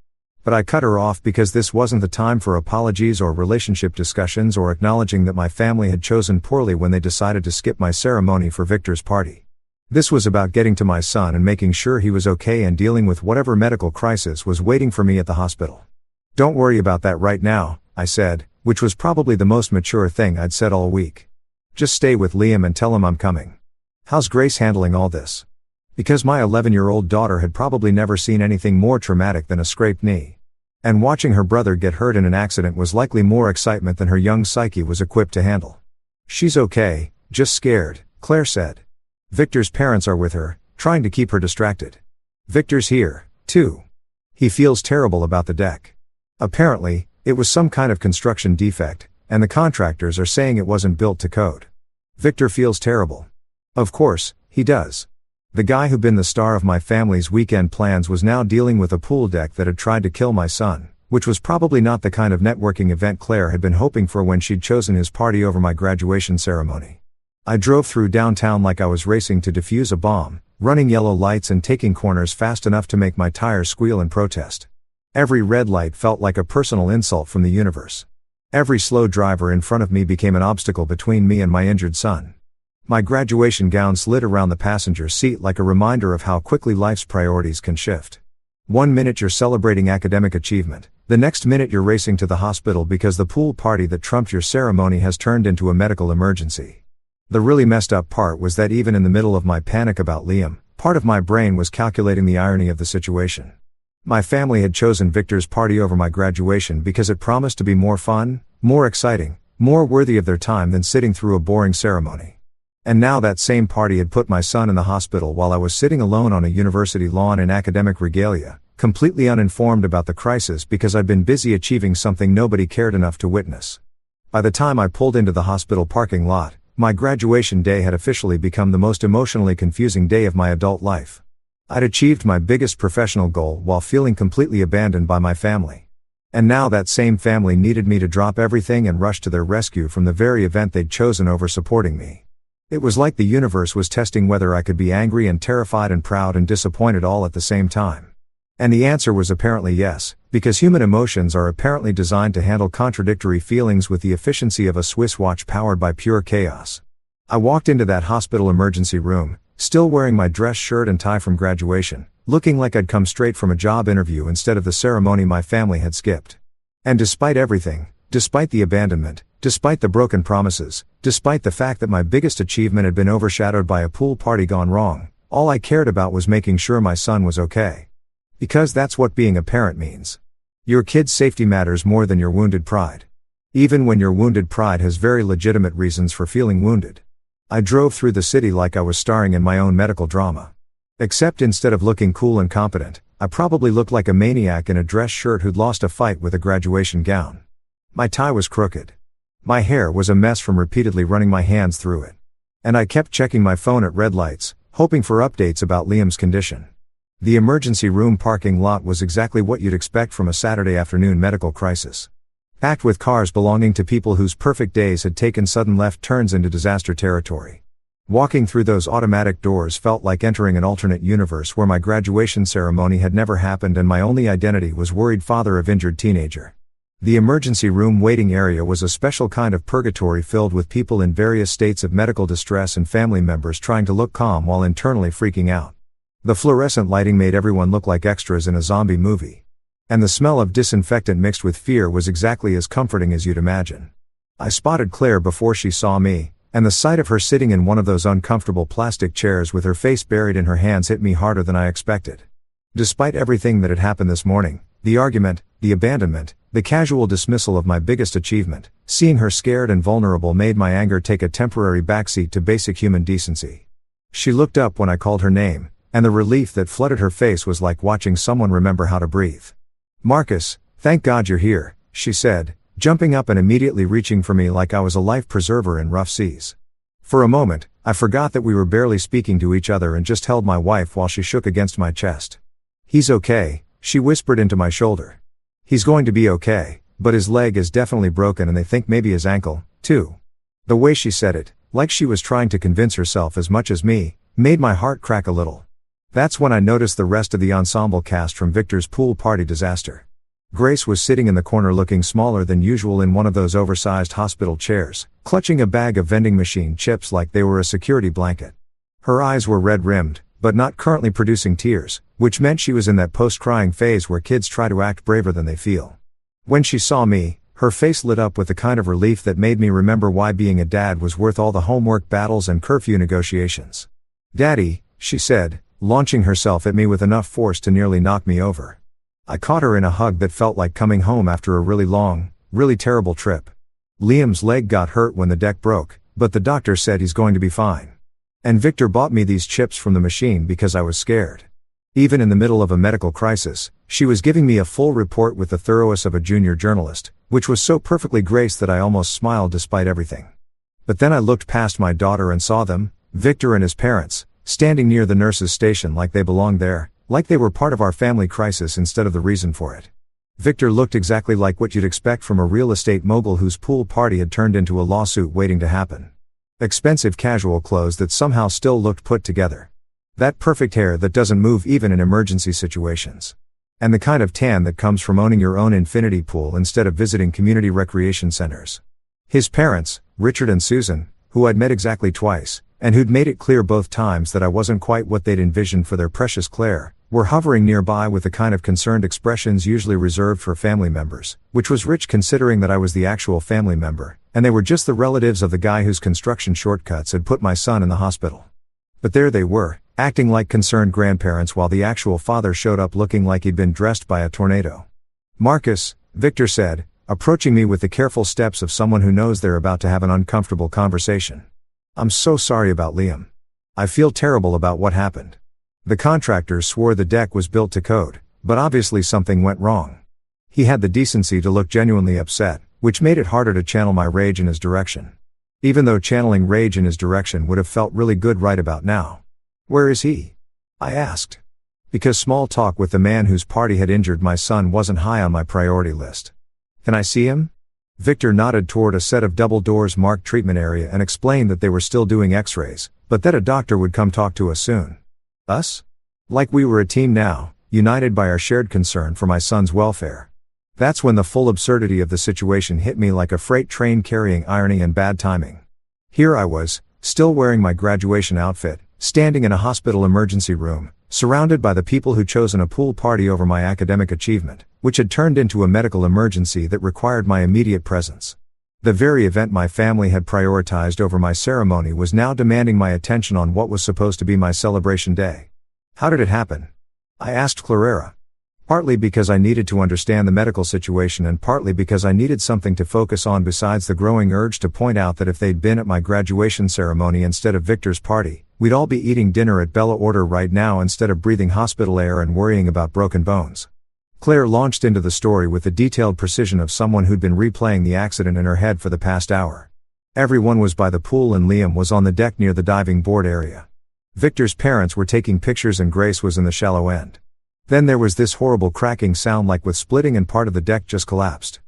But I cut her off because this wasn't the time for apologies or relationship discussions or acknowledging that my family had chosen poorly when they decided to skip my ceremony for Victor's party. This was about getting to my son and making sure he was okay and dealing with whatever medical crisis was waiting for me at the hospital. Don't worry about that right now, I said, which was probably the most mature thing I'd said all week. Just stay with Liam and tell him I'm coming. How's Grace handling all this? Because my 11-year-old daughter had probably never seen anything more traumatic than a scraped knee. And watching her brother get hurt in an accident was likely more excitement than her young psyche was equipped to handle. She's okay, just scared, Claire said. Victor's parents are with her, trying to keep her distracted. Victor's here, too. He feels terrible about the deck. Apparently, it was some kind of construction defect, and the contractors are saying it wasn't built to code. Victor feels terrible. Of course, he does. The guy who'd been the star of my family's weekend plans was now dealing with a pool deck that had tried to kill my son, which was probably not the kind of networking event Claire had been hoping for when she'd chosen his party over my graduation ceremony. I drove through downtown like I was racing to defuse a bomb, running yellow lights and taking corners fast enough to make my tires squeal in protest. Every red light felt like a personal insult from the universe. Every slow driver in front of me became an obstacle between me and my injured son. My graduation gown slid around the passenger seat like a reminder of how quickly life's priorities can shift. One minute you're celebrating academic achievement, the next minute you're racing to the hospital because the pool party that trumped your ceremony has turned into a medical emergency. The really messed up part was that even in the middle of my panic about Liam, part of my brain was calculating the irony of the situation. My family had chosen Victor's party over my graduation because it promised to be more fun, more exciting, more worthy of their time than sitting through a boring ceremony. And now that same party had put my son in the hospital while I was sitting alone on a university lawn in academic regalia, completely uninformed about the crisis because I'd been busy achieving something nobody cared enough to witness. By the time I pulled into the hospital parking lot, my graduation day had officially become the most emotionally confusing day of my adult life. I'd achieved my biggest professional goal while feeling completely abandoned by my family. And now that same family needed me to drop everything and rush to their rescue from the very event they'd chosen over supporting me. It was like the universe was testing whether I could be angry and terrified and proud and disappointed all at the same time. And the answer was apparently yes, because human emotions are apparently designed to handle contradictory feelings with the efficiency of a Swiss watch powered by pure chaos. I walked into that hospital emergency room, still wearing my dress shirt and tie from graduation, looking like I'd come straight from a job interview instead of the ceremony my family had skipped. And despite everything, despite the abandonment, despite the broken promises, despite the fact that my biggest achievement had been overshadowed by a pool party gone wrong, all I cared about was making sure my son was okay. Because that's what being a parent means. Your kid's safety matters more than your wounded pride. Even when your wounded pride has very legitimate reasons for feeling wounded. I drove through the city like I was starring in my own medical drama. Except instead of looking cool and competent, I probably looked like a maniac in a dress shirt who'd lost a fight with a graduation gown. My tie was crooked. My hair was a mess from repeatedly running my hands through it. And I kept checking my phone at red lights, hoping for updates about Liam's condition. The emergency room parking lot was exactly what you'd expect from a Saturday afternoon medical crisis. Packed with cars belonging to people whose perfect days had taken sudden left turns into disaster territory. Walking through those automatic doors felt like entering an alternate universe where my graduation ceremony had never happened and my only identity was worried father of injured teenager. The emergency room waiting area was a special kind of purgatory filled with people in various states of medical distress and family members trying to look calm while internally freaking out. The fluorescent lighting made everyone look like extras in a zombie movie. And the smell of disinfectant mixed with fear was exactly as comforting as you'd imagine. I spotted Claire before she saw me, and the sight of her sitting in one of those uncomfortable plastic chairs with her face buried in her hands hit me harder than I expected. Despite everything that had happened this morning, the argument, the abandonment, the casual dismissal of my biggest achievement, seeing her scared and vulnerable made my anger take a temporary backseat to basic human decency. She looked up when I called her name, and the relief that flooded her face was like watching someone remember how to breathe. "Marcus, thank God you're here," she said, jumping up and immediately reaching for me like I was a life preserver in rough seas. For a moment, I forgot that we were barely speaking to each other and just held my wife while she shook against my chest. "He's okay," she whispered into my shoulder. "He's going to be okay, but his leg is definitely broken and they think maybe his ankle, too." The way she said it, like she was trying to convince herself as much as me, made my heart crack a little. That's when I noticed the rest of the ensemble cast from Victor's pool party disaster. Grace was sitting in the corner looking smaller than usual in one of those oversized hospital chairs, clutching a bag of vending machine chips like they were a security blanket. Her eyes were red-rimmed, but not currently producing tears, which meant she was in that post-crying phase where kids try to act braver than they feel. When she saw me, her face lit up with the kind of relief that made me remember why being a dad was worth all the homework battles and curfew negotiations. "Daddy," she said, launching herself at me with enough force to nearly knock me over. I caught her in a hug that felt like coming home after a really long, really terrible trip. Liam's leg got hurt when the deck broke, but the doctor said he's going to be fine. And Victor bought me these chips from the machine because I was scared. Even in the middle of a medical crisis, she was giving me a full report with the thoroughness of a junior journalist, which was so perfectly graced that I almost smiled despite everything. But then I looked past my daughter and saw them, Victor and his parents, standing near the nurse's station like they belonged there, like they were part of our family crisis instead of the reason for it. Victor looked exactly like what you'd expect from a real estate mogul whose pool party had turned into a lawsuit waiting to happen. Expensive casual clothes that somehow still looked put together. That perfect hair that doesn't move even in emergency situations. And the kind of tan that comes from owning your own infinity pool instead of visiting community recreation centers. His parents, Richard and Susan, who I'd met exactly twice, and who'd made it clear both times that I wasn't quite what they'd envisioned for their precious Claire, were hovering nearby with the kind of concerned expressions usually reserved for family members, which was rich considering that I was the actual family member, and they were just the relatives of the guy whose construction shortcuts had put my son in the hospital. But there they were, acting like concerned grandparents while the actual father showed up looking like he'd been dressed by a tornado. "Marcus," Victor said, approaching me with the careful steps of someone who knows they're about to have an uncomfortable conversation. "I'm so sorry about Liam. I feel terrible about what happened. The contractors swore the deck was built to code, but obviously something went wrong." He had the decency to look genuinely upset, which made it harder to channel my rage in his direction. Even though channeling rage in his direction would have felt really good right about now. "Where is he?" I asked. Because small talk with the man whose party had injured my son wasn't high on my priority list. "Can I see him?" Victor nodded toward a set of double doors marked treatment area and explained that they were still doing x-rays, but that a doctor would come talk to us soon. Us? Like we were a team now, united by our shared concern for my son's welfare. That's when the full absurdity of the situation hit me like a freight train carrying irony and bad timing. Here I was, still wearing my graduation outfit, standing in a hospital emergency room, surrounded by the people who'd chosen a pool party over my academic achievement, which had turned into a medical emergency that required my immediate presence. The very event my family had prioritized over my ceremony was now demanding my attention on what was supposed to be my celebration day. How did it happen? I asked Clara. Partly because I needed to understand the medical situation and partly because I needed something to focus on besides the growing urge to point out that if they'd been at my graduation ceremony instead of Victor's party, we'd all be eating dinner at Bella Order right now instead of breathing hospital air and worrying about broken bones. Claire launched into the story with the detailed precision of someone who'd been replaying the accident in her head for the past hour. Everyone was by the pool and Liam was on the deck near the diving board area. Victor's parents were taking pictures and Grace was in the shallow end. Then there was this horrible cracking sound like with splitting and part of the deck just collapsed.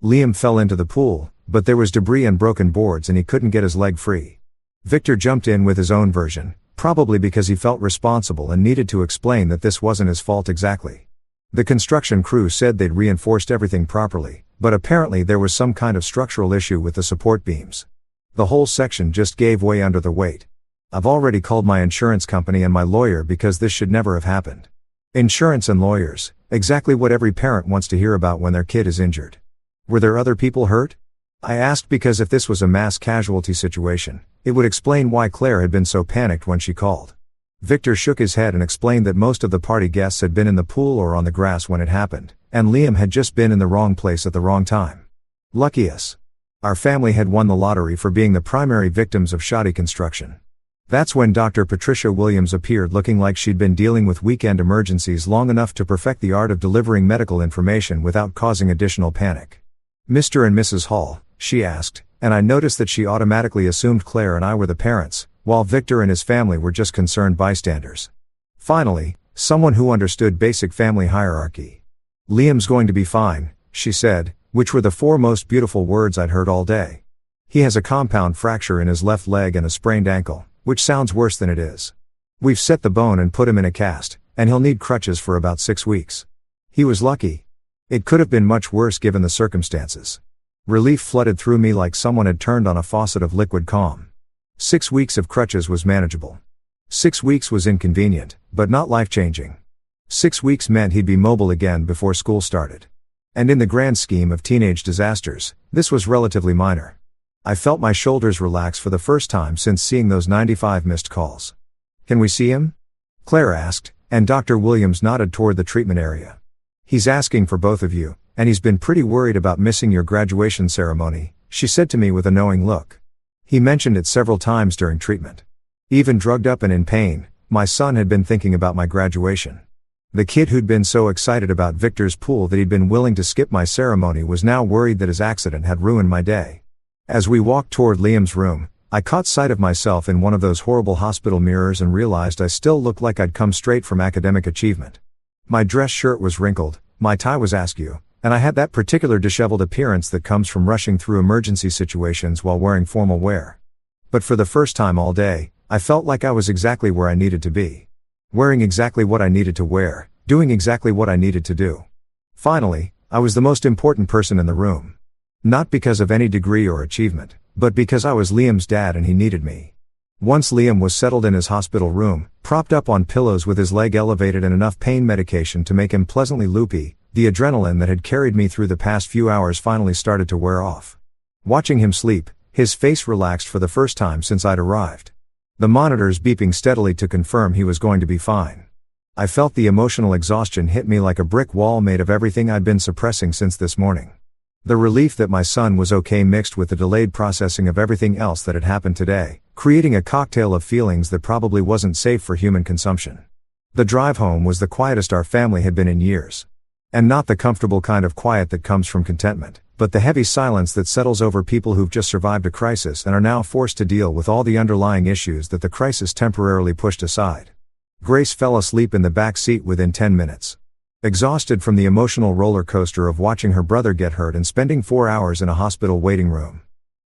Liam fell into the pool, but there was debris and broken boards and he couldn't get his leg free. Victor jumped in with his own version, probably because he felt responsible and needed to explain that this wasn't his fault exactly. The construction crew said they'd reinforced everything properly, but apparently there was some kind of structural issue with the support beams. The whole section just gave way under the weight. I've already called my insurance company and my lawyer because this should never have happened. Insurance and lawyers, exactly what every parent wants to hear about when their kid is injured. Were there other people hurt? I asked because if this was a mass casualty situation, it would explain why Claire had been so panicked when she called. Victor shook his head and explained that most of the party guests had been in the pool or on the grass when it happened, and Liam had just been in the wrong place at the wrong time. Lucky us. Our family had won the lottery for being the primary victims of shoddy construction. That's when Dr. Patricia Williams appeared looking like she'd been dealing with weekend emergencies long enough to perfect the art of delivering medical information without causing additional panic. Mr. and Mrs. Hall, she asked, and I noticed that she automatically assumed Claire and I were the parents, while Victor and his family were just concerned bystanders. Finally, someone who understood basic family hierarchy. Liam's going to be fine, she said, which were the four most beautiful words I'd heard all day. He has a compound fracture in his left leg and a sprained ankle, which sounds worse than it is. We've set the bone and put him in a cast, and he'll need crutches for about 6 weeks. He was lucky. It could have been much worse given the circumstances. Relief flooded through me like someone had turned on a faucet of liquid calm. 6 weeks of crutches was manageable. 6 weeks was inconvenient, but not life-changing. 6 weeks meant he'd be mobile again before school started. And in the grand scheme of teenage disasters, this was relatively minor. I felt my shoulders relax for the first time since seeing those 95 missed calls. Can we see him? Claire asked, and Dr. Williams nodded toward the treatment area. He's asking for both of you, and he's been pretty worried about missing your graduation ceremony, she said to me with a knowing look. He mentioned it several times during treatment. Even drugged up and in pain, my son had been thinking about my graduation. The kid who'd been so excited about Victor's pool that he'd been willing to skip my ceremony was now worried that his accident had ruined my day. As we walked toward Liam's room, I caught sight of myself in one of those horrible hospital mirrors and realized I still looked like I'd come straight from academic achievement. My dress shirt was wrinkled, my tie was askew, and I had that particular disheveled appearance that comes from rushing through emergency situations while wearing formal wear. But for the first time all day, I felt like I was exactly where I needed to be. Wearing exactly what I needed to wear, doing exactly what I needed to do. Finally, I was the most important person in the room. Not because of any degree or achievement, but because I was Liam's dad and he needed me. Once Liam was settled in his hospital room, propped up on pillows with his leg elevated and enough pain medication to make him pleasantly loopy, the adrenaline that had carried me through the past few hours finally started to wear off. Watching him sleep, his face relaxed for the first time since I'd arrived. The monitors beeping steadily to confirm he was going to be fine. I felt the emotional exhaustion hit me like a brick wall made of everything I'd been suppressing since this morning. The relief that my son was okay mixed with the delayed processing of everything else that had happened today, creating a cocktail of feelings that probably wasn't safe for human consumption. The drive home was the quietest our family had been in years. And not the comfortable kind of quiet that comes from contentment, but the heavy silence that settles over people who've just survived a crisis and are now forced to deal with all the underlying issues that the crisis temporarily pushed aside. Grace fell asleep in the back seat within 10 minutes. Exhausted from the emotional roller coaster of watching her brother get hurt and spending 4 hours in a hospital waiting room.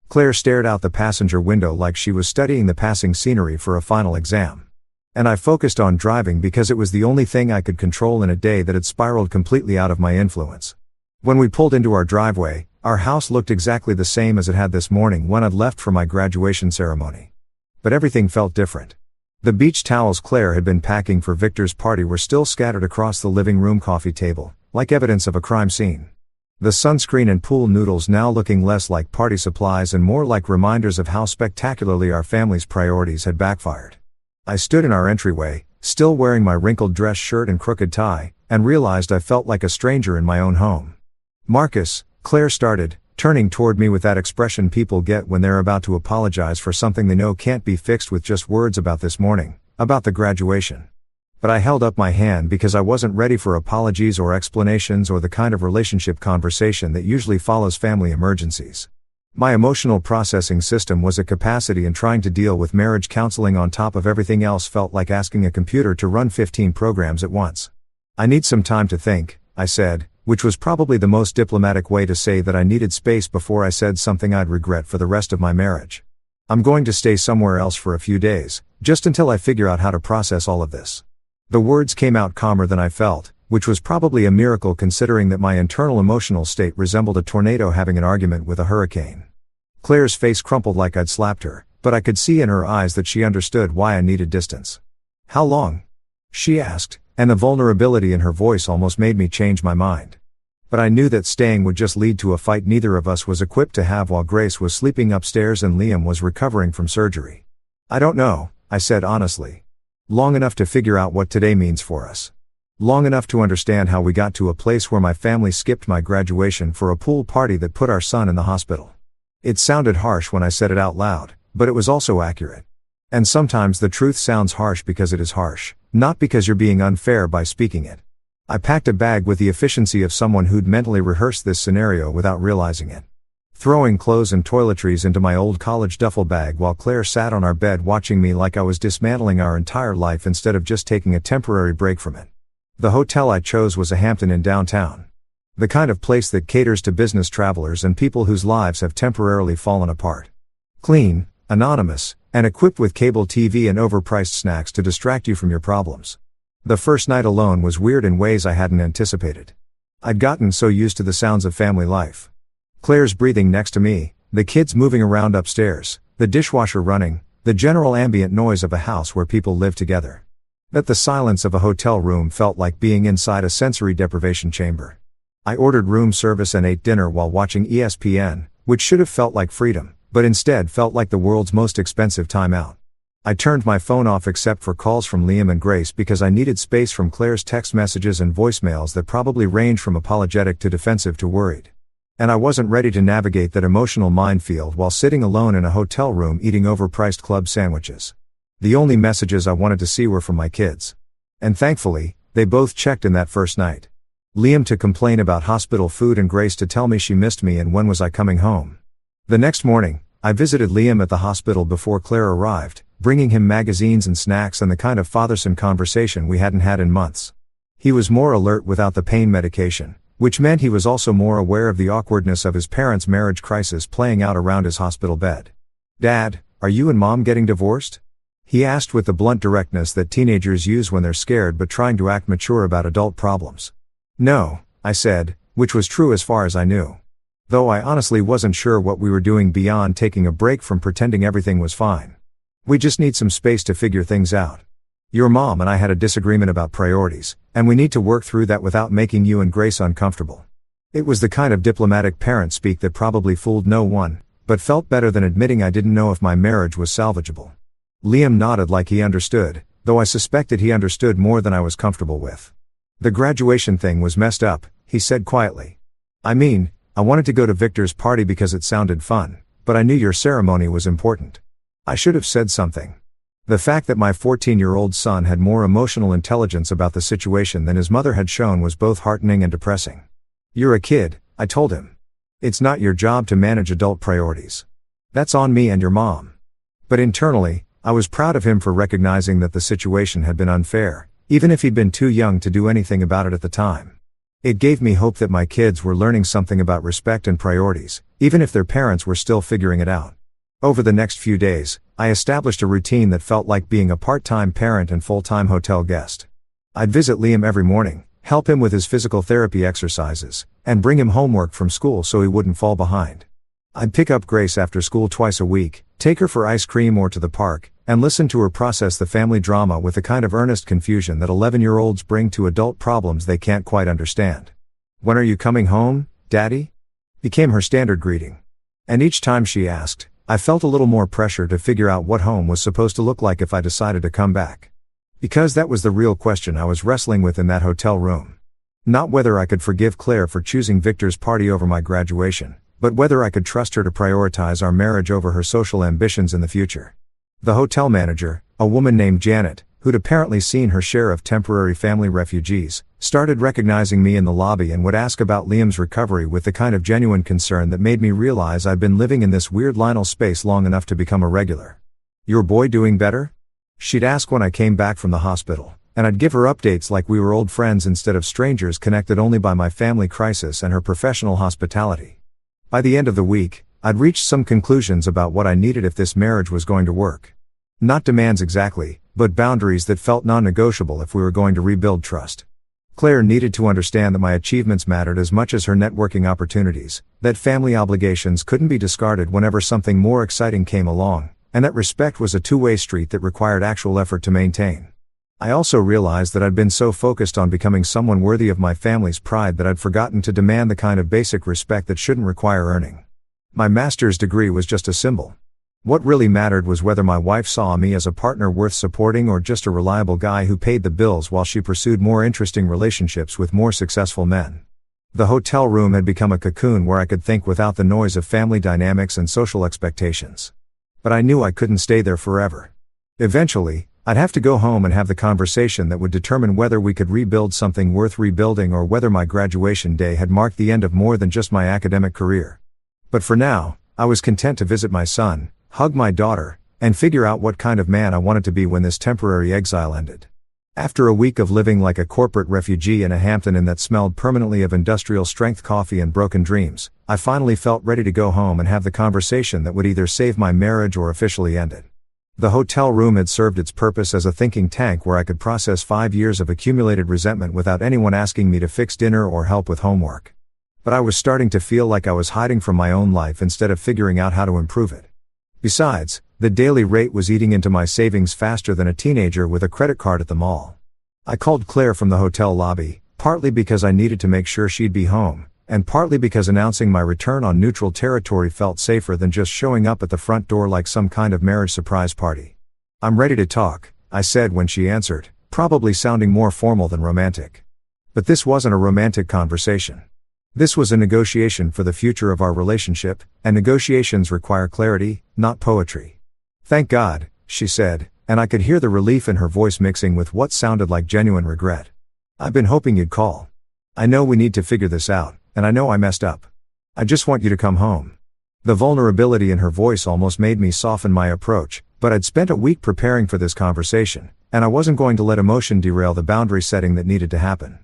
Claire stared out the passenger window like she was studying the passing scenery for a final exam. And I focused on driving because it was the only thing I could control in a day that had spiraled completely out of my influence. When we pulled into our driveway, our house looked exactly the same as it had this morning when I'd left for my graduation ceremony. But everything felt different. The beach towels Claire had been packing for Victor's party were still scattered across the living room coffee table, like evidence of a crime scene. The sunscreen and pool noodles now looking less like party supplies and more like reminders of how spectacularly our family's priorities had backfired. I stood in our entryway, still wearing my wrinkled dress shirt and crooked tie, and realized I felt like a stranger in my own home. "Marcus," Claire started, turning toward me with that expression people get when they're about to apologize for something they know can't be fixed with just words about this morning, about the graduation. But I held up my hand because I wasn't ready for apologies or explanations or the kind of relationship conversation that usually follows family emergencies. My emotional processing system was at capacity, and trying to deal with marriage counseling on top of everything else felt like asking a computer to run 15 programs at once. "I need some time to think," I said, which was probably the most diplomatic way to say that I needed space before I said something I'd regret for the rest of my marriage. "I'm going to stay somewhere else for a few days, just until I figure out how to process all of this." The words came out calmer than I felt, which was probably a miracle considering that my internal emotional state resembled a tornado having an argument with a hurricane. Claire's face crumpled like I'd slapped her, but I could see in her eyes that she understood why I needed distance. "How long?" she asked, and the vulnerability in her voice almost made me change my mind. But I knew that staying would just lead to a fight neither of us was equipped to have while Grace was sleeping upstairs and Liam was recovering from surgery. "I don't know," I said honestly. "Long enough to figure out what today means for us. Long enough to understand how we got to a place where my family skipped my graduation for a pool party that put our son in the hospital." It sounded harsh when I said it out loud, but it was also accurate. And sometimes the truth sounds harsh because it is harsh, not because you're being unfair by speaking it. I packed a bag with the efficiency of someone who'd mentally rehearsed this scenario without realizing it. Throwing clothes and toiletries into my old college duffel bag while Claire sat on our bed watching me like I was dismantling our entire life instead of just taking a temporary break from it. The hotel I chose was a Hampton Inn downtown. The kind of place that caters to business travelers and people whose lives have temporarily fallen apart. Clean, anonymous, and equipped with cable TV and overpriced snacks to distract you from your problems. The first night alone was weird in ways I hadn't anticipated. I'd gotten so used to the sounds of family life. Claire's breathing next to me, the kids moving around upstairs, the dishwasher running, the general ambient noise of a house where people live together. That the silence of a hotel room felt like being inside a sensory deprivation chamber. I ordered room service and ate dinner while watching ESPN, which should have felt like freedom, but instead felt like the world's most expensive time out. I turned my phone off except for calls from Liam and Grace because I needed space from Claire's text messages and voicemails that probably ranged from apologetic to defensive to worried. And I wasn't ready to navigate that emotional minefield while sitting alone in a hotel room eating overpriced club sandwiches. The only messages I wanted to see were from my kids. And thankfully, they both checked in that first night. Liam to complain about hospital food and Grace to tell me she missed me and when was I coming home. The next morning, I visited Liam at the hospital before Claire arrived, bringing him magazines and snacks and the kind of father-son conversation we hadn't had in months. He was more alert without the pain medication, which meant he was also more aware of the awkwardness of his parents' marriage crisis playing out around his hospital bed. "Dad, are you and Mom getting divorced?" he asked with the blunt directness that teenagers use when they're scared but trying to act mature about adult problems. "No," I said, which was true as far as I knew. Though I honestly wasn't sure what we were doing beyond taking a break from pretending everything was fine. "We just need some space to figure things out. Your mom and I had a disagreement about priorities, and we need to work through that without making you and Grace uncomfortable." It was the kind of diplomatic parent speak that probably fooled no one, but felt better than admitting I didn't know if my marriage was salvageable. Liam nodded like he understood, though I suspected he understood more than I was comfortable with. "The graduation thing was messed up," he said quietly. "I mean, I wanted to go to Victor's party because it sounded fun, but I knew your ceremony was important." I should have said something. The fact that my 14-year-old son had more emotional intelligence about the situation than his mother had shown was both heartening and depressing. "You're a kid," I told him. "It's not your job to manage adult priorities. That's on me and your mom." But internally, I was proud of him for recognizing that the situation had been unfair, even if he'd been too young to do anything about it at the time. It gave me hope that my kids were learning something about respect and priorities, even if their parents were still figuring it out. Over the next few days, I established a routine that felt like being a part-time parent and full-time hotel guest. I'd visit Liam every morning, help him with his physical therapy exercises, and bring him homework from school so he wouldn't fall behind. I'd pick up Grace after school twice a week, take her for ice cream or to the park, and listened to her process the family drama with the kind of earnest confusion that 11-year-olds bring to adult problems they can't quite understand. "When are you coming home, Daddy?" became her standard greeting. And each time she asked, I felt a little more pressure to figure out what home was supposed to look like if I decided to come back. Because that was the real question I was wrestling with in that hotel room. Not whether I could forgive Claire for choosing Victor's party over my graduation, but whether I could trust her to prioritize our marriage over her social ambitions in the future. The hotel manager, a woman named Janet, who'd apparently seen her share of temporary family refugees, started recognizing me in the lobby and would ask about Liam's recovery with the kind of genuine concern that made me realize I'd been living in this weird liminal space long enough to become a regular. "Your boy doing better?" she'd ask when I came back from the hospital, and I'd give her updates like we were old friends instead of strangers connected only by my family crisis and her professional hospitality. By the end of the week, I'd reached some conclusions about what I needed if this marriage was going to work. Not demands exactly, but boundaries that felt non-negotiable if we were going to rebuild trust. Claire needed to understand that my achievements mattered as much as her networking opportunities, that family obligations couldn't be discarded whenever something more exciting came along, and that respect was a two-way street that required actual effort to maintain. I also realized that I'd been so focused on becoming someone worthy of my family's pride that I'd forgotten to demand the kind of basic respect that shouldn't require earning. My master's degree was just a symbol. What really mattered was whether my wife saw me as a partner worth supporting or just a reliable guy who paid the bills while she pursued more interesting relationships with more successful men. The hotel room had become a cocoon where I could think without the noise of family dynamics and social expectations. But I knew I couldn't stay there forever. Eventually, I'd have to go home and have the conversation that would determine whether we could rebuild something worth rebuilding or whether my graduation day had marked the end of more than just my academic career. But for now, I was content to visit my son, hug my daughter, and figure out what kind of man I wanted to be when this temporary exile ended. After a week of living like a corporate refugee in a Hampton Inn that smelled permanently of industrial-strength coffee and broken dreams, I finally felt ready to go home and have the conversation that would either save my marriage or officially end it. The hotel room had served its purpose as a thinking tank where I could process 5 years of accumulated resentment without anyone asking me to fix dinner or help with homework. But I was starting to feel like I was hiding from my own life instead of figuring out how to improve it. Besides, the daily rate was eating into my savings faster than a teenager with a credit card at the mall. I called Claire from the hotel lobby, partly because I needed to make sure she'd be home, and partly because announcing my return on neutral territory felt safer than just showing up at the front door like some kind of marriage surprise party. "I'm ready to talk," I said when she answered, probably sounding more formal than romantic. But this wasn't a romantic conversation. This was a negotiation for the future of our relationship, and negotiations require clarity, not poetry. "Thank God," she said, and I could hear the relief in her voice mixing with what sounded like genuine regret. "I've been hoping you'd call. I know we need to figure this out, and I know I messed up. I just want you to come home." The vulnerability in her voice almost made me soften my approach, but I'd spent a week preparing for this conversation, and I wasn't going to let emotion derail the boundary setting that needed to happen.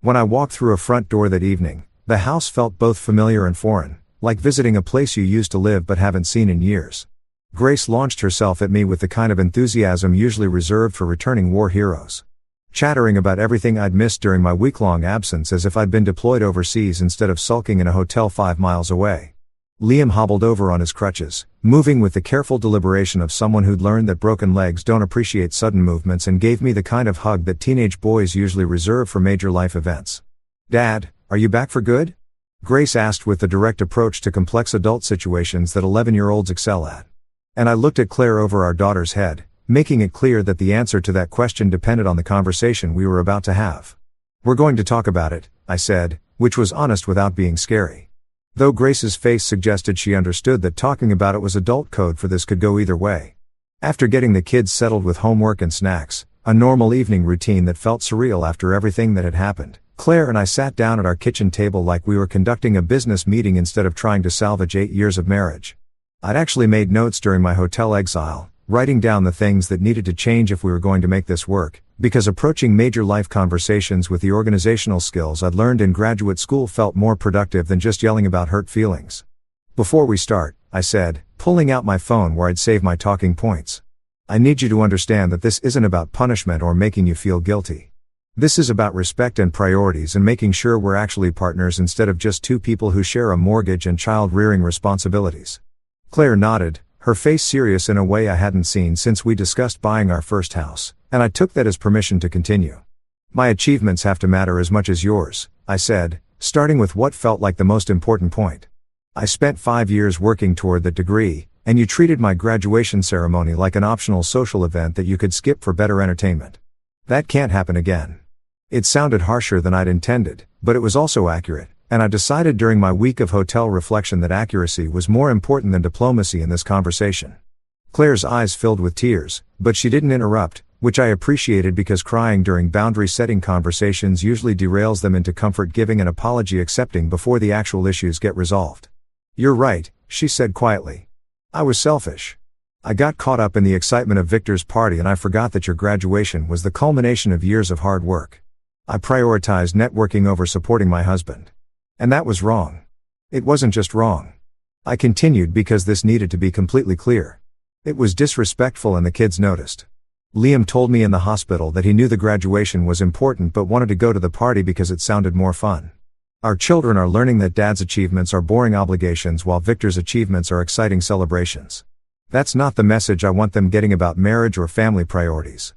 When I walked through a front door that evening, the house felt both familiar and foreign, like visiting a place you used to live but haven't seen in years. Grace launched herself at me with the kind of enthusiasm usually reserved for returning war heroes. Chattering about everything I'd missed during my week-long absence as if I'd been deployed overseas instead of sulking in a hotel 5 miles away. Liam hobbled over on his crutches, moving with the careful deliberation of someone who'd learned that broken legs don't appreciate sudden movements, and gave me the kind of hug that teenage boys usually reserve for major life events. "Dad, are you back for good?" Grace asked with the direct approach to complex adult situations that 11-year-olds excel at. And I looked at Claire over our daughter's head, making it clear that the answer to that question depended on the conversation we were about to have. "We're going to talk about it," I said, which was honest without being scary. Though Grace's face suggested she understood that talking about it was adult code for this could go either way. After getting the kids settled with homework and snacks, a normal evening routine that felt surreal after everything that had happened, Claire and I sat down at our kitchen table like we were conducting a business meeting instead of trying to salvage 8 years of marriage. I'd actually made notes during my hotel exile, writing down the things that needed to change if we were going to make this work, because approaching major life conversations with the organizational skills I'd learned in graduate school felt more productive than just yelling about hurt feelings. "Before we start," I said, pulling out my phone where I'd saved my talking points, "I need you to understand that this isn't about punishment or making you feel guilty. This is about respect and priorities and making sure we're actually partners instead of just two people who share a mortgage and child-rearing responsibilities." Claire nodded, her face serious in a way I hadn't seen since we discussed buying our first house, and I took that as permission to continue. My achievements have to matter as much as yours, I said, starting with what felt like the most important point. I spent 5 years working toward that degree, and you treated my graduation ceremony like an optional social event that you could skip for better entertainment. That can't happen again. It sounded harsher than I'd intended, but it was also accurate, and I decided during my week of hotel reflection that accuracy was more important than diplomacy in this conversation. Claire's eyes filled with tears, but she didn't interrupt, which I appreciated because crying during boundary-setting conversations usually derails them into comfort-giving and apology-accepting before the actual issues get resolved. "You're right," she said quietly. "I was selfish. I got caught up in the excitement of Victor's party and I forgot that your graduation was the culmination of years of hard work. I prioritized networking over supporting my husband. And that was wrong. It wasn't just wrong. I continued because this needed to be completely clear. It was disrespectful and the kids noticed. Liam told me in the hospital that he knew the graduation was important but wanted to go to the party because it sounded more fun. Our children are learning that Dad's achievements are boring obligations while Victor's achievements are exciting celebrations. That's not the message I want them getting about marriage or family priorities."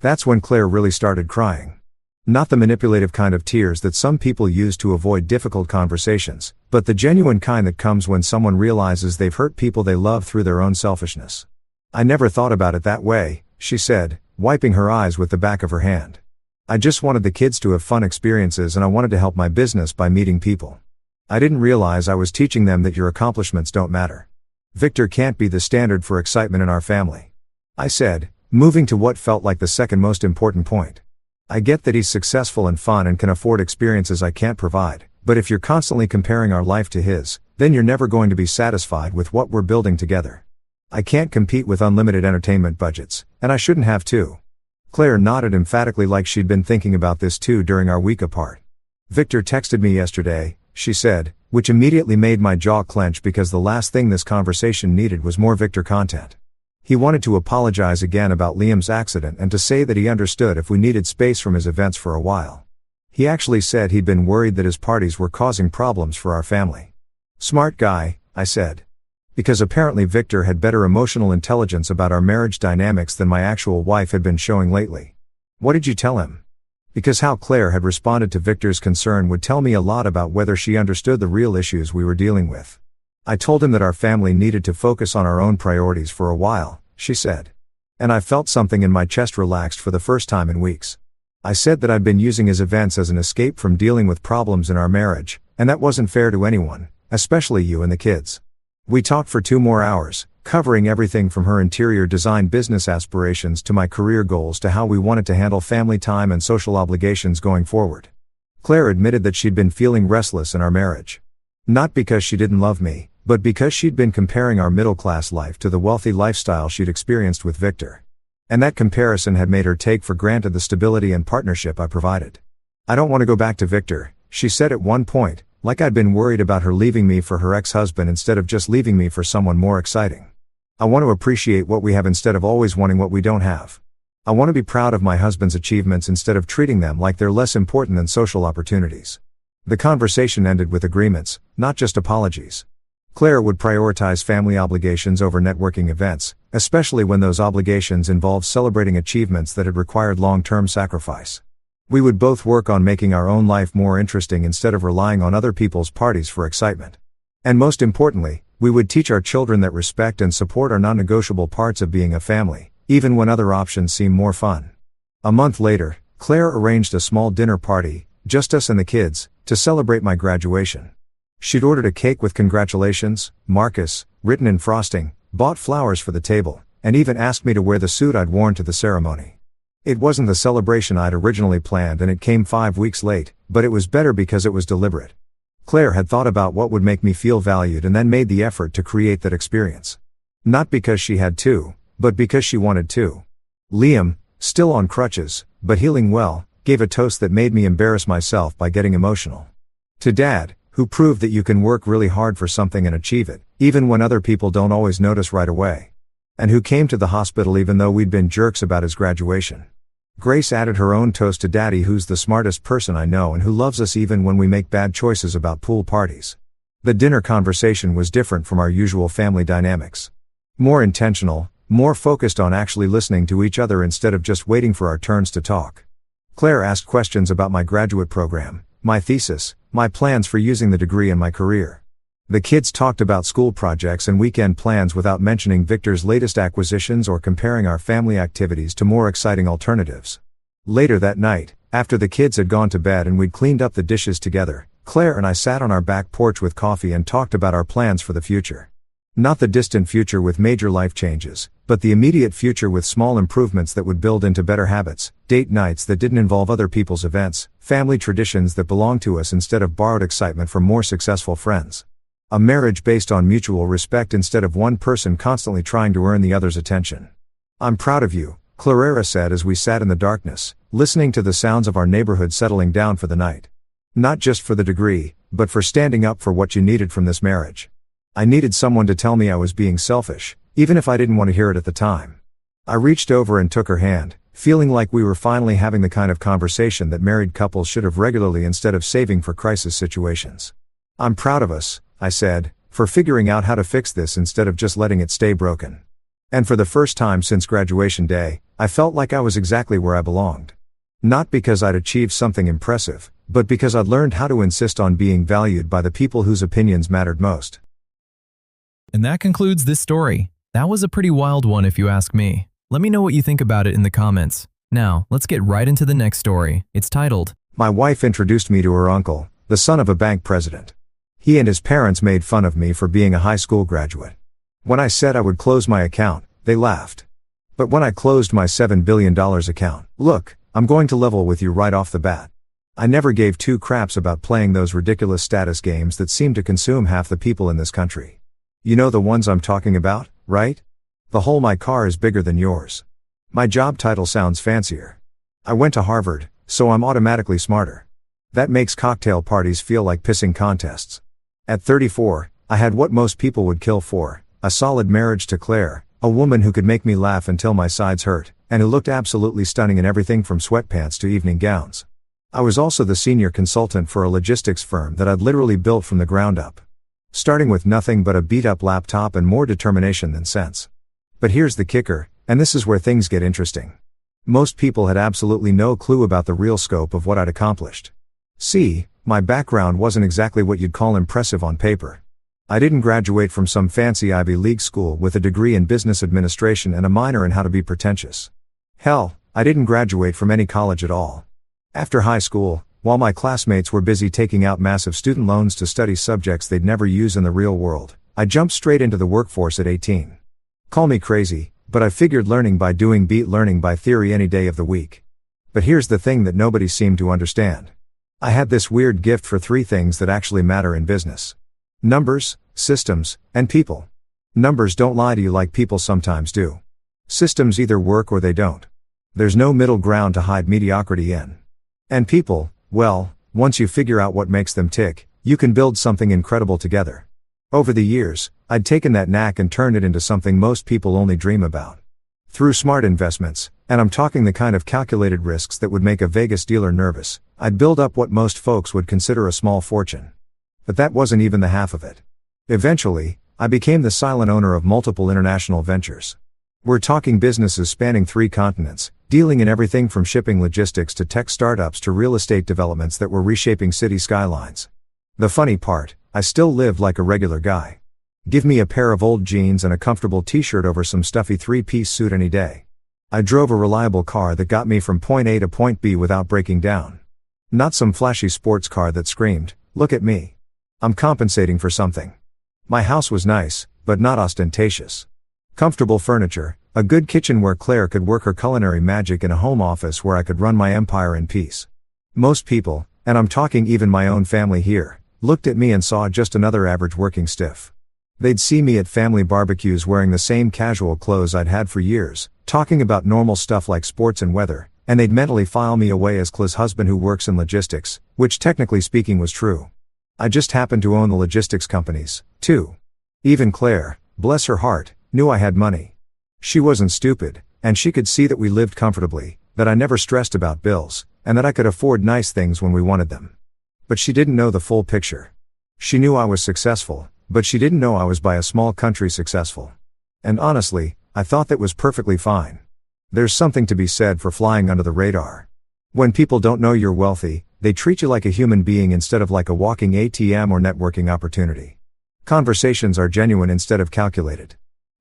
That's when Claire really started crying. Not the manipulative kind of tears that some people use to avoid difficult conversations, but the genuine kind that comes when someone realizes they've hurt people they love through their own selfishness. "I never thought about it that way," she said, wiping her eyes with the back of her hand. "I just wanted the kids to have fun experiences and I wanted to help my business by meeting people. I didn't realize I was teaching them that your accomplishments don't matter. Victor can't be the standard for excitement in our family," I said, moving to what felt like the second most important point. "I get that he's successful and fun and can afford experiences I can't provide, but if you're constantly comparing our life to his, then you're never going to be satisfied with what we're building together. I can't compete with unlimited entertainment budgets, and I shouldn't have to." Claire nodded emphatically like she'd been thinking about this too during our week apart. "Victor texted me yesterday," she said, which immediately made my jaw clench because the last thing this conversation needed was more Victor content. He wanted to apologize again about Liam's accident and to say that he understood if we needed space from his events for a while. He actually said he'd been worried that his parties were causing problems for our family. "Smart guy," I said. Because apparently Victor had better emotional intelligence about our marriage dynamics than my actual wife had been showing lately. "What did you tell him?" Because how Claire had responded to Victor's concern would tell me a lot about whether she understood the real issues we were dealing with. "I told him that our family needed to focus on our own priorities for a while," she said. And I felt something in my chest relaxed for the first time in weeks. I said that I'd been using his events as an escape from dealing with problems in our marriage, and that wasn't fair to anyone, especially you and the kids. We talked for 2 more hours, covering everything from her interior design business aspirations to my career goals to how we wanted to handle family time and social obligations going forward. Claire admitted that she'd been feeling restless in our marriage. Not because she didn't love me, but because she'd been comparing our middle-class life to the wealthy lifestyle she'd experienced with Victor. And that comparison had made her take for granted the stability and partnership I provided. "I don't want to go back to Victor," she said at one point, like I'd been worried about her leaving me for her ex-husband instead of just leaving me for someone more exciting. "I want to appreciate what we have instead of always wanting what we don't have. I want to be proud of my husband's achievements instead of treating them like they're less important than social opportunities." The conversation ended with agreements, not just apologies. Claire would prioritize family obligations over networking events, especially when those obligations involved celebrating achievements that had required long-term sacrifice. We would both work on making our own life more interesting instead of relying on other people's parties for excitement. And most importantly, we would teach our children that respect and support are non-negotiable parts of being a family, even when other options seem more fun. A month later, Claire arranged a small dinner party, just us and the kids, to celebrate my graduation. She'd ordered a cake with "Congratulations, Marcus," written in frosting, bought flowers for the table, and even asked me to wear the suit I'd worn to the ceremony. It wasn't the celebration I'd originally planned and it came 5 weeks late, but it was better because it was deliberate. Claire had thought about what would make me feel valued and then made the effort to create that experience. Not because she had to, but because she wanted to. Liam, still on crutches, but healing well, gave a toast that made me embarrass myself by getting emotional. To Dad, who proved that you can work really hard for something and achieve it, even when other people don't always notice right away. And who came to the hospital even though we'd been jerks about his graduation. Grace added her own toast to Daddy, who's the smartest person I know and who loves us even when we make bad choices about pool parties. The dinner conversation was different from our usual family dynamics. More intentional, more focused on actually listening to each other instead of just waiting for our turns to talk. Claire asked questions about my graduate program, my thesis, my plans for using the degree in my career. The kids talked about school projects and weekend plans without mentioning Victor's latest acquisitions or comparing our family activities to more exciting alternatives. Later that night, after the kids had gone to bed and we'd cleaned up the dishes together, Claire and I sat on our back porch with coffee and talked about our plans for the future. Not the distant future with major life changes, but the immediate future with small improvements that would build into better habits, date nights that didn't involve other people's events, family traditions that belonged to us instead of borrowed excitement from more successful friends. A marriage based on mutual respect instead of one person constantly trying to earn the other's attention. "I'm proud of you," Clara said as we sat in the darkness, listening to the sounds of our neighborhood settling down for the night. "Not just for the degree, but for standing up for what you needed from this marriage." I needed someone to tell me I was being selfish, even if I didn't want to hear it at the time. I reached over and took her hand, feeling like we were finally having the kind of conversation that married couples should have regularly instead of saving for crisis situations. "I'm proud of us," I said, "for figuring out how to fix this instead of just letting it stay broken." And for the first time since graduation day, I felt like I was exactly where I belonged. Not because I'd achieved something impressive, but because I'd learned how to insist on being valued by the people whose opinions mattered most. And that concludes this story. That was a pretty wild one if you ask me. Let me know what you think about it in the comments. Now, let's get right into the next story. It's titled, My wife introduced me to her uncle, the son of a bank president. He and his parents made fun of me for being a high school graduate. When I said I would close my account, they laughed. But when I closed my $7 billion account, look, I'm going to level with you right off the bat. I never gave two craps about playing those ridiculous status games that seem to consume half the people in this country. You know the ones I'm talking about, right? The whole "my car is bigger than yours." My job title sounds fancier. I went to Harvard, so I'm automatically smarter. That makes cocktail parties feel like pissing contests. At 34, I had what most people would kill for, a solid marriage to Claire, a woman who could make me laugh until my sides hurt, and who looked absolutely stunning in everything from sweatpants to evening gowns. I was also the senior consultant for a logistics firm that I'd literally built from the ground up. Starting with nothing but a beat-up laptop and more determination than sense. But here's the kicker, and this is where things get interesting. Most people had absolutely no clue about the real scope of what I'd accomplished. See, my background wasn't exactly what you'd call impressive on paper. I didn't graduate from some fancy Ivy League school with a degree in business administration and a minor in how to be pretentious. Hell, I didn't graduate from any college at all. After high school, while my classmates were busy taking out massive student loans to study subjects they'd never use in the real world, I jumped straight into the workforce at 18. Call me crazy, but I figured learning by doing beat learning by theory any day of the week. But here's the thing that nobody seemed to understand. I had this weird gift for three things that actually matter in business: numbers, systems, and people. Numbers don't lie to you like people sometimes do. Systems either work or they don't. There's no middle ground to hide mediocrity in. And people, well, once you figure out what makes them tick, you can build something incredible together. Over the years, I'd taken that knack and turned it into something most people only dream about. Through smart investments, and I'm talking the kind of calculated risks that would make a Vegas dealer nervous, I'd build up what most folks would consider a small fortune. But that wasn't even the half of it. Eventually, I became the silent owner of multiple international ventures. We're talking businesses spanning 3 continents, dealing in everything from shipping logistics to tech startups to real estate developments that were reshaping city skylines. The funny part, I still lived like a regular guy. Give me a pair of old jeans and a comfortable t-shirt over some stuffy 3-piece suit any day. I drove a reliable car that got me from point A to point B without breaking down. Not some flashy sports car that screamed, "Look at me. I'm compensating for something." My house was nice, but not ostentatious. Comfortable furniture, a good kitchen where Claire could work her culinary magic, and a home office where I could run my empire in peace. Most people, and I'm talking even my own family here, looked at me and saw just another average working stiff. They'd see me at family barbecues wearing the same casual clothes I'd had for years, talking about normal stuff like sports and weather, and they'd mentally file me away as Claire's husband who works in logistics, which technically speaking was true. I just happened to own the logistics companies, too. Even Claire, bless her heart, knew I had money. She wasn't stupid, and she could see that we lived comfortably, that I never stressed about bills, and that I could afford nice things when we wanted them. But she didn't know the full picture. She knew I was successful, but she didn't know I was by a small country successful. And honestly, I thought that was perfectly fine. There's something to be said for flying under the radar. When people don't know you're wealthy, they treat you like a human being instead of like a walking ATM or networking opportunity. Conversations are genuine instead of calculated.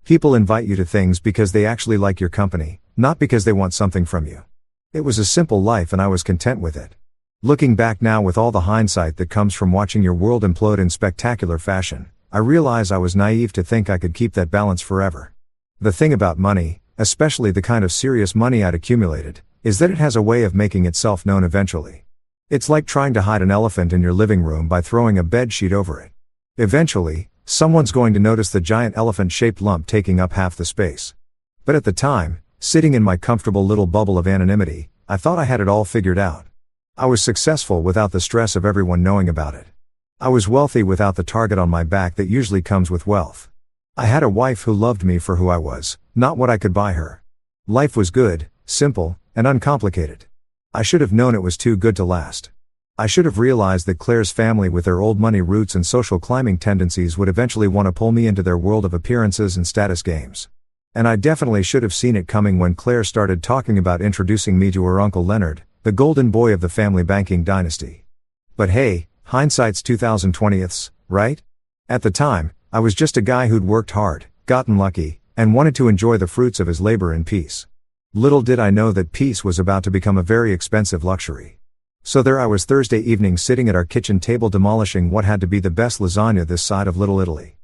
People invite you to things because they actually like your company, not because they want something from you. It was a simple life and I was content with it. Looking back now with all the hindsight that comes from watching your world implode in spectacular fashion, I realize I was naive to think I could keep that balance forever. The thing about money, especially the kind of serious money I'd accumulated, is that it has a way of making itself known eventually. It's like trying to hide an elephant in your living room by throwing a bed sheet over it. Eventually, someone's going to notice the giant elephant-shaped lump taking up half the space. But at the time, sitting in my comfortable little bubble of anonymity, I thought I had it all figured out. I was successful without the stress of everyone knowing about it. I was wealthy without the target on my back that usually comes with wealth. I had a wife who loved me for who I was, not what I could buy her. Life was good, simple, and uncomplicated. I should have known it was too good to last. I should have realized that Claire's family with their old money roots and social climbing tendencies would eventually want to pull me into their world of appearances and status games. And I definitely should have seen it coming when Claire started talking about introducing me to her uncle Leonard, the golden boy of the family banking dynasty. But hey, hindsight's 2020ths, right? At the time, I was just a guy who'd worked hard, gotten lucky, and wanted to enjoy the fruits of his labor in peace. Little did I know that peace was about to become a very expensive luxury. So there I was Thursday evening sitting at our kitchen table demolishing what had to be the best lasagna this side of Little Italy.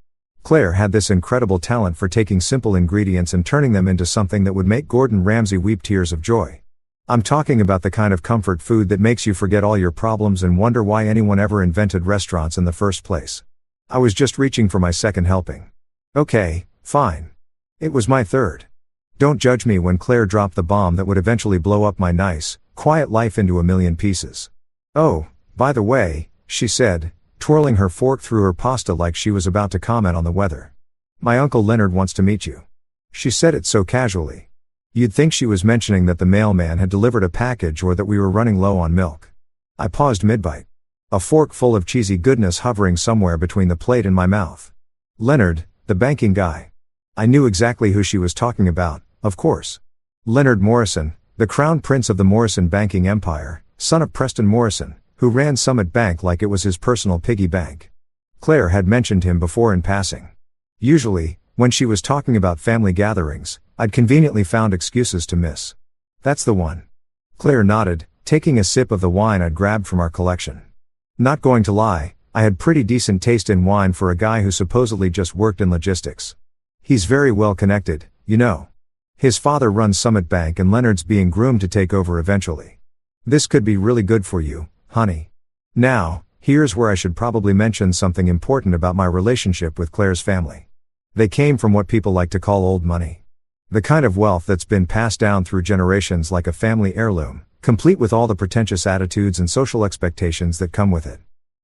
Claire had this incredible talent for taking simple ingredients and turning them into something that would make Gordon Ramsay weep tears of joy. I'm talking about the kind of comfort food that makes you forget all your problems and wonder why anyone ever invented restaurants in the first place. I was just reaching for my second helping. Okay, fine. It was my third. Don't judge me when Claire dropped the bomb that would eventually blow up my nice, quiet life into a million pieces. Oh, by the way, she said, twirling her fork through her pasta like she was about to comment on the weather. My uncle Leonard wants to meet you. She said it so casually. You'd think she was mentioning that the mailman had delivered a package or that we were running low on milk. I paused mid-bite. A fork full of cheesy goodness hovering somewhere between the plate and my mouth. Leonard, the banking guy. I knew exactly who she was talking about, of course. Leonard Morrison, the crown prince of the Morrison banking empire, son of Preston Morrison, who ran Summit Bank like it was his personal piggy bank. Claire had mentioned him before in passing. Usually, when she was talking about family gatherings, I'd conveniently found excuses to miss. That's the one. Claire nodded, taking a sip of the wine I'd grabbed from our collection. Not going to lie, I had pretty decent taste in wine for a guy who supposedly just worked in logistics. He's very well connected, you know. His father runs Summit Bank and Leonard's being groomed to take over eventually. This could be really good for you, honey. Now, here's where I should probably mention something important about my relationship with Claire's family. They came from what people like to call old money. The kind of wealth that's been passed down through generations like a family heirloom, complete with all the pretentious attitudes and social expectations that come with it.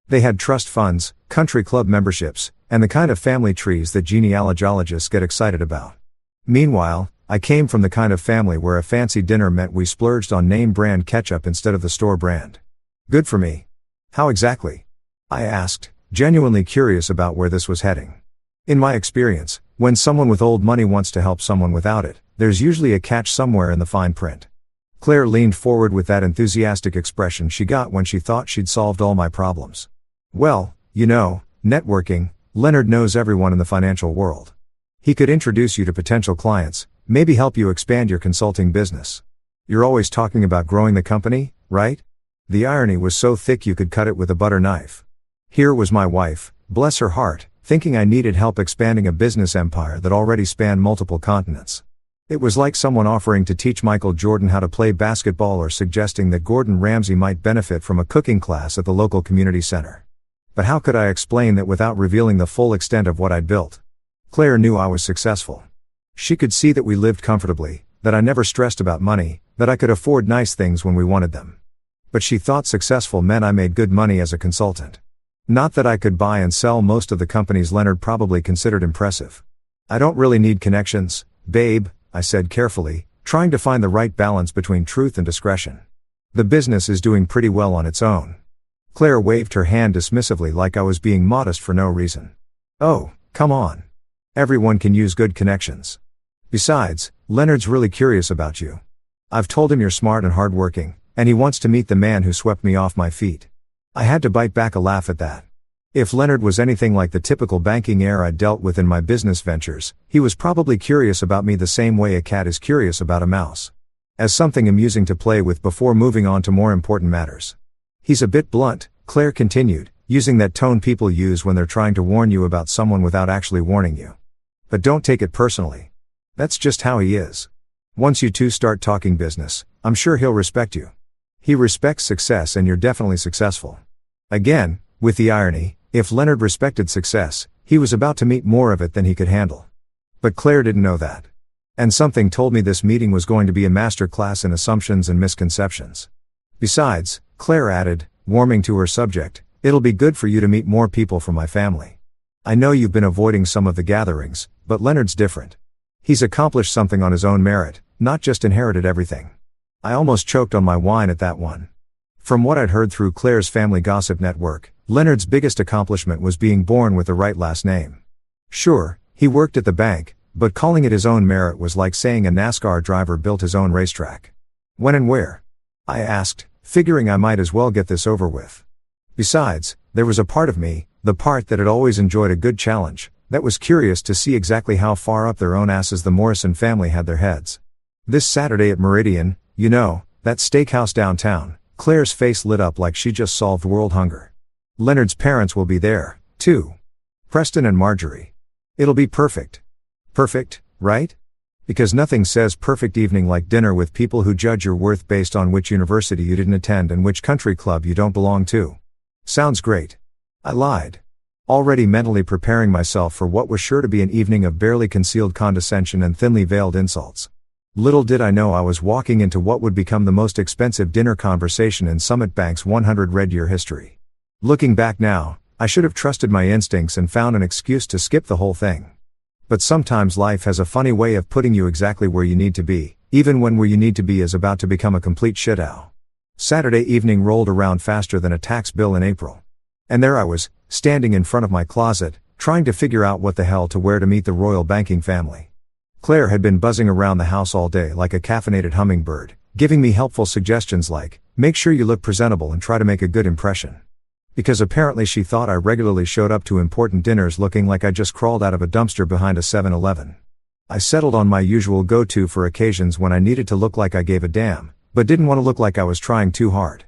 They had trust funds, country club memberships, and the kind of family trees that genealogists get excited about. Meanwhile, I came from the kind of family where a fancy dinner meant we splurged on name brand ketchup instead of the store brand. Good for me. How exactly? I asked, genuinely curious about where this was heading. In my experience, when someone with old money wants to help someone without it, there's usually a catch somewhere in the fine print. Claire leaned forward with that enthusiastic expression she got when she thought she'd solved all my problems. Well, you know, networking, Leonard knows everyone in the financial world. He could introduce you to potential clients, maybe help you expand your consulting business. You're always talking about growing the company, right? The irony was so thick you could cut it with a butter knife. Here was my wife, bless her heart, thinking I needed help expanding a business empire that already spanned multiple continents. It was like someone offering to teach Michael Jordan how to play basketball or suggesting that Gordon Ramsay might benefit from a cooking class at the local community center. But how could I explain that without revealing the full extent of what I'd built? Claire knew I was successful. She could see that we lived comfortably, that I never stressed about money, that I could afford nice things when we wanted them. But she thought successful meant I made good money as a consultant. Not that I could buy and sell most of the companies Leonard probably considered impressive. I don't really need connections, babe, I said carefully, trying to find the right balance between truth and discretion. The business is doing pretty well on its own. Claire waved her hand dismissively like I was being modest for no reason. Oh, come on. Everyone can use good connections. Besides, Leonard's really curious about you. I've told him you're smart and hardworking, and he wants to meet the man who swept me off my feet. I had to bite back a laugh at that. If Leonard was anything like the typical banking heir I'd dealt with in my business ventures, he was probably curious about me the same way a cat is curious about a mouse. As something amusing to play with before moving on to more important matters. He's a bit blunt, Claire continued, using that tone people use when they're trying to warn you about someone without actually warning you. But don't take it personally. That's just how he is. Once you two start talking business, I'm sure he'll respect you. He respects success and you're definitely successful. Again, with the irony, if Leonard respected success, he was about to meet more of it than he could handle. But Claire didn't know that. And something told me this meeting was going to be a master class in assumptions and misconceptions. Besides, Claire added, warming to her subject, it'll be good for you to meet more people from my family. I know you've been avoiding some of the gatherings, but Leonard's different. He's accomplished something on his own merit, not just inherited everything. I almost choked on my wine at that one. From what I'd heard through Claire's family gossip network, Leonard's biggest accomplishment was being born with the right last name. Sure, he worked at the bank, but calling it his own merit was like saying a NASCAR driver built his own racetrack. When and where? I asked, figuring I might as well get this over with. Besides, there was a part of me, the part that had always enjoyed a good challenge, that was curious to see exactly how far up their own asses the Morrison family had their heads. This Saturday at Meridian, you know, that steakhouse downtown, Claire's face lit up like she just solved world hunger. Leonard's parents will be there, too. Preston and Marjorie. It'll be perfect. Perfect, right? Because nothing says perfect evening like dinner with people who judge your worth based on which university you didn't attend and which country club you don't belong to. Sounds great. I lied. Already mentally preparing myself for what was sure to be an evening of barely concealed condescension and thinly veiled insults. Little did I know I was walking into what would become the most expensive dinner conversation in Summit Bank's 100 Red Year history. Looking back now, I should have trusted my instincts and found an excuse to skip the whole thing. But sometimes life has a funny way of putting you exactly where you need to be, even when where you need to be is about to become a complete shit-ow. Saturday evening rolled around faster than a tax bill in April. And there I was, standing in front of my closet, trying to figure out what the hell to wear to meet the royal banking family. Claire had been buzzing around the house all day like a caffeinated hummingbird, giving me helpful suggestions like, make sure you look presentable and try to make a good impression. Because apparently she thought I regularly showed up to important dinners looking like I just crawled out of a dumpster behind a 7-Eleven. I settled on my usual go-to for occasions when I needed to look like I gave a damn, but didn't want to look like I was trying too hard.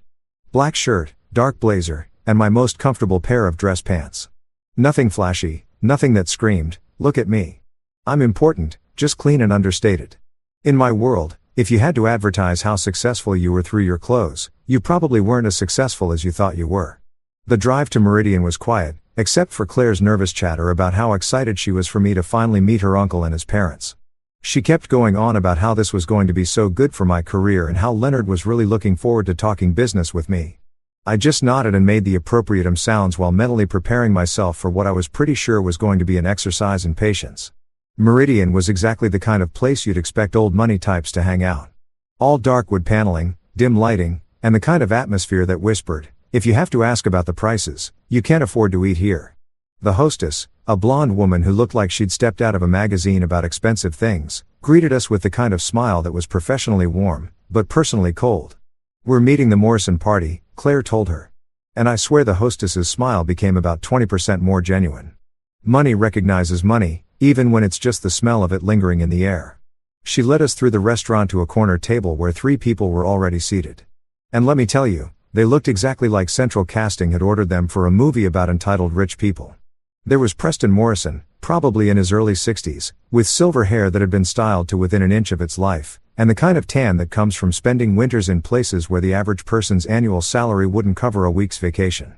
Black shirt, dark blazer, and my most comfortable pair of dress pants. Nothing flashy, nothing that screamed, look at me. I'm important, just clean and understated. In my world, if you had to advertise how successful you were through your clothes, you probably weren't as successful as you thought you were. The drive to Meridian was quiet, except for Claire's nervous chatter about how excited she was for me to finally meet her uncle and his parents. She kept going on about how this was going to be so good for my career and how Leonard was really looking forward to talking business with me. I just nodded and made the appropriate sounds while mentally preparing myself for what I was pretty sure was going to be an exercise in patience. Meridian was exactly the kind of place you'd expect old money types to hang out. All dark wood paneling, dim lighting, and the kind of atmosphere that whispered, if you have to ask about the prices, you can't afford to eat here. The hostess, a blonde woman who looked like she'd stepped out of a magazine about expensive things, greeted us with the kind of smile that was professionally warm, but personally cold. We're meeting the Morrison party, Claire told her. And I swear the hostess's smile became about 20% more genuine. Money recognizes money, even when it's just the smell of it lingering in the air. She led us through the restaurant to a corner table where 3 people were already seated. And let me tell you, they looked exactly like Central Casting had ordered them for a movie about entitled rich people. There was Preston Morrison, probably in his early 60s, with silver hair that had been styled to within an inch of its life, and the kind of tan that comes from spending winters in places where the average person's annual salary wouldn't cover a week's vacation.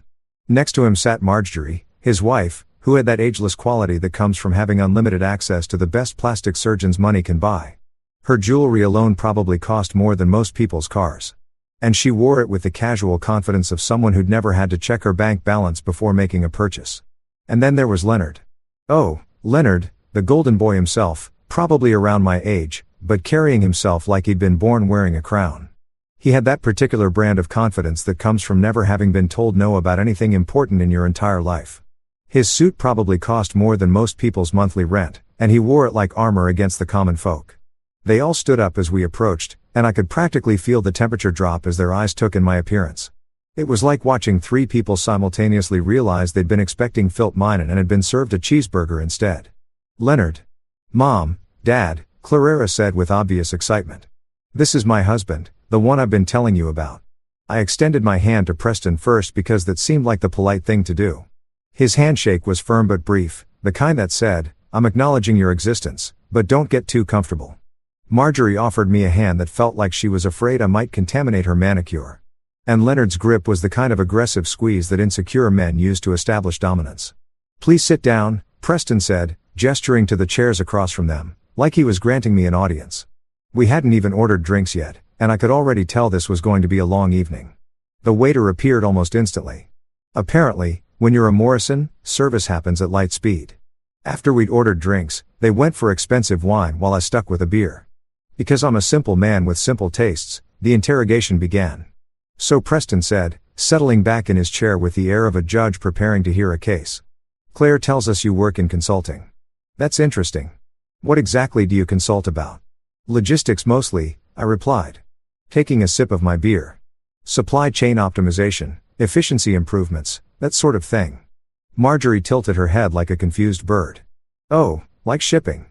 Next to him sat Marjorie, his wife, who had that ageless quality that comes from having unlimited access to the best plastic surgeons money can buy. Her jewelry alone probably cost more than most people's cars. And she wore it with the casual confidence of someone who'd never had to check her bank balance before making a purchase. And then there was Leonard. Oh, Leonard, the golden boy himself, probably around my age, but carrying himself like he'd been born wearing a crown. He had that particular brand of confidence that comes from never having been told no about anything important in your entire life. His suit probably cost more than most people's monthly rent, and he wore it like armor against the common folk. They all stood up as we approached, and I could practically feel the temperature drop as their eyes took in my appearance. It was like watching three people simultaneously realize they'd been expecting Filt Minen and had been served a cheeseburger instead. "Leonard." "Mom, Dad," Clarera said with obvious excitement. "This is my husband, the one I've been telling you about." I extended my hand to Preston first because that seemed like the polite thing to do. His handshake was firm but brief, the kind that said, "I'm acknowledging your existence, but don't get too comfortable." Marjorie offered me a hand that felt like she was afraid I might contaminate her manicure. And Leonard's grip was the kind of aggressive squeeze that insecure men use to establish dominance. "Please sit down," Preston said, gesturing to the chairs across from them, like he was granting me an audience. We hadn't even ordered drinks yet, and I could already tell this was going to be a long evening. The waiter appeared almost instantly. Apparently, when you're a Morrison, service happens at light speed. After we'd ordered drinks, they went for expensive wine while I stuck with a beer. Because I'm a simple man with simple tastes, the interrogation began. "So," Preston said, settling back in his chair with the air of a judge preparing to hear a case. "Claire tells us you work in consulting. That's interesting. What exactly do you consult about?" "Logistics mostly," I replied, taking a sip of my beer. "Supply chain optimization, efficiency improvements, that sort of thing." Marjorie tilted her head like a confused bird. "Oh, like shipping."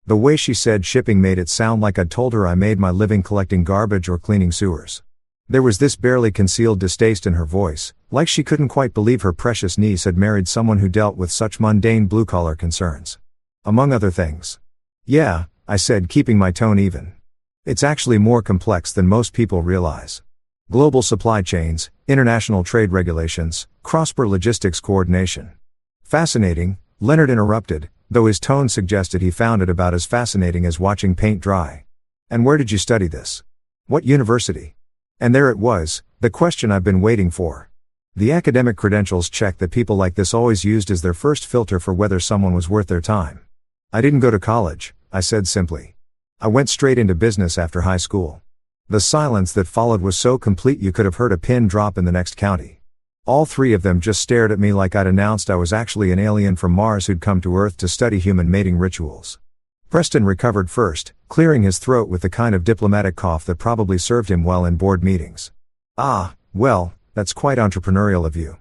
The way she said shipping made it sound like I'd told her I made my living collecting garbage or cleaning sewers. There was this barely concealed distaste in her voice, like she couldn't quite believe her precious niece had married someone who dealt with such mundane blue-collar concerns. "Among other things." "Yeah," I said, keeping my tone even. "It's actually more complex than most people realize. Global supply chains, international trade regulations, cross-border logistics coordination." "Fascinating," Leonard interrupted, though his tone suggested he found it about as fascinating as watching paint dry. "And where did you study this? What university?" And there it was, the question I've been waiting for. The academic credentials check that people like this always used as their first filter for whether someone was worth their time. "I didn't go to college," I said simply. "I went straight into business after high school." The silence that followed was so complete you could have heard a pin drop in the next county. All three of them just stared at me like I'd announced I was actually an alien from Mars who'd come to Earth to study human mating rituals. Preston recovered first, clearing his throat with the kind of diplomatic cough that probably served him well in board meetings. "Ah, well, that's quite entrepreneurial of you."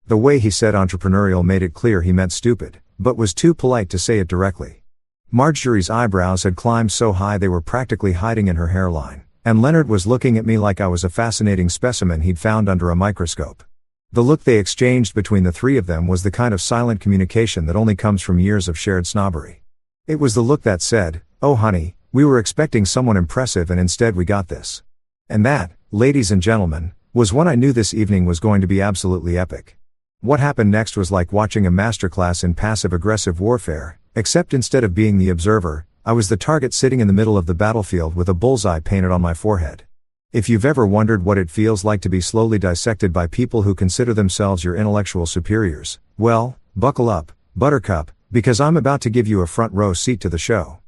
The way he said entrepreneurial made it clear he meant stupid, but was too polite to say it directly. Marjorie's eyebrows had climbed so high they were practically hiding in her hairline, and Leonard was looking at me like I was a fascinating specimen he'd found under a microscope. The look they exchanged between the three of them was the kind of silent communication that only comes from years of shared snobbery. It was the look that said, "Oh honey, we were expecting someone impressive and instead we got this." And that, ladies and gentlemen, was when I knew this evening was going to be absolutely epic. What happened next was like watching a masterclass in passive-aggressive warfare, except instead of being the observer, I was the target sitting in the middle of the battlefield with a bullseye painted on my forehead. If you've ever wondered what it feels like to be slowly dissected by people who consider themselves your intellectual superiors, well, buckle up, Buttercup, because I'm about to give you a front row seat to the show.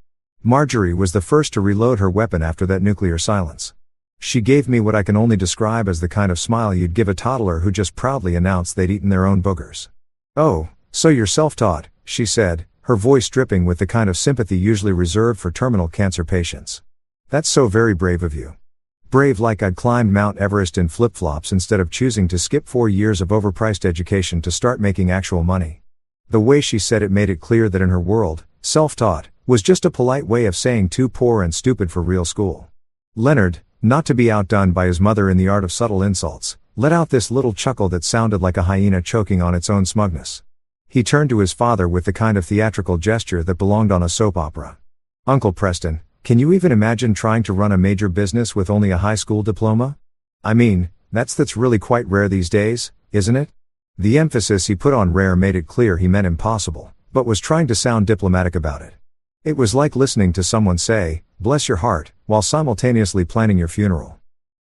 Marjorie was the first to reload her weapon after that nuclear silence. She gave me what I can only describe as the kind of smile you'd give a toddler who just proudly announced they'd eaten their own boogers. "Oh, so you're self-taught," she said, her voice dripping with the kind of sympathy usually reserved for terminal cancer patients. "That's so very brave of you." Brave like I'd climbed Mount Everest in flip-flops instead of choosing to skip 4 years of overpriced education to start making actual money. The way she said it made it clear that in her world, self-taught was just a polite way of saying too poor and stupid for real school. Leonard, not to be outdone by his mother in the art of subtle insults, let out this little chuckle that sounded like a hyena choking on its own smugness. He turned to his father with the kind of theatrical gesture that belonged on a soap opera. "Uncle Preston, can you even imagine trying to run a major business with only a high school diploma? I mean, that's really quite rare these days, isn't it?" The emphasis he put on rare made it clear he meant impossible, but was trying to sound diplomatic about it. It was like listening to someone say, "Bless your heart," while simultaneously planning your funeral.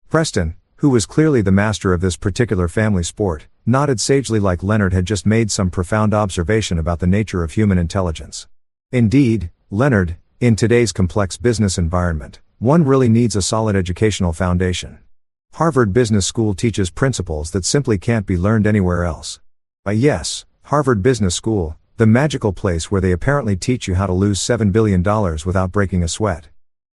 Preston, who was clearly the master of this particular family sport, nodded sagely like Leonard had just made some profound observation about the nature of human intelligence. Indeed, Leonard, in today's complex business environment, one really needs a solid educational foundation. Harvard Business School teaches principles that simply can't be learned anywhere else. Yes, Harvard Business School, the magical place where they apparently teach you how to lose $7 billion without breaking a sweat.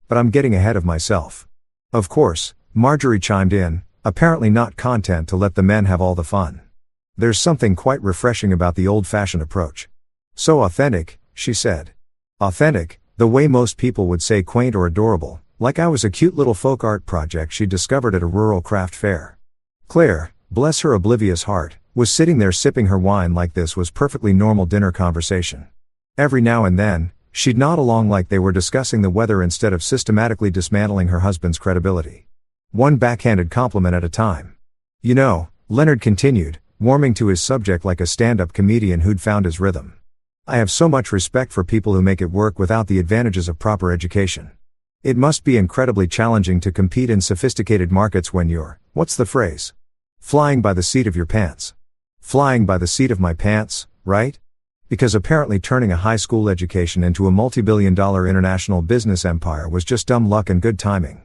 But I'm getting ahead of myself. Of course, Marjorie chimed in, apparently not content to let the men have all the fun. There's something quite refreshing about the old-fashioned approach. So authentic, she said. Authentic, the way most people would say quaint or adorable, like I was a cute little folk art project she'd discovered at a rural craft fair. Claire, bless her oblivious heart, was sitting there sipping her wine like this was perfectly normal dinner conversation. Every now and then, she'd nod along like they were discussing the weather instead of systematically dismantling her husband's credibility. One backhanded compliment at a time. You know, Leonard continued, warming to his subject like a stand-up comedian who'd found his rhythm. I have so much respect for people who make it work without the advantages of proper education. It must be incredibly challenging to compete in sophisticated markets when you're, what's the phrase? Flying by the seat of your pants. Flying by the seat of my pants, right? Because apparently turning a high school education into a multi-billion-dollar international business empire was just dumb luck and good timing.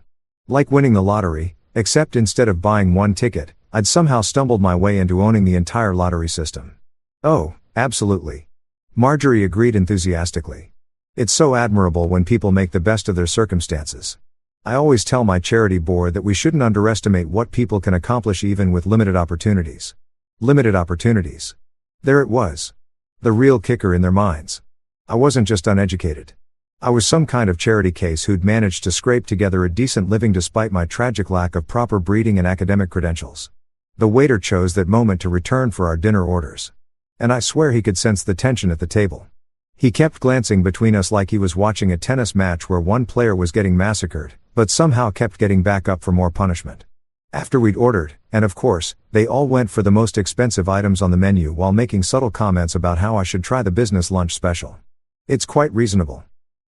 Like winning the lottery, except instead of buying one ticket, I'd somehow stumbled my way into owning the entire lottery system. Oh, absolutely. Marjorie agreed enthusiastically. It's so admirable when people make the best of their circumstances. I always tell my charity board that we shouldn't underestimate what people can accomplish even with limited opportunities. Limited opportunities. There it was. The real kicker in their minds. I wasn't just uneducated. I was some kind of charity case who'd managed to scrape together a decent living despite my tragic lack of proper breeding and academic credentials. The waiter chose that moment to return for our dinner orders. And I swear he could sense the tension at the table. He kept glancing between us like he was watching a tennis match where one player was getting massacred, but somehow kept getting back up for more punishment. After we'd ordered, and of course, they all went for the most expensive items on the menu while making subtle comments about how I should try the business lunch special. It's quite reasonable.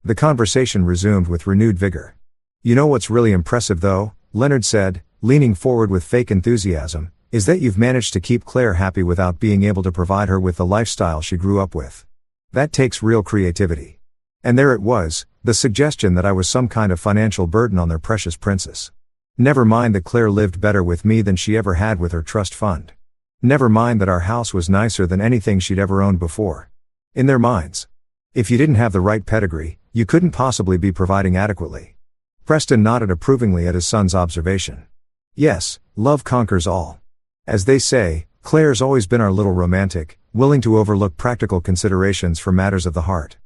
The conversation resumed with renewed vigor. You know what's really impressive though, Leonard said, leaning forward with fake enthusiasm, is that you've managed to keep Claire happy without being able to provide her with the lifestyle she grew up with. That takes real creativity. And there it was, the suggestion that I was some kind of financial burden on their precious princess. Never mind that Claire lived better with me than she ever had with her trust fund. Never mind that our house was nicer than anything she'd ever owned before. In their minds. If you didn't have the right pedigree, you couldn't possibly be providing adequately. Preston nodded approvingly at his son's observation. Yes, love conquers all. As they say, Claire's always been our little romantic, willing to overlook practical considerations for matters of the heart.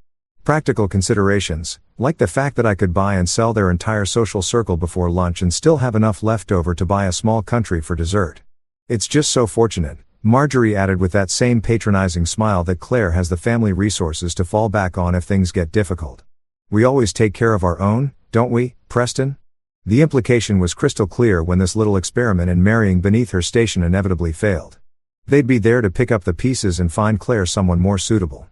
Practical considerations, like the fact that I could buy and sell their entire social circle before lunch and still have enough left over to buy a small country for dessert. It's just so fortunate, Marjorie added with that same patronizing smile, that Claire has the family resources to fall back on if things get difficult. We always take care of our own, don't we, Preston? The implication was crystal clear when this little experiment in marrying beneath her station inevitably failed. They'd be there to pick up the pieces and find Claire someone more suitable.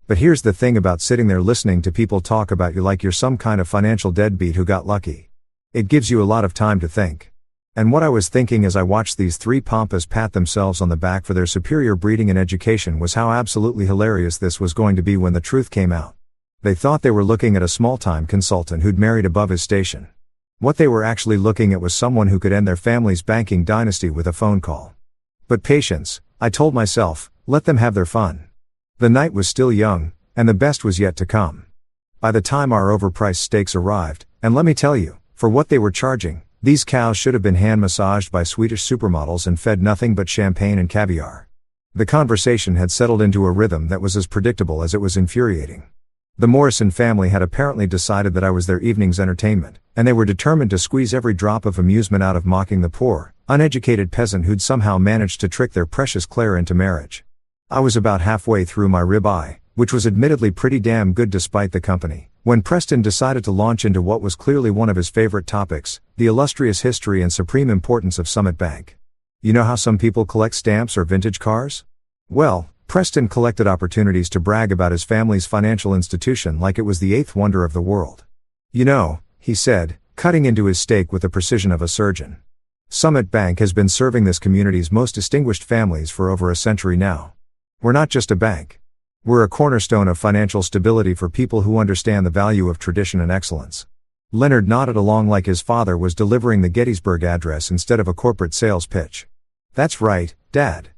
But here's the thing about sitting there listening to people talk about you like you're some kind of financial deadbeat who got lucky. It gives you a lot of time to think. And what I was thinking as I watched these three pompous pat themselves on the back for their superior breeding and education was how absolutely hilarious this was going to be when the truth came out. They thought they were looking at a small-time consultant who'd married above his station. What they were actually looking at was someone who could end their family's banking dynasty with a phone call. But patience, I told myself, let them have their fun. The night was still young, and the best was yet to come. By the time our overpriced steaks arrived, and let me tell you, for what they were charging, these cows should have been hand-massaged by Swedish supermodels and fed nothing but champagne and caviar. The conversation had settled into a rhythm that was as predictable as it was infuriating. The Morrison family had apparently decided that I was their evening's entertainment, and they were determined to squeeze every drop of amusement out of mocking the poor, uneducated peasant who'd somehow managed to trick their precious Claire into marriage. I was about halfway through my ribeye, which was admittedly pretty damn good despite the company, when Preston decided to launch into what was clearly one of his favorite topics, the illustrious history and supreme importance of Summit Bank. You know how some people collect stamps or vintage cars? Well, Preston collected opportunities to brag about his family's financial institution like it was the eighth wonder of the world. You know, he said, cutting into his steak with the precision of a surgeon. Summit Bank has been serving this community's most distinguished families for over a century now. We're not just a bank. We're a cornerstone of financial stability for people who understand the value of tradition and excellence. Leonard nodded along like his father was delivering the Gettysburg Address instead of a corporate sales pitch. That's right, Dad.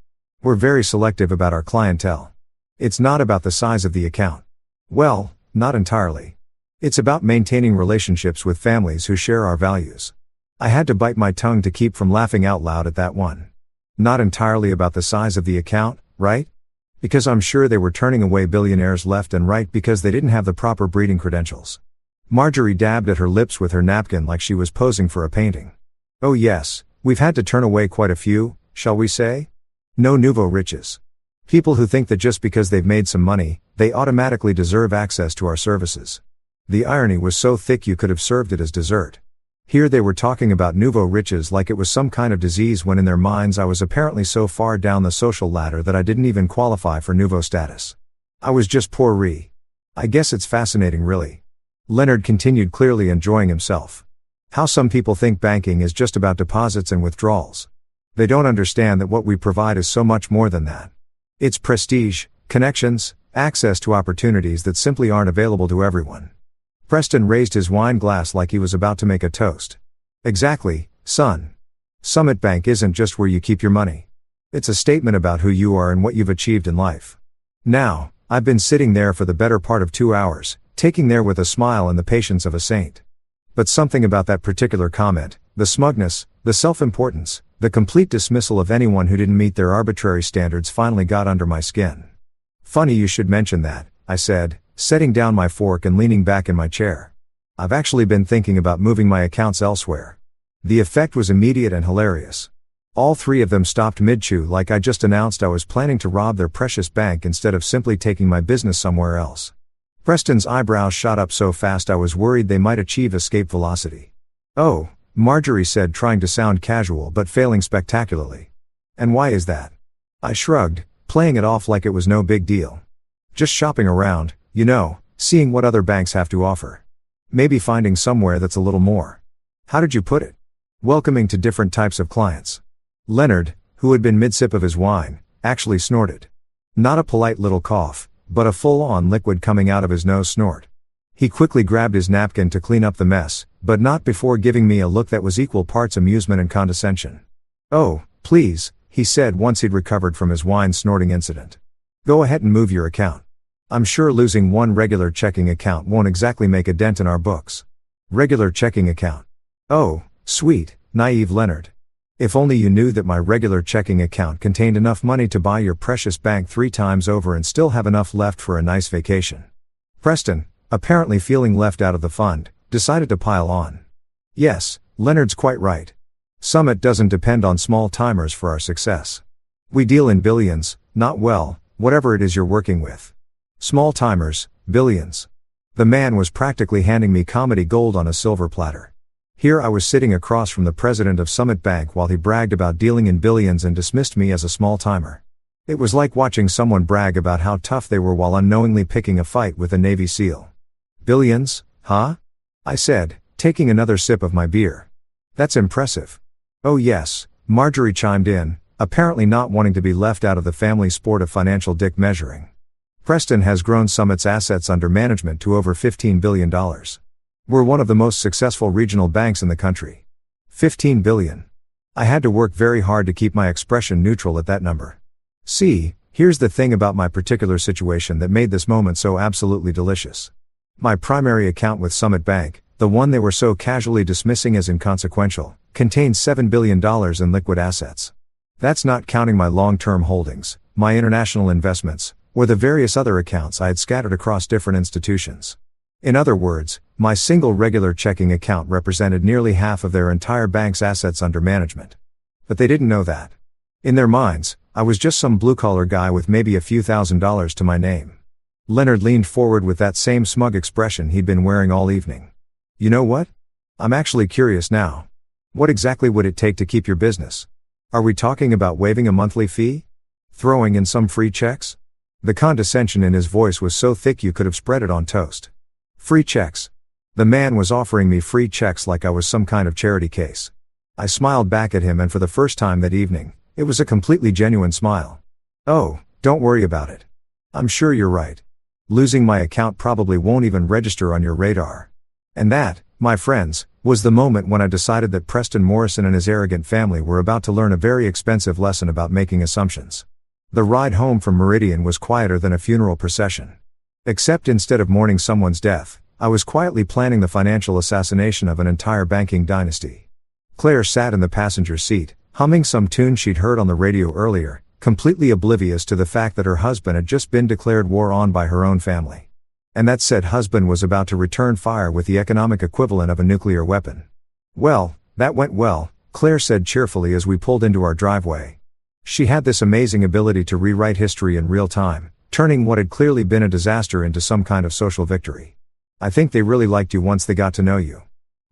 We're very selective about our clientele. It's not about the size of the account. Well, not entirely. It's about maintaining relationships with families who share our values. I had to bite my tongue to keep from laughing out loud at that one. Not entirely about the size of the account, right? Because I'm sure they were turning away billionaires left and right because they didn't have the proper breeding credentials. Marjorie dabbed at her lips with her napkin like she was posing for a painting. Oh yes, we've had to turn away quite a few, shall we say? No nouveau riches. People who think that just because they've made some money, they automatically deserve access to our services. The irony was so thick you could have served it as dessert. Here they were talking about nouveau riches like it was some kind of disease when in their minds I was apparently so far down the social ladder that I didn't even qualify for nouveau status. I was just poor-y. I guess it's fascinating really. Leonard continued, clearly enjoying himself. How some people think banking is just about deposits and withdrawals. They don't understand that what we provide is so much more than that. It's prestige, connections, access to opportunities that simply aren't available to everyone. Preston raised his wine glass like he was about to make a toast. Exactly, son. Summit Bank isn't just where you keep your money. It's a statement about who you are and what you've achieved in life. Now, I've been sitting there for the better part of 2 hours, taking there with a smile and the patience of a saint. But something about that particular comment, the smugness, the self-importance, the complete dismissal of anyone who didn't meet their arbitrary standards finally got under my skin. Funny you should mention that, I said, setting down my fork and leaning back in my chair. I've actually been thinking about moving my accounts elsewhere. The effect was immediate and hilarious. All three of them stopped mid-chew like I just announced I was planning to rob their precious bank instead of simply taking my business somewhere else. Preston's eyebrows shot up so fast I was worried they might achieve escape velocity. Oh, Marjorie said, trying to sound casual but failing spectacularly. And why is that? I shrugged, playing it off like it was no big deal. Just shopping around, you know, seeing what other banks have to offer. Maybe finding somewhere that's a little more. How did you put it? Welcoming to different types of clients. Leonard, who had been mid-sip of his wine, actually snorted. Not a polite little cough, but a full-on liquid coming out of his nose snort. He quickly grabbed his napkin to clean up the mess, but not before giving me a look that was equal parts amusement and condescension. Oh, please, he said once he'd recovered from his wine snorting incident. Go ahead and move your account. I'm sure losing one regular checking account won't exactly make a dent in our books. Regular checking account. Oh, sweet, naive Leonard. If only you knew that my regular checking account contained enough money to buy your precious bank 3 times over and still have enough left for a nice vacation. Preston, apparently feeling left out of the fund, decided to pile on. Yes, Leonard's quite right. Summit doesn't depend on small timers for our success. We deal in billions, not well, whatever it is you're working with. Small timers, billions. The man was practically handing me comedy gold on a silver platter. Here I was sitting across from the president of Summit Bank while he bragged about dealing in billions and dismissed me as a small timer. It was like watching someone brag about how tough they were while unknowingly picking a fight with a Navy SEAL. Billions, huh? I said, taking another sip of my beer. That's impressive. Oh yes, Marjorie chimed in, apparently not wanting to be left out of the family sport of financial dick measuring. Preston has grown Summit's assets under management to over $15 billion. We're one of the most successful regional banks in the country. 15 billion. I had to work very hard to keep my expression neutral at that number. See, here's the thing about my particular situation that made this moment so absolutely delicious. My primary account with Summit Bank, the one they were so casually dismissing as inconsequential, contains $7 billion in liquid assets. That's not counting my long-term holdings, my international investments, or the various other accounts I had scattered across different institutions. In other words, my single regular checking account represented nearly half of their entire bank's assets under management. But they didn't know that. In their minds, I was just some blue-collar guy with maybe a few $1,000s to my name. Leonard leaned forward with that same smug expression he'd been wearing all evening. You know what? I'm actually curious now. What exactly would it take to keep your business? Are we talking about waiving a monthly fee? Throwing in some free checks? The condescension in his voice was so thick you could have spread it on toast. Free checks. The man was offering me free checks like I was some kind of charity case. I smiled back at him, and for the first time that evening, it was a completely genuine smile. Oh, don't worry about it. I'm sure you're right. Losing my account probably won't even register on your radar. And that, my friends, was the moment when I decided that Preston Morrison and his arrogant family were about to learn a very expensive lesson about making assumptions. The ride home from Meridian was quieter than a funeral procession. Except instead of mourning someone's death, I was quietly planning the financial assassination of an entire banking dynasty. Claire sat in the passenger seat, humming some tune she'd heard on the radio earlier, completely oblivious to the fact that her husband had just been declared war on by her own family. And that said husband was about to return fire with the economic equivalent of a nuclear weapon. Well, that went well, Claire said cheerfully as we pulled into our driveway. She had this amazing ability to rewrite history in real time, turning what had clearly been a disaster into some kind of social victory. I think they really liked you once they got to know you.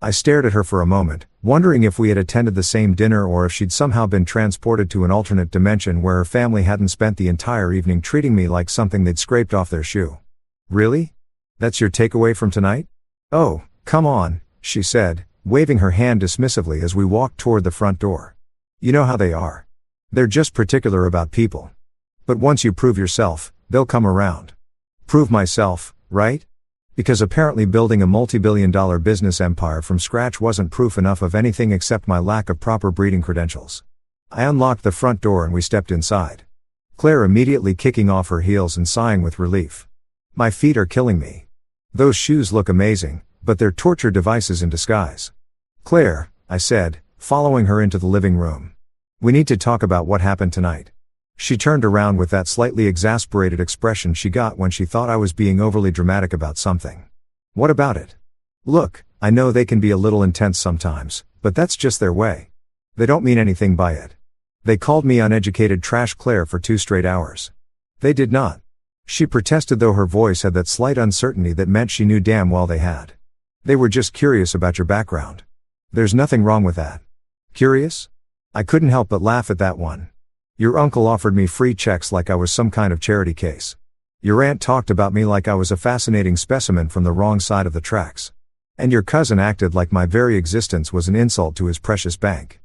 I stared at her for a moment, wondering if we had attended the same dinner or if she'd somehow been transported to an alternate dimension where her family hadn't spent the entire evening treating me like something they'd scraped off their shoe. Really? That's your takeaway from tonight? Oh, come on, she said, waving her hand dismissively as we walked toward the front door. You know how they are. They're just particular about people. But once you prove yourself, they'll come around. Prove myself, right? Because apparently building a multi-billion-dollar business empire from scratch wasn't proof enough of anything except my lack of proper breeding credentials. I unlocked the front door and we stepped inside. Claire immediately kicking off her heels and sighing with relief. My feet are killing me. Those shoes look amazing, but they're torture devices in disguise. Claire, I said, following her into the living room. We need to talk about what happened tonight. She turned around with that slightly exasperated expression she got when she thought I was being overly dramatic about something. What about it? Look, I know they can be a little intense sometimes, but that's just their way. They don't mean anything by it. They called me uneducated trash, Claire, for 2 straight hours. They did not. She protested, though her voice had that slight uncertainty that meant she knew damn well they had. They were just curious about your background. There's nothing wrong with that. Curious? I couldn't help but laugh at that one. Your uncle offered me free checks like I was some kind of charity case. Your aunt talked about me like I was a fascinating specimen from the wrong side of the tracks. And your cousin acted like my very existence was an insult to his precious bank.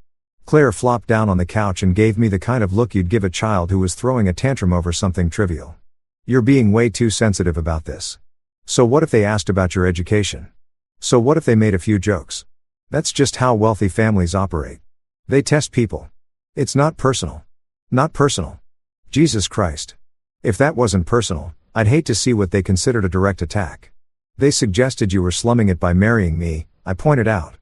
Claire flopped down on the couch and gave me the kind of look you'd give a child who was throwing a tantrum over something trivial. You're being way too sensitive about this. So what if they asked about your education? So what if they made a few jokes? That's just how wealthy families operate. They test people. It's not personal. Not personal. Jesus Christ. If that wasn't personal, I'd hate to see what they considered a direct attack. They suggested you were slumming it by marrying me, I pointed out.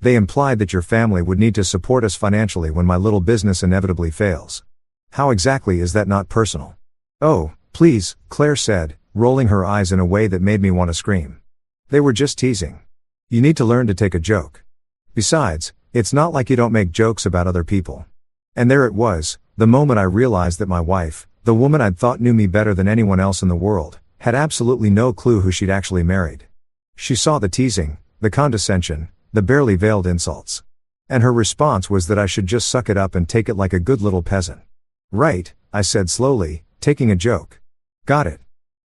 They implied that your family would need to support us financially when my little business inevitably fails. How exactly is that not personal? Oh, please, Claire said, rolling her eyes in a way that made me want to scream. They were just teasing. You need to learn to take a joke. Besides, it's not like you don't make jokes about other people. And there it was, the moment I realized that my wife, the woman I'd thought knew me better than anyone else in the world, had absolutely no clue who she'd actually married. She saw the teasing, the condescension, the barely veiled insults. And her response was that I should just suck it up and take it like a good little peasant. Right, I said slowly, taking a joke. Got it.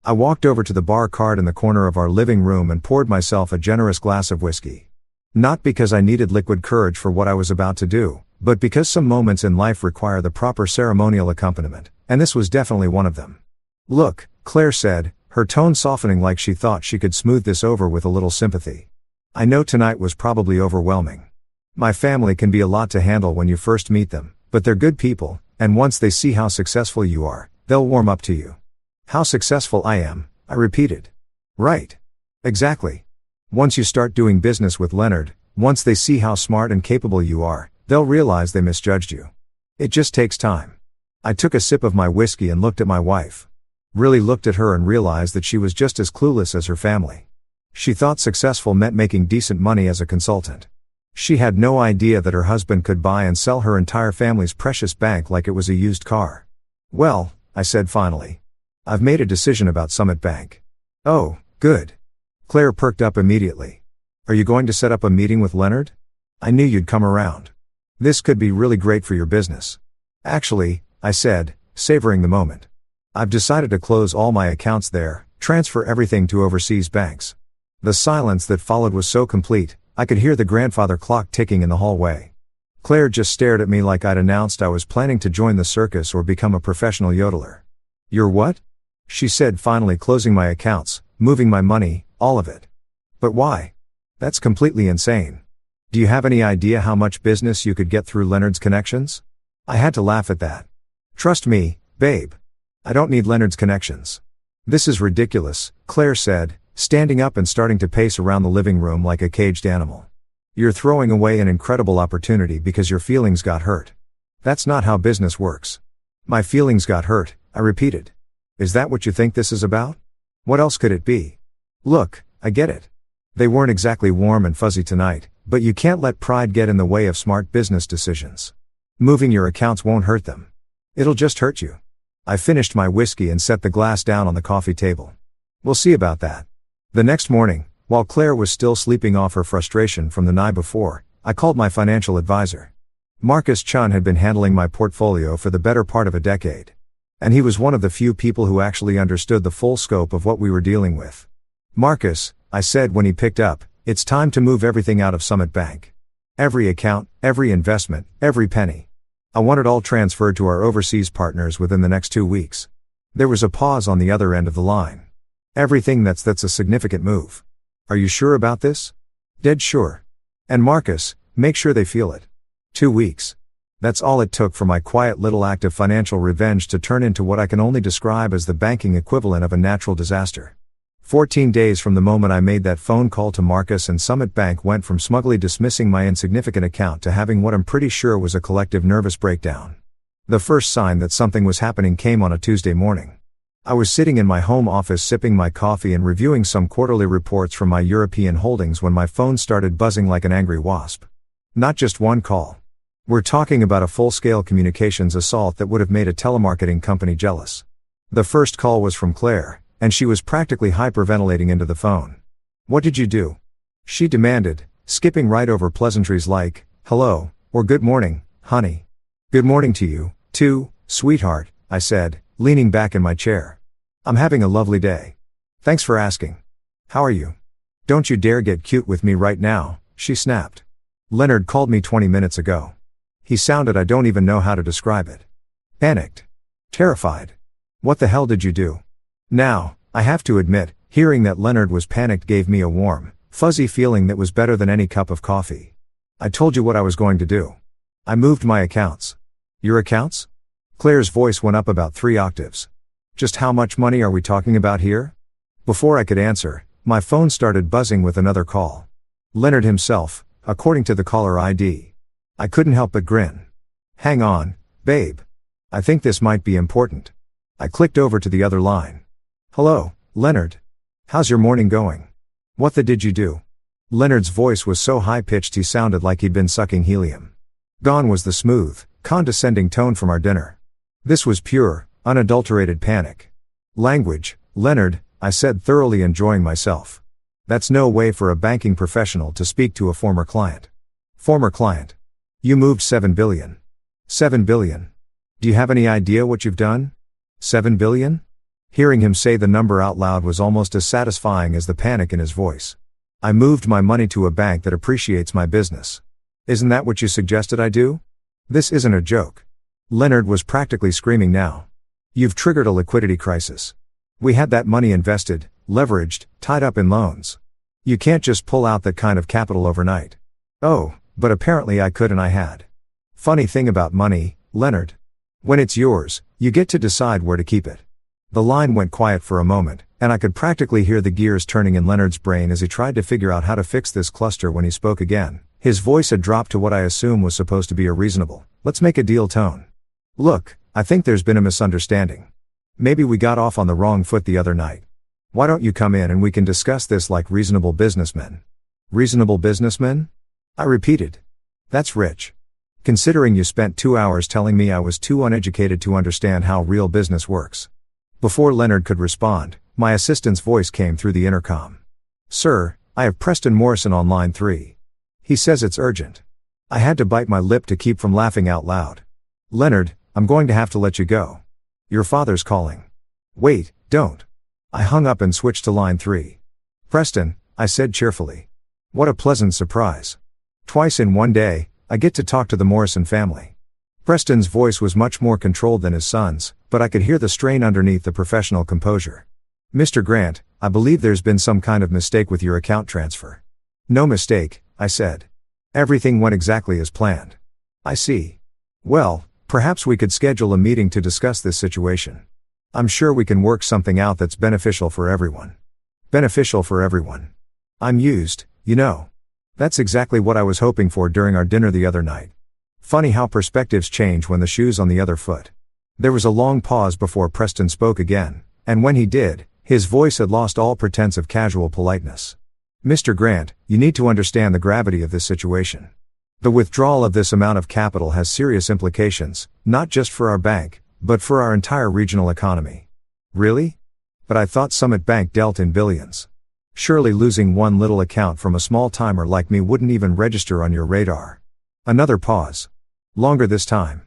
I walked over to the bar cart in the corner of our living room and poured myself a generous glass of whiskey. Not because I needed liquid courage for what I was about to do, but because some moments in life require the proper ceremonial accompaniment, and this was definitely one of them. Look, Claire said, her tone softening like she thought she could smooth this over with a little sympathy. I know tonight was probably overwhelming. My family can be a lot to handle when you first meet them, but they're good people, and once they see how successful you are, they'll warm up to you. How successful I am, I repeated. Right. Exactly. Once you start doing business with Leonard, once they see how smart and capable you are, they'll realize they misjudged you. It just takes time. I took a sip of my whiskey and looked at my wife. Really looked at her and realized that she was just as clueless as her family. She thought successful meant making decent money as a consultant. She had no idea that her husband could buy and sell her entire family's precious bank like it was a used car. Well, I said finally. I've made a decision about Summit Bank. Oh, good. Claire perked up immediately. Are you going to set up a meeting with Leonard? I knew you'd come around. This could be really great for your business. Actually, I said, savoring the moment. I've decided to close all my accounts there, transfer everything to overseas banks. The silence that followed was so complete, I could hear the grandfather clock ticking in the hallway. Claire just stared at me like I'd announced I was planning to join the circus or become a professional yodeler. You're what? She said, finally closing my accounts, moving my money, all of it. But why? That's completely insane. Do you have any idea how much business you could get through Leonard's connections? I had to laugh at that. Trust me, Babe. I don't need Leonard's connections. This is ridiculous, Claire said, standing up and starting to pace around the living room like a caged animal. You're throwing away an incredible opportunity because your feelings got hurt. That's not how business works. My feelings got hurt, I repeated. Is that what you think this is about? What else could it be? Look, I get it. They weren't exactly warm and fuzzy tonight, but you can't let pride get in the way of smart business decisions. Moving your accounts won't hurt them. It'll just hurt you. I finished my whiskey and set the glass down on the coffee table. We'll see about that. The next morning, while Claire was still sleeping off her frustration from the night before, I called my financial advisor. Marcus Chun had been handling my portfolio for the better part of a decade. And he was one of the few people who actually understood the full scope of what we were dealing with. Marcus, I said when he picked up, it's time to move everything out of Summit Bank. Every account, every investment, every penny. I want it all transferred to our overseas partners within the next 2 weeks. There was a pause on the other end of the line. Everything that's a significant move. Are you sure about this? Dead sure. And Marcus, make sure they feel it. 2 weeks. That's all it took for my quiet little act of financial revenge to turn into what I can only describe as the banking equivalent of a natural disaster. 14 days from the moment I made that phone call to Marcus, and Summit Bank went from smugly dismissing my insignificant account to having what I'm pretty sure was a collective nervous breakdown. The first sign that something was happening came on a Tuesday morning. I was sitting in my home office sipping my coffee and reviewing some quarterly reports from my European holdings when my phone started buzzing like an angry wasp. Not just one call. We're talking about a full-scale communications assault that would have made a telemarketing company jealous. The first call was from Claire, and she was practically hyperventilating into the phone. What did you do? She demanded, skipping right over pleasantries like, hello, or good morning, honey. Good morning to you, too, sweetheart, I said, leaning back in my chair. I'm having a lovely day. Thanks for asking. How are you? Don't you dare get cute with me right now, she snapped. Leonard called me 20 minutes ago. He sounded, I don't even know how to describe it. Panicked. Terrified. What the hell did you do? Now, I have to admit, hearing that Leonard was panicked gave me a warm, fuzzy feeling that was better than any cup of coffee. I told you what I was going to do. I moved my accounts. Your accounts? Claire's voice went up about 3 octaves. Just how much money are we talking about here? Before I could answer, my phone started buzzing with another call. Leonard himself, according to the caller ID. I couldn't help but grin. Hang on, babe. I think this might be important. I clicked over to the other line. Hello, Leonard. How's your morning going? What the did you do? Leonard's voice was so high-pitched he sounded like he'd been sucking helium. Gone was the smooth, condescending tone from our dinner. This was pure, unadulterated panic. Language, Leonard, I said, thoroughly enjoying myself. That's no way for a banking professional to speak to a former client. Former client. You moved $7 billion. $7 billion. Do you have any idea what you've done? $7 billion? Hearing him say the number out loud was almost as satisfying as the panic in his voice. I moved my money to a bank that appreciates my business. Isn't that what you suggested I do? This isn't a joke. Leonard was practically screaming now. You've triggered a liquidity crisis. We had that money invested, leveraged, tied up in loans. You can't just pull out that kind of capital overnight. Oh, but apparently I could, and I had. Funny thing about money, Leonard. When it's yours, you get to decide where to keep it. The line went quiet for a moment, and I could practically hear the gears turning in Leonard's brain as he tried to figure out how to fix this cluster. When he spoke again, his voice had dropped to what I assume was supposed to be a reasonable, let's make a deal tone. Look, I think there's been a misunderstanding. Maybe we got off on the wrong foot the other night. Why don't you come in and we can discuss this like reasonable businessmen? Reasonable businessmen? I repeated. That's rich. Considering you spent 2 hours telling me I was too uneducated to understand how real business works. Before Leonard could respond, my assistant's voice came through the intercom. Sir, I have Preston Morrison on line 3. He says it's urgent. I had to bite my lip to keep from laughing out loud. Leonard, I'm going to have to let you go. Your father's calling. Wait, don't. I hung up and switched to line 3. Preston, I said cheerfully. What a pleasant surprise. Twice in one day, I get to talk to the Morrison family. Preston's voice was much more controlled than his son's, but I could hear the strain underneath the professional composure. Mr. Grant, I believe there's been some kind of mistake with your account transfer. No mistake, I said. Everything went exactly as planned. I see. Well, Perhaps we could schedule a meeting to discuss this situation. I'm sure we can work something out that's beneficial for everyone. Beneficial for everyone. I'm used, you know. That's exactly what I was hoping for during our dinner the other night. Funny how perspectives change when the shoe's on the other foot. There was a long pause before Preston spoke again, and when he did, his voice had lost all pretense of casual politeness. Mr. Grant, you need to understand the gravity of this situation. The withdrawal of this amount of capital has serious implications, not just for our bank, but for our entire regional economy. Really? But I thought Summit Bank dealt in billions. Surely losing one little account from a small-timer like me wouldn't even register on your radar. Another pause. Longer this time.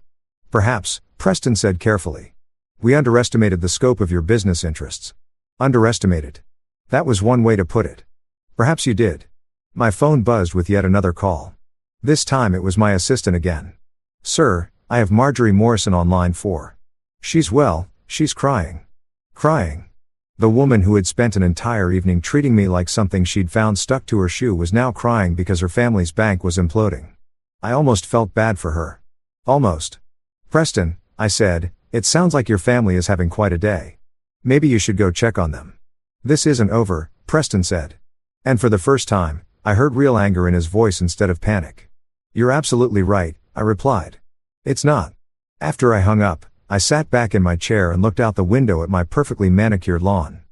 Perhaps, Preston said carefully. We underestimated the scope of your business interests. Underestimated. That was one way to put it. Perhaps you did. My phone buzzed with yet another call. This time it was my assistant again. Sir, I have Marjorie Morrison on line 4. She's crying. Crying. The woman who had spent an entire evening treating me like something she'd found stuck to her shoe was now crying because her family's bank was imploding. I almost felt bad for her. Almost. Preston, I said, it sounds like your family is having quite a day. Maybe you should go check on them. This isn't over, Preston said. And for the first time, I heard real anger in his voice instead of panic. You're absolutely right, I replied. It's not. After I hung up, I sat back in my chair and looked out the window at my perfectly manicured lawn.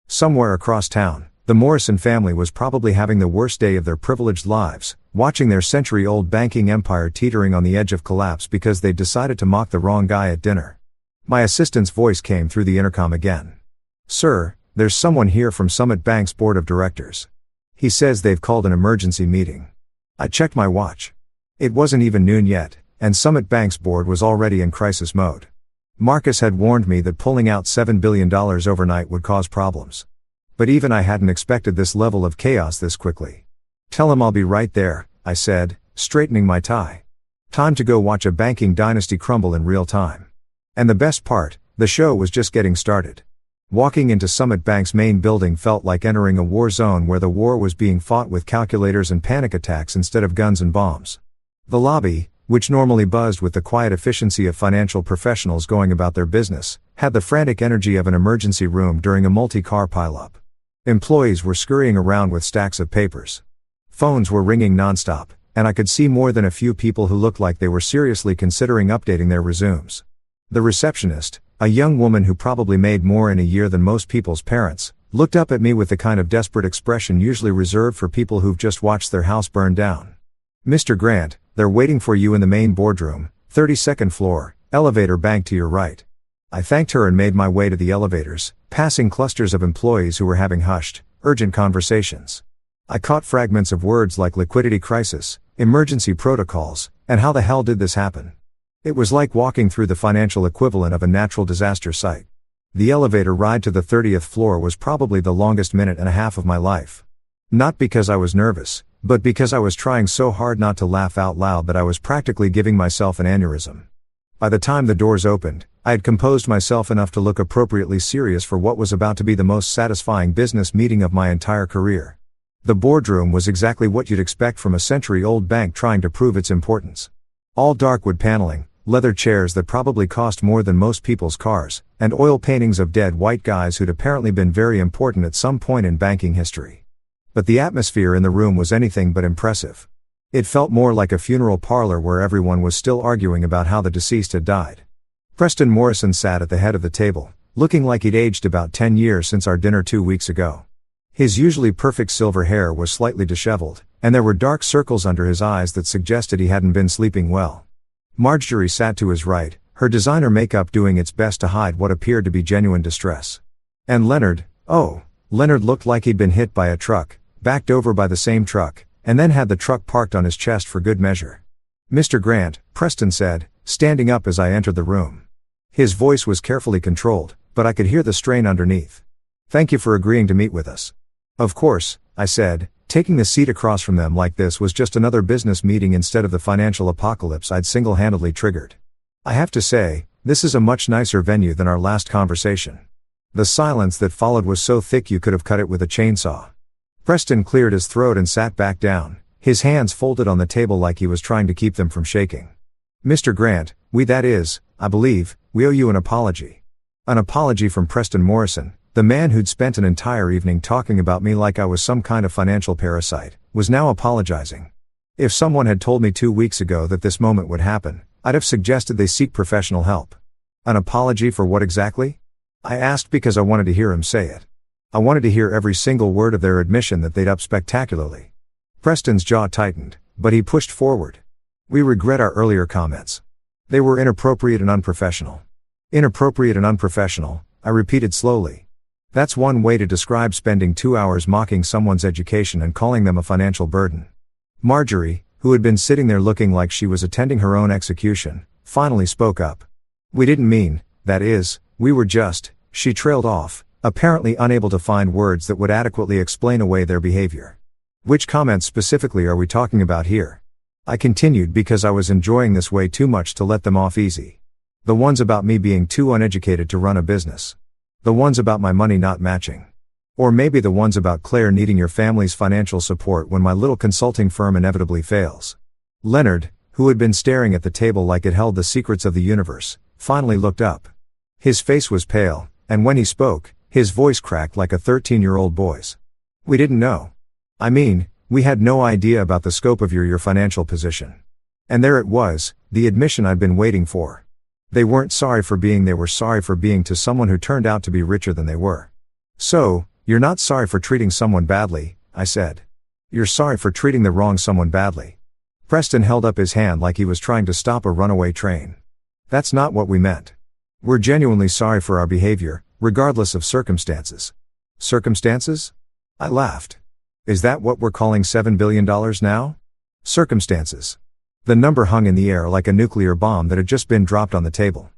Somewhere across town, the Morrison family was probably having the worst day of their privileged lives, watching their century-old banking empire teetering on the edge of collapse because they'd decided to mock the wrong guy at dinner. My assistant's voice came through the intercom again. Sir, there's someone here from Summit Bank's board of directors. He says they've called an emergency meeting. I checked my watch. It wasn't even noon yet, and Summit Bank's board was already in crisis mode. Marcus had warned me that pulling out $7 billion overnight would cause problems. But even I hadn't expected this level of chaos this quickly. Tell him I'll be right there, I said, straightening my tie. Time to go watch a banking dynasty crumble in real time. And the best part, the show was just getting started. Walking into Summit Bank's main building felt like entering a war zone where the war was being fought with calculators and panic attacks instead of guns and bombs. The lobby, which normally buzzed with the quiet efficiency of financial professionals going about their business, had the frantic energy of an emergency room during a multi-car pileup. Employees were scurrying around with stacks of papers. Phones were ringing nonstop, and I could see more than a few people who looked like they were seriously considering updating their resumes. The receptionist, a young woman who probably made more in a year than most people's parents, looked up at me with the kind of desperate expression usually reserved for people who've just watched their house burn down. Mr. Grant, they're waiting for you in the main boardroom, 32nd floor, elevator bank to your right. I thanked her and made my way to the elevators, passing clusters of employees who were having hushed, urgent conversations. I caught fragments of words like liquidity crisis, emergency protocols, and how the hell did this happen? It was like walking through the financial equivalent of a natural disaster site. The elevator ride to the 30th floor was probably the longest minute and a half of my life. Not because I was nervous, but because I was trying so hard not to laugh out loud that I was practically giving myself an aneurysm. By the time the doors opened, I had composed myself enough to look appropriately serious for what was about to be the most satisfying business meeting of my entire career. The boardroom was exactly what you'd expect from a century-old bank trying to prove its importance. All dark wood paneling, leather chairs that probably cost more than most people's cars, and oil paintings of dead white guys who'd apparently been very important at some point in banking history. But the atmosphere in the room was anything but impressive. It felt more like a funeral parlor where everyone was still arguing about how the deceased had died. Preston Morrison sat at the head of the table, looking like he'd aged about 10 years since our dinner 2 weeks ago. His usually perfect silver hair was slightly disheveled, and there were dark circles under his eyes that suggested he hadn't been sleeping well. Marjorie sat to his right, her designer makeup doing its best to hide what appeared to be genuine distress. And Leonard looked like he'd been hit by a truck, backed over by the same truck, and then had the truck parked on his chest for good measure. Mr. Grant, Preston said, standing up as I entered the room. His voice was carefully controlled, but I could hear the strain underneath. Thank you for agreeing to meet with us. Of course, I said, taking the seat across from them like this was just another business meeting instead of the financial apocalypse I'd single-handedly triggered. I have to say, this is a much nicer venue than our last conversation. The silence that followed was so thick you could have cut it with a chainsaw. Preston cleared his throat and sat back down, his hands folded on the table like he was trying to keep them from shaking. Mr. Grant, That is, I believe, we owe you an apology. An apology from Preston Morrison, the man who'd spent an entire evening talking about me like I was some kind of financial parasite, was now apologizing. If someone had told me 2 weeks ago that this moment would happen, I'd have suggested they seek professional help. An apology for what exactly? I asked because I wanted to hear him say it. I wanted to hear every single word of their admission that they'd up spectacularly. Preston's jaw tightened, but he pushed forward. We regret our earlier comments. They were inappropriate and unprofessional. Inappropriate and unprofessional, I repeated slowly. That's one way to describe spending 2 hours mocking someone's education and calling them a financial burden. Marjorie, who had been sitting there looking like she was attending her own execution, finally spoke up. We didn't mean, that is, we were just, she trailed off, apparently unable to find words that would adequately explain away their behavior. Which comments specifically are we talking about here? I continued because I was enjoying this way too much to let them off easy. The ones about me being too uneducated to run a business. The ones about my money not matching. Or maybe the ones about Claire needing your family's financial support when my little consulting firm inevitably fails. Leonard, who had been staring at the table like it held the secrets of the universe, finally looked up. His face was pale, and when he spoke, his voice cracked like a 13-year-old boy's. We didn't know. I mean, we had no idea about the scope of your financial position. And there it was, the admission I'd been waiting for. They weren't sorry for being, they were sorry for being to someone who turned out to be richer than they were. So, you're not sorry for treating someone badly, I said. You're sorry for treating the wrong someone badly. Preston held up his hand like he was trying to stop a runaway train. That's not what we meant. We're genuinely sorry for our behavior, regardless of circumstances. Circumstances? I laughed. Is that what we're calling $7 billion now? Circumstances. The number hung in the air like a nuclear bomb that had just been dropped on the table.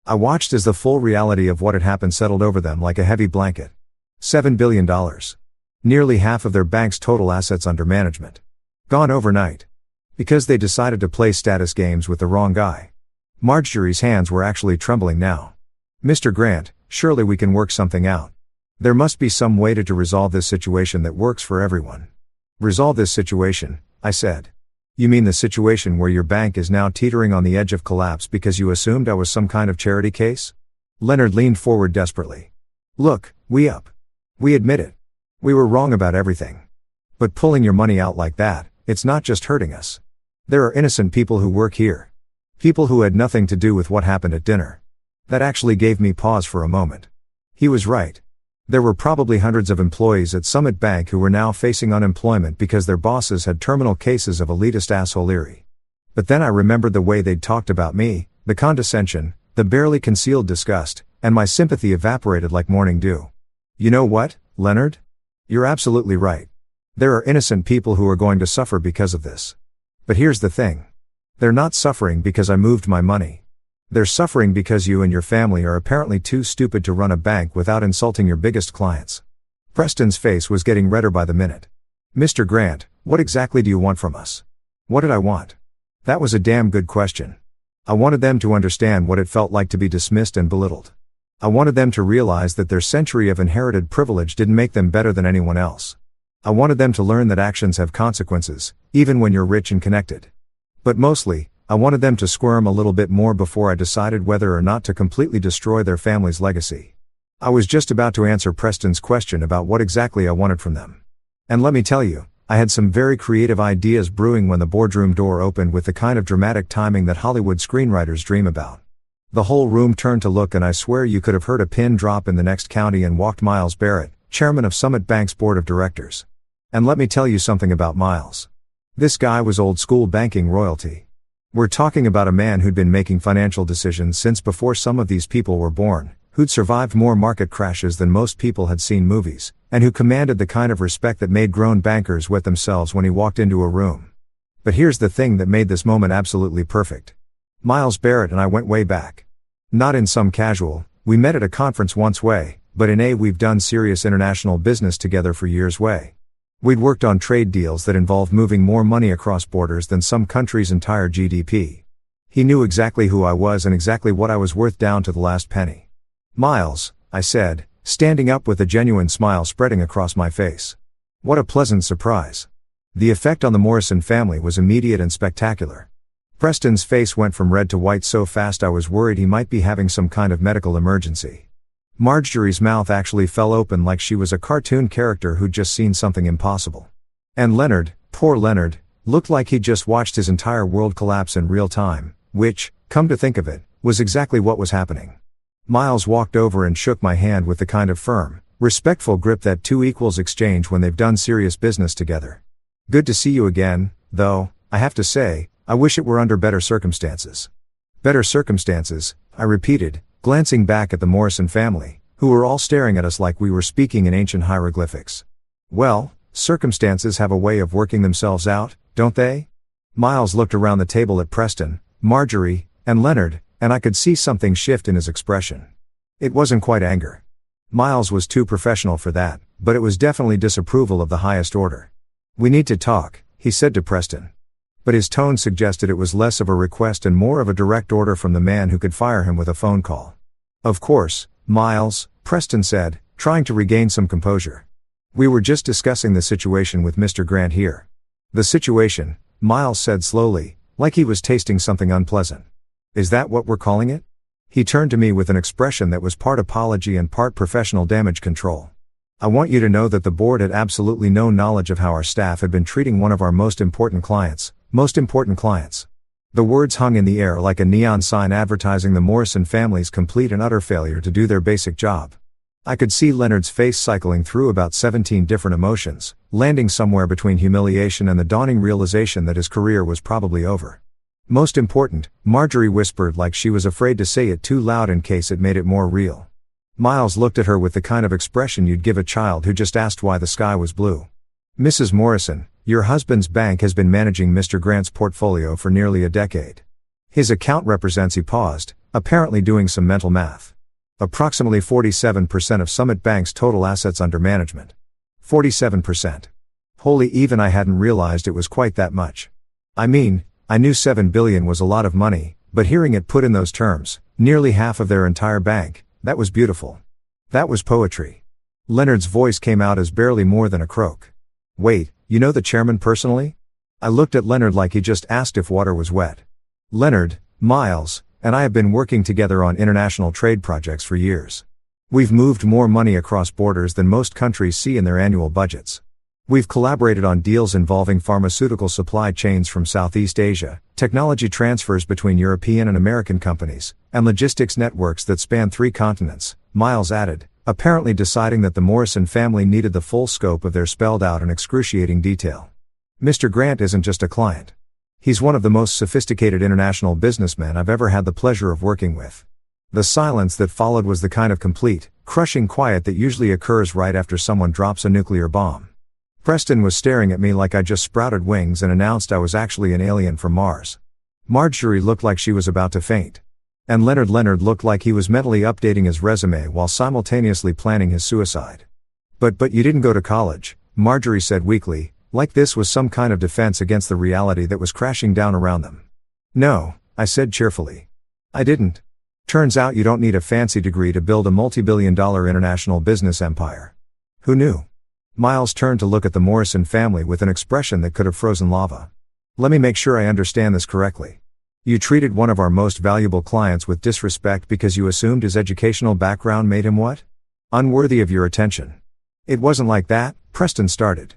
I watched as the full reality of what had happened settled over them like a heavy blanket. $7 billion. Nearly half of their bank's total assets under management. Gone overnight. Because they decided to play status games with the wrong guy. Marjorie's hands were actually trembling now. Mr. Grant, surely we can work something out. There must be some way to resolve this situation that works for everyone. Resolve this situation, I said. You mean the situation where your bank is now teetering on the edge of collapse because you assumed I was some kind of charity case? Leonard leaned forward desperately. Look, we admit it. We were wrong about everything. But pulling your money out like that, it's not just hurting us. There are innocent people who work here. People who had nothing to do with what happened at dinner. That actually gave me pause for a moment. He was right. There were probably hundreds of employees at Summit Bank who were now facing unemployment because their bosses had terminal cases of elitist assholery. But then I remembered the way they'd talked about me, the condescension, the barely concealed disgust, and my sympathy evaporated like morning dew. You know what, Leonard? You're absolutely right. There are innocent people who are going to suffer because of this. But here's the thing. They're not suffering because I moved my money. They're suffering because you and your family are apparently too stupid to run a bank without insulting your biggest clients. Preston's face was getting redder by the minute. Mr. Grant, what exactly do you want from us? What did I want? That was a damn good question. I wanted them to understand what it felt like to be dismissed and belittled. I wanted them to realize that their century of inherited privilege didn't make them better than anyone else. I wanted them to learn that actions have consequences, even when you're rich and connected. But mostly, I wanted them to squirm a little bit more before I decided whether or not to completely destroy their family's legacy. I was just about to answer Preston's question about what exactly I wanted from them. And let me tell you, I had some very creative ideas brewing when the boardroom door opened with the kind of dramatic timing that Hollywood screenwriters dream about. The whole room turned to look, and I swear you could have heard a pin drop in the next county, and walked Miles Barrett, chairman of Summit Bank's board of directors. And let me tell you something about Miles. This guy was old school banking royalty. We're talking about a man who'd been making financial decisions since before some of these people were born, who'd survived more market crashes than most people had seen movies, and who commanded the kind of respect that made grown bankers wet themselves when he walked into a room. But here's the thing that made this moment absolutely perfect. Miles Barrett and I went way back. Not in some casual, we met at a conference once way, but in a we've done serious international business together for years way. We'd worked on trade deals that involved moving more money across borders than some country's entire GDP. He knew exactly who I was and exactly what I was worth down to the last penny. Miles, I said, standing up with a genuine smile spreading across my face. What a pleasant surprise. The effect on the Morrison family was immediate and spectacular. Preston's face went from red to white so fast I was worried he might be having some kind of medical emergency. Marjorie's mouth actually fell open like she was a cartoon character who'd just seen something impossible. And Leonard, poor Leonard, looked like he'd just watched his entire world collapse in real time, which, come to think of it, was exactly what was happening. Miles walked over and shook my hand with the kind of firm, respectful grip that two equals exchange when they've done serious business together. Good to see you again, though, I have to say, I wish it were under better circumstances. Better circumstances, I repeated, glancing back at the Morrison family, who were all staring at us like we were speaking in ancient hieroglyphics. Well, circumstances have a way of working themselves out, don't they? Miles looked around the table at Preston, Marjorie, and Leonard, and I could see something shift in his expression. It wasn't quite anger. Miles was too professional for that, but it was definitely disapproval of the highest order. "We need to talk," he said to Preston. But his tone suggested it was less of a request and more of a direct order from the man who could fire him with a phone call. "Of course, Miles," Preston said, trying to regain some composure. "We were just discussing the situation with Mr. Grant here." "The situation," Miles said slowly, like he was tasting something unpleasant. "Is that what we're calling it?" He turned to me with an expression that was part apology and part professional damage control. "I want you to know that the board had absolutely no knowledge of how our staff had been treating one of our most important clients. The words hung in the air like a neon sign advertising the Morrison family's complete and utter failure to do their basic job. I could see Leonard's face cycling through about 17 different emotions, landing somewhere between humiliation and the dawning realization that his career was probably over. "Most important," Marjorie whispered like she was afraid to say it too loud in case it made it more real. Miles looked at her with the kind of expression you'd give a child who just asked why the sky was blue. "Mrs. Morrison, your husband's bank has been managing Mr. Grant's portfolio for nearly a decade. His account represents," he paused, apparently doing some mental math, "approximately 47% of Summit Bank's total assets under management." 47%. Holy, even I hadn't realized it was quite that much. I mean, I knew $7 billion was a lot of money, but hearing it put in those terms, nearly half of their entire bank, that was beautiful. That was poetry. Leonard's voice came out as barely more than a croak. "Wait, you know the chairman personally?" I looked at Leonard like he just asked if water was wet. "Leonard, Miles, and I have been working together on international trade projects for years. We've moved more money across borders than most countries see in their annual budgets. We've collaborated on deals involving pharmaceutical supply chains from Southeast Asia, technology transfers between European and American companies, and logistics networks that span 3 continents, Miles added, apparently deciding that the Morrison family needed the full scope of their spelled out and excruciating detail. "Mr. Grant isn't just a client. He's one of the most sophisticated international businessmen I've ever had the pleasure of working with." The silence that followed was the kind of complete, crushing quiet that usually occurs right after someone drops a nuclear bomb. Preston was staring at me like I just sprouted wings and announced I was actually an alien from Mars. Marjorie looked like she was about to faint. And Leonard looked like he was mentally updating his resume while simultaneously planning his suicide. But you didn't go to college," Marjorie said weakly, like this was some kind of defense against the reality that was crashing down around them. "No," I said cheerfully. "I didn't. Turns out you don't need a fancy degree to build a multi-billion-dollar international business empire." "Who knew?" Miles turned to look at the Morrison family with an expression that could have frozen lava. "Let me make sure I understand this correctly. You treated one of our most valuable clients with disrespect because you assumed his educational background made him what? Unworthy of your attention." "It wasn't like that," Preston started.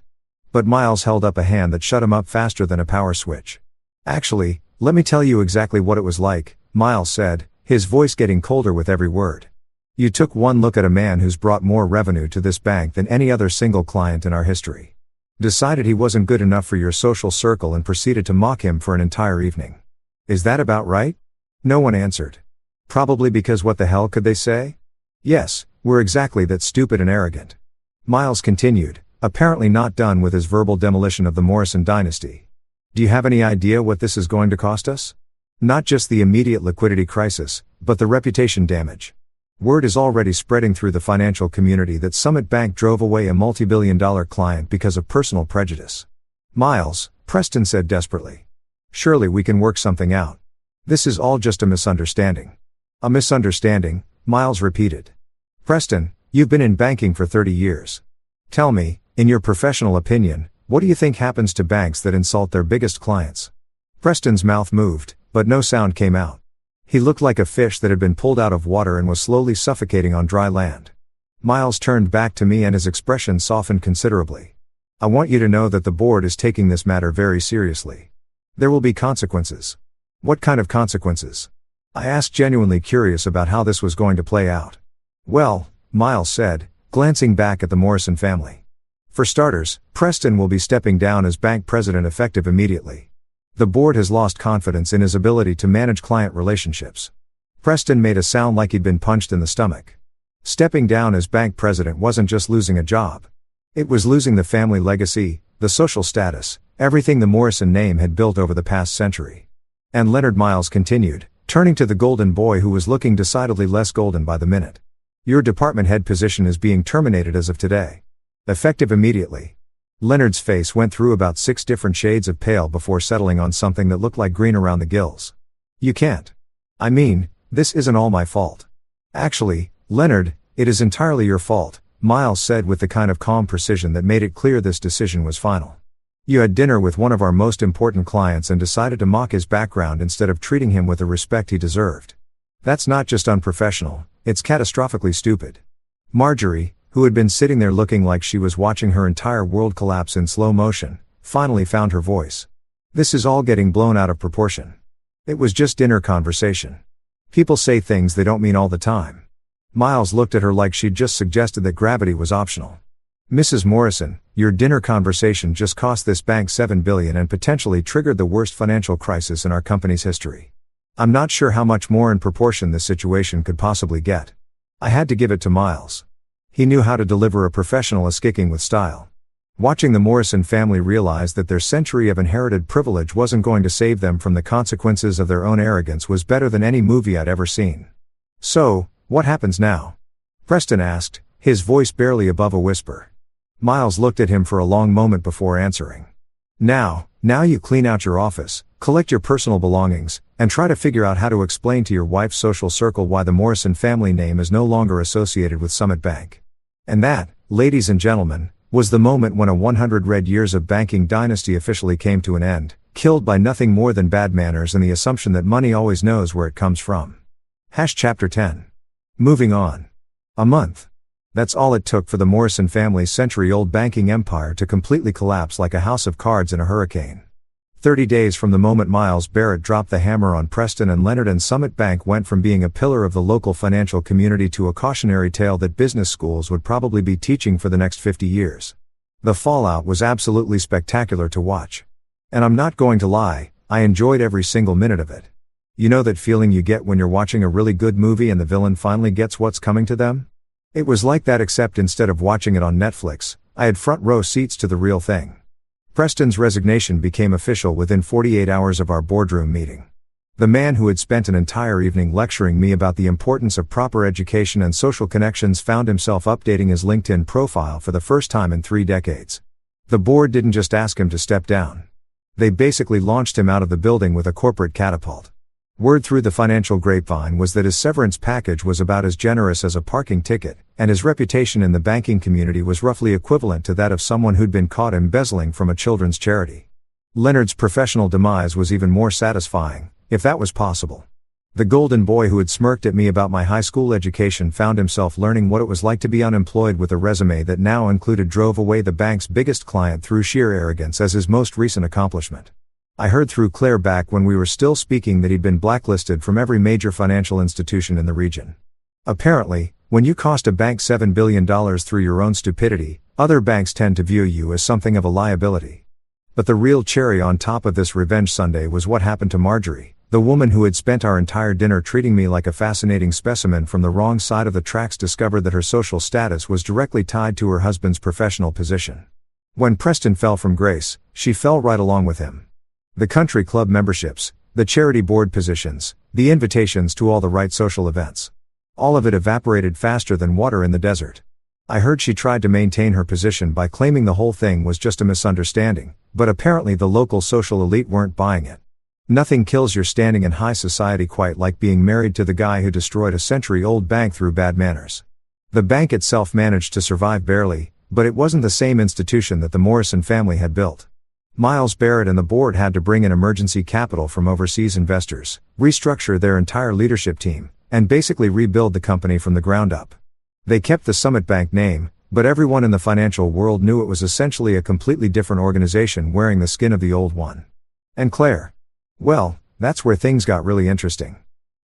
But Miles held up a hand that shut him up faster than a power switch. "Actually, let me tell you exactly what it was like," Miles said, his voice getting colder with every word. "You took one look at a man who's brought more revenue to this bank than any other single client in our history. Decided he wasn't good enough for your social circle and proceeded to mock him for an entire evening. Is that about right?" No one answered. Probably because what the hell could they say? "Yes, we're exactly that stupid and arrogant." Miles continued, apparently not done with his verbal demolition of the Morrison dynasty. "Do you have any idea what this is going to cost us? Not just the immediate liquidity crisis, but the reputation damage. Word is already spreading through the financial community that Summit Bank drove away a multi-billion-dollar client because of personal prejudice." "Miles," Preston said desperately. "Surely we can work something out. This is all just a misunderstanding." "A misunderstanding," Miles repeated. "Preston, you've been in banking for 30 years. Tell me, in your professional opinion, what do you think happens to banks that insult their biggest clients?" Preston's mouth moved, but no sound came out. He looked like a fish that had been pulled out of water and was slowly suffocating on dry land. Miles turned back to me and his expression softened considerably. I want you to know that the board is taking this matter very seriously. There will be consequences. What kind of consequences? I asked, genuinely curious about how this was going to play out. Well, Miles said, glancing back at the Morrison family. For starters, Preston will be stepping down as bank president effective immediately. The board has lost confidence in his ability to manage client relationships. Preston made a sound like he'd been punched in the stomach. Stepping down as bank president wasn't just losing a job. It was losing the family legacy, the social status, everything the Morrison name had built over the past century. And Leonard, Miles continued, turning to the golden boy who was looking decidedly less golden by the minute. Your department head position is being terminated as of today. Effective immediately. Leonard's face went through about 6 different shades of pale before settling on something that looked like green around the gills. You can't. I mean, this isn't all my fault. Actually, Leonard, it is entirely your fault, Miles said with the kind of calm precision that made it clear this decision was final. You had dinner with one of our most important clients and decided to mock his background instead of treating him with the respect he deserved. That's not just unprofessional, it's catastrophically stupid. Marjorie, who had been sitting there looking like she was watching her entire world collapse in slow motion, finally found her voice. This is all getting blown out of proportion. It was just dinner conversation. People say things they don't mean all the time. Miles looked at her like she'd just suggested that gravity was optional. Mrs. Morrison, your dinner conversation just cost this bank $7 billion and potentially triggered the worst financial crisis in our company's history. I'm not sure how much more in proportion this situation could possibly get. I had to give it to Miles. He knew how to deliver a professional kicking with style. Watching the Morrison family realize that their century of inherited privilege wasn't going to save them from the consequences of their own arrogance was better than any movie I'd ever seen. So, what happens now? Preston asked, his voice barely above a whisper. Miles looked at him for a long moment before answering. Now you clean out your office, collect your personal belongings, and try to figure out how to explain to your wife's social circle why the Morrison family name is no longer associated with Summit Bank. And that, ladies and gentlemen, was the moment when a 100 red years of banking dynasty officially came to an end, killed by nothing more than bad manners and the assumption that money always knows where it comes from. Chapter 10. Moving on. A month. That's all it took for the Morrison family's century-old banking empire to completely collapse like a house of cards in a hurricane. 30 days from the moment Miles Barrett dropped the hammer on Preston and Leonard, and Summit Bank went from being a pillar of the local financial community to a cautionary tale that business schools would probably be teaching for the next 50 years. The fallout was absolutely spectacular to watch. And I'm not going to lie, I enjoyed every single minute of it. You know that feeling you get when you're watching a really good movie and the villain finally gets what's coming to them? It was like that, except instead of watching it on Netflix, I had front row seats to the real thing. Preston's resignation became official within 48 hours of our boardroom meeting. The man who had spent an entire evening lecturing me about the importance of proper education and social connections found himself updating his LinkedIn profile for the first time in 3 decades. The board didn't just ask him to step down. They basically launched him out of the building with a corporate catapult. Word through the financial grapevine was that his severance package was about as generous as a parking ticket, and his reputation in the banking community was roughly equivalent to that of someone who'd been caught embezzling from a children's charity. Leonard's professional demise was even more satisfying, if that was possible. The golden boy who had smirked at me about my high school education found himself learning what it was like to be unemployed with a resume that now included drove away the bank's biggest client through sheer arrogance as his most recent accomplishment. I heard through Claire back when we were still speaking that he'd been blacklisted from every major financial institution in the region. Apparently, when you cost a bank $7 billion through your own stupidity, other banks tend to view you as something of a liability. But the real cherry on top of this revenge sundae was what happened to Marjorie, the woman who had spent our entire dinner treating me like a fascinating specimen from the wrong side of the tracks discovered that her social status was directly tied to her husband's professional position. When Preston fell from grace, she fell right along with him. The country club memberships, the charity board positions, the invitations to all the right social events. All of it evaporated faster than water in the desert. I heard she tried to maintain her position by claiming the whole thing was just a misunderstanding, but apparently the local social elite weren't buying it. Nothing kills your standing in high society quite like being married to the guy who destroyed a century-old bank through bad manners. The bank itself managed to survive barely, but it wasn't the same institution that the Morrison family had built. Miles Barrett and the board had to bring in emergency capital from overseas investors, restructure their entire leadership team, and basically rebuild the company from the ground up. They kept the Summit Bank name, but everyone in the financial world knew it was essentially a completely different organization wearing the skin of the old one. And Claire? Well, that's where things got really interesting.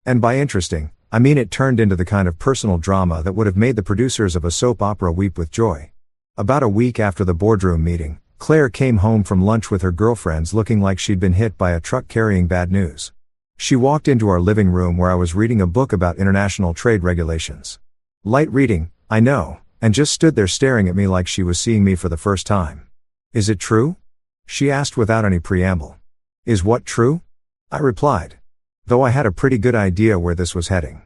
And by interesting, I mean it turned into the kind of personal drama that would have made the producers of a soap opera weep with joy. About a week after the boardroom meeting, Claire came home from lunch with her girlfriends looking like she'd been hit by a truck carrying bad news. She walked into our living room where I was reading a book about international trade regulations. Light reading, I know, and just stood there staring at me like she was seeing me for the first time. "Is it true?" she asked without any preamble. "Is what true?" I replied. Though I had a pretty good idea where this was heading.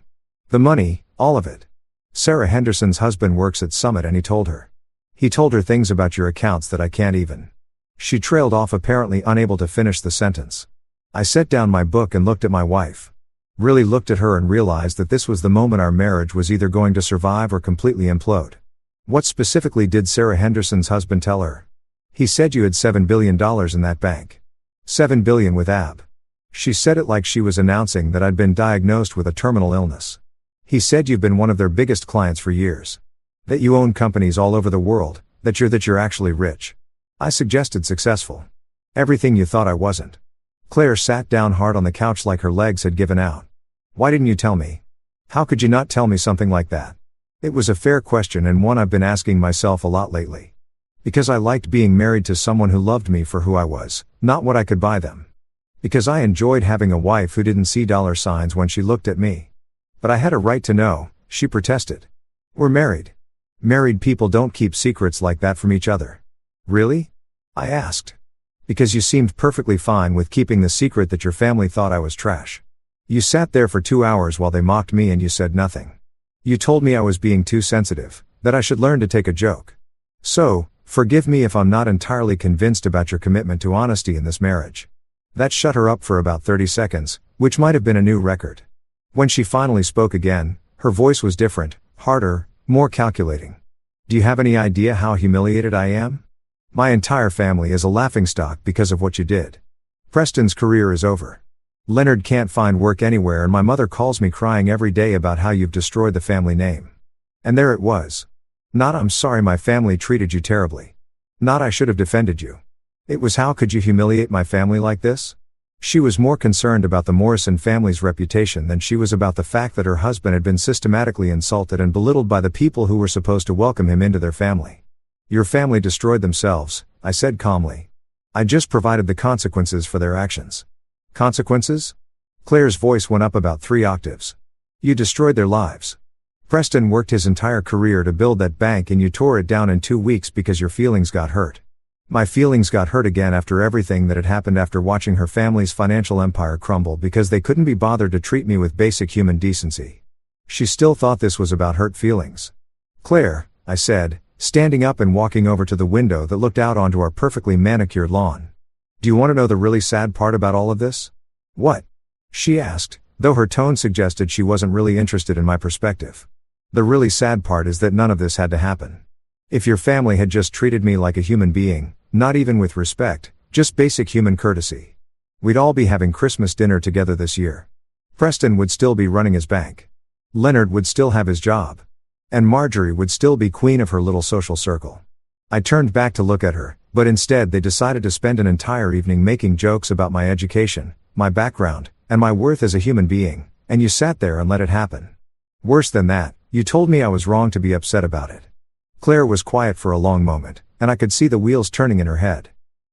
"The money, all of it. Sarah Henderson's husband works at Summit and he told her. He told her things about your accounts that I can't even." She trailed off, apparently unable to finish the sentence. I set down my book and looked at my wife. Really looked at her and realized that this was the moment our marriage was either going to survive or completely implode. "What specifically did Sarah Henderson's husband tell her?" "He said you had $7 billion in that bank." $7 billion with AB. She said it like she was announcing that I'd been diagnosed with a terminal illness. "He said you've been one of their biggest clients for years. That you own companies all over the world, that you're actually rich." I suggested successful. "Everything you thought I wasn't." Claire sat down hard on the couch like her legs had given out. "Why didn't you tell me? How could you not tell me something like that?" It was a fair question and one I've been asking myself a lot lately. Because I liked being married to someone who loved me for who I was, not what I could buy them. Because I enjoyed having a wife who didn't see dollar signs when she looked at me. "But I had a right to know," she protested. "We're married. Married people don't keep secrets like that from each other." "Really?" I asked. "Because you seemed perfectly fine with keeping the secret that your family thought I was trash. You sat there for 2 hours while they mocked me and you said nothing. You told me I was being too sensitive, that I should learn to take a joke. So, forgive me if I'm not entirely convinced about your commitment to honesty in this marriage." That shut her up for about 30 seconds, which might have been a new record. When she finally spoke again, her voice was different, harder, more calculating. "Do you have any idea how humiliated I am? My entire family is a laughingstock because of what you did. Preston's career is over. Leonard can't find work anywhere and my mother calls me crying every day about how you've destroyed the family name." And there it was. Not "I'm sorry my family treated you terribly." Not "I should have defended you." It was "How could you humiliate my family like this?" She was more concerned about the Morrison family's reputation than she was about the fact that her husband had been systematically insulted and belittled by the people who were supposed to welcome him into their family. "Your family destroyed themselves," I said calmly. "I just provided the consequences for their actions." "Consequences?" Claire's voice went up about 3 octaves. "You destroyed their lives. Preston worked his entire career to build that bank and you tore it down in 2 weeks because your feelings got hurt." My feelings got hurt again after everything that had happened, after watching her family's financial empire crumble because they couldn't be bothered to treat me with basic human decency. She still thought this was about hurt feelings. "Claire," I said, standing up and walking over to the window that looked out onto our perfectly manicured lawn. "Do you want to know the really sad part about all of this?" "What?" she asked, though her tone suggested she wasn't really interested in my perspective. "The really sad part is that none of this had to happen. If your family had just treated me like a human being, not even with respect, just basic human courtesy, we'd all be having Christmas dinner together this year. Preston would still be running his bank. Leonard would still have his job. And Marjorie would still be queen of her little social circle." I turned back to look at her, but instead they decided to spend an entire evening making jokes about my education, my background, and my worth as a human being, and you sat there and let it happen. Worse than that, you told me I was wrong to be upset about it. Claire was quiet for a long moment, and I could see the wheels turning in her head.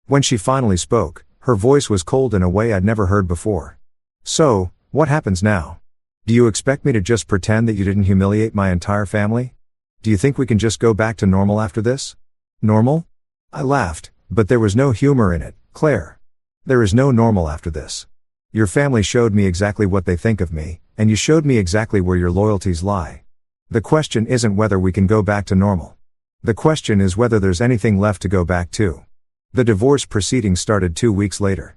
When she finally spoke, her voice was cold in a way I'd never heard before. "So, what happens now? Do you expect me to just pretend that you didn't humiliate my entire family? Do you think we can just go back to normal after this?" "Normal?" I laughed, but there was no humor in it. "Claire, there is no normal after this. Your family showed me exactly what they think of me, and you showed me exactly where your loyalties lie. The question isn't whether we can go back to normal. The question is whether there's anything left to go back to." The divorce proceedings started 2 weeks later.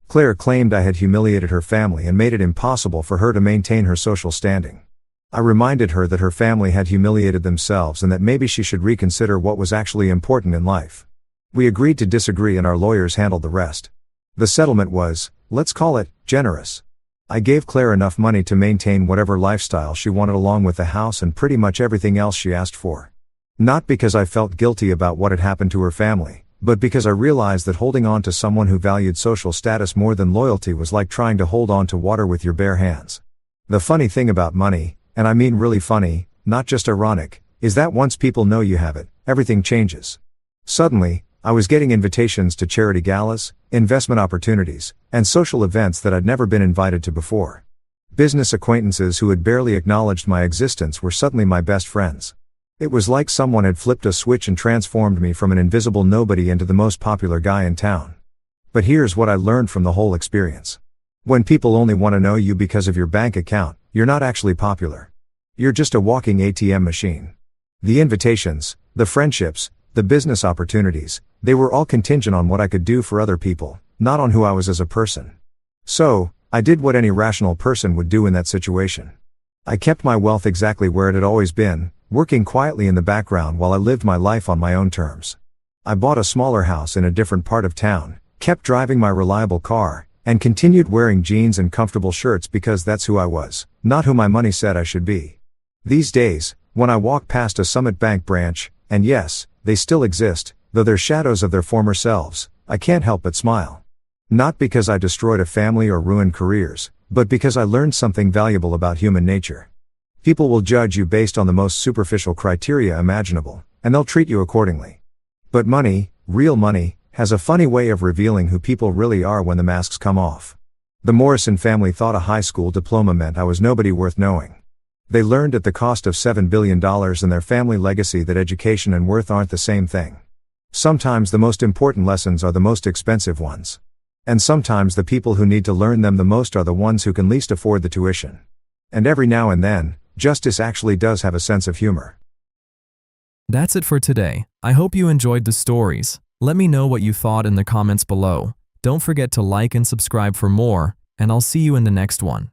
Claire claimed I had humiliated her family and made it impossible for her to maintain her social standing. I reminded her that her family had humiliated themselves and that maybe she should reconsider what was actually important in life. We agreed to disagree and our lawyers handled the rest. The settlement was, let's call it, generous. I gave Claire enough money to maintain whatever lifestyle she wanted along with the house and pretty much everything else she asked for. Not because I felt guilty about what had happened to her family, but because I realized that holding on to someone who valued social status more than loyalty was like trying to hold on to water with your bare hands. The funny thing about money, and I mean really funny, not just ironic, is that once people know you have it, everything changes. Suddenly, I was getting invitations to charity galas, investment opportunities, and social events that I'd never been invited to before. Business acquaintances who had barely acknowledged my existence were suddenly my best friends. It was like someone had flipped a switch and transformed me from an invisible nobody into the most popular guy in town. But here's what I learned from the whole experience. When people only want to know you because of your bank account, you're not actually popular. You're just a walking ATM machine. The invitations, the friendships, the business opportunities, they were all contingent on what I could do for other people, not on who I was as a person. So, I did what any rational person would do in that situation. I kept my wealth exactly where it had always been, working quietly in the background while I lived my life on my own terms. I bought a smaller house in a different part of town, kept driving my reliable car, and continued wearing jeans and comfortable shirts because that's who I was, not who my money said I should be. These days, when I walk past a Summit Bank branch, and yes, they still exist, though they're shadows of their former selves, I can't help but smile. Not because I destroyed a family or ruined careers, but because I learned something valuable about human nature. People will judge you based on the most superficial criteria imaginable, and they'll treat you accordingly. But money, real money, has a funny way of revealing who people really are when the masks come off. The Morrison family thought a high school diploma meant I was nobody worth knowing. They learned at the cost of $7 billion and their family legacy that education and worth aren't the same thing. Sometimes the most important lessons are the most expensive ones. And sometimes the people who need to learn them the most are the ones who can least afford the tuition. And every now and then, justice actually does have a sense of humor. That's it for today. I hope you enjoyed the stories. Let me know what you thought in the comments below. Don't forget to like and subscribe for more, and I'll see you in the next one.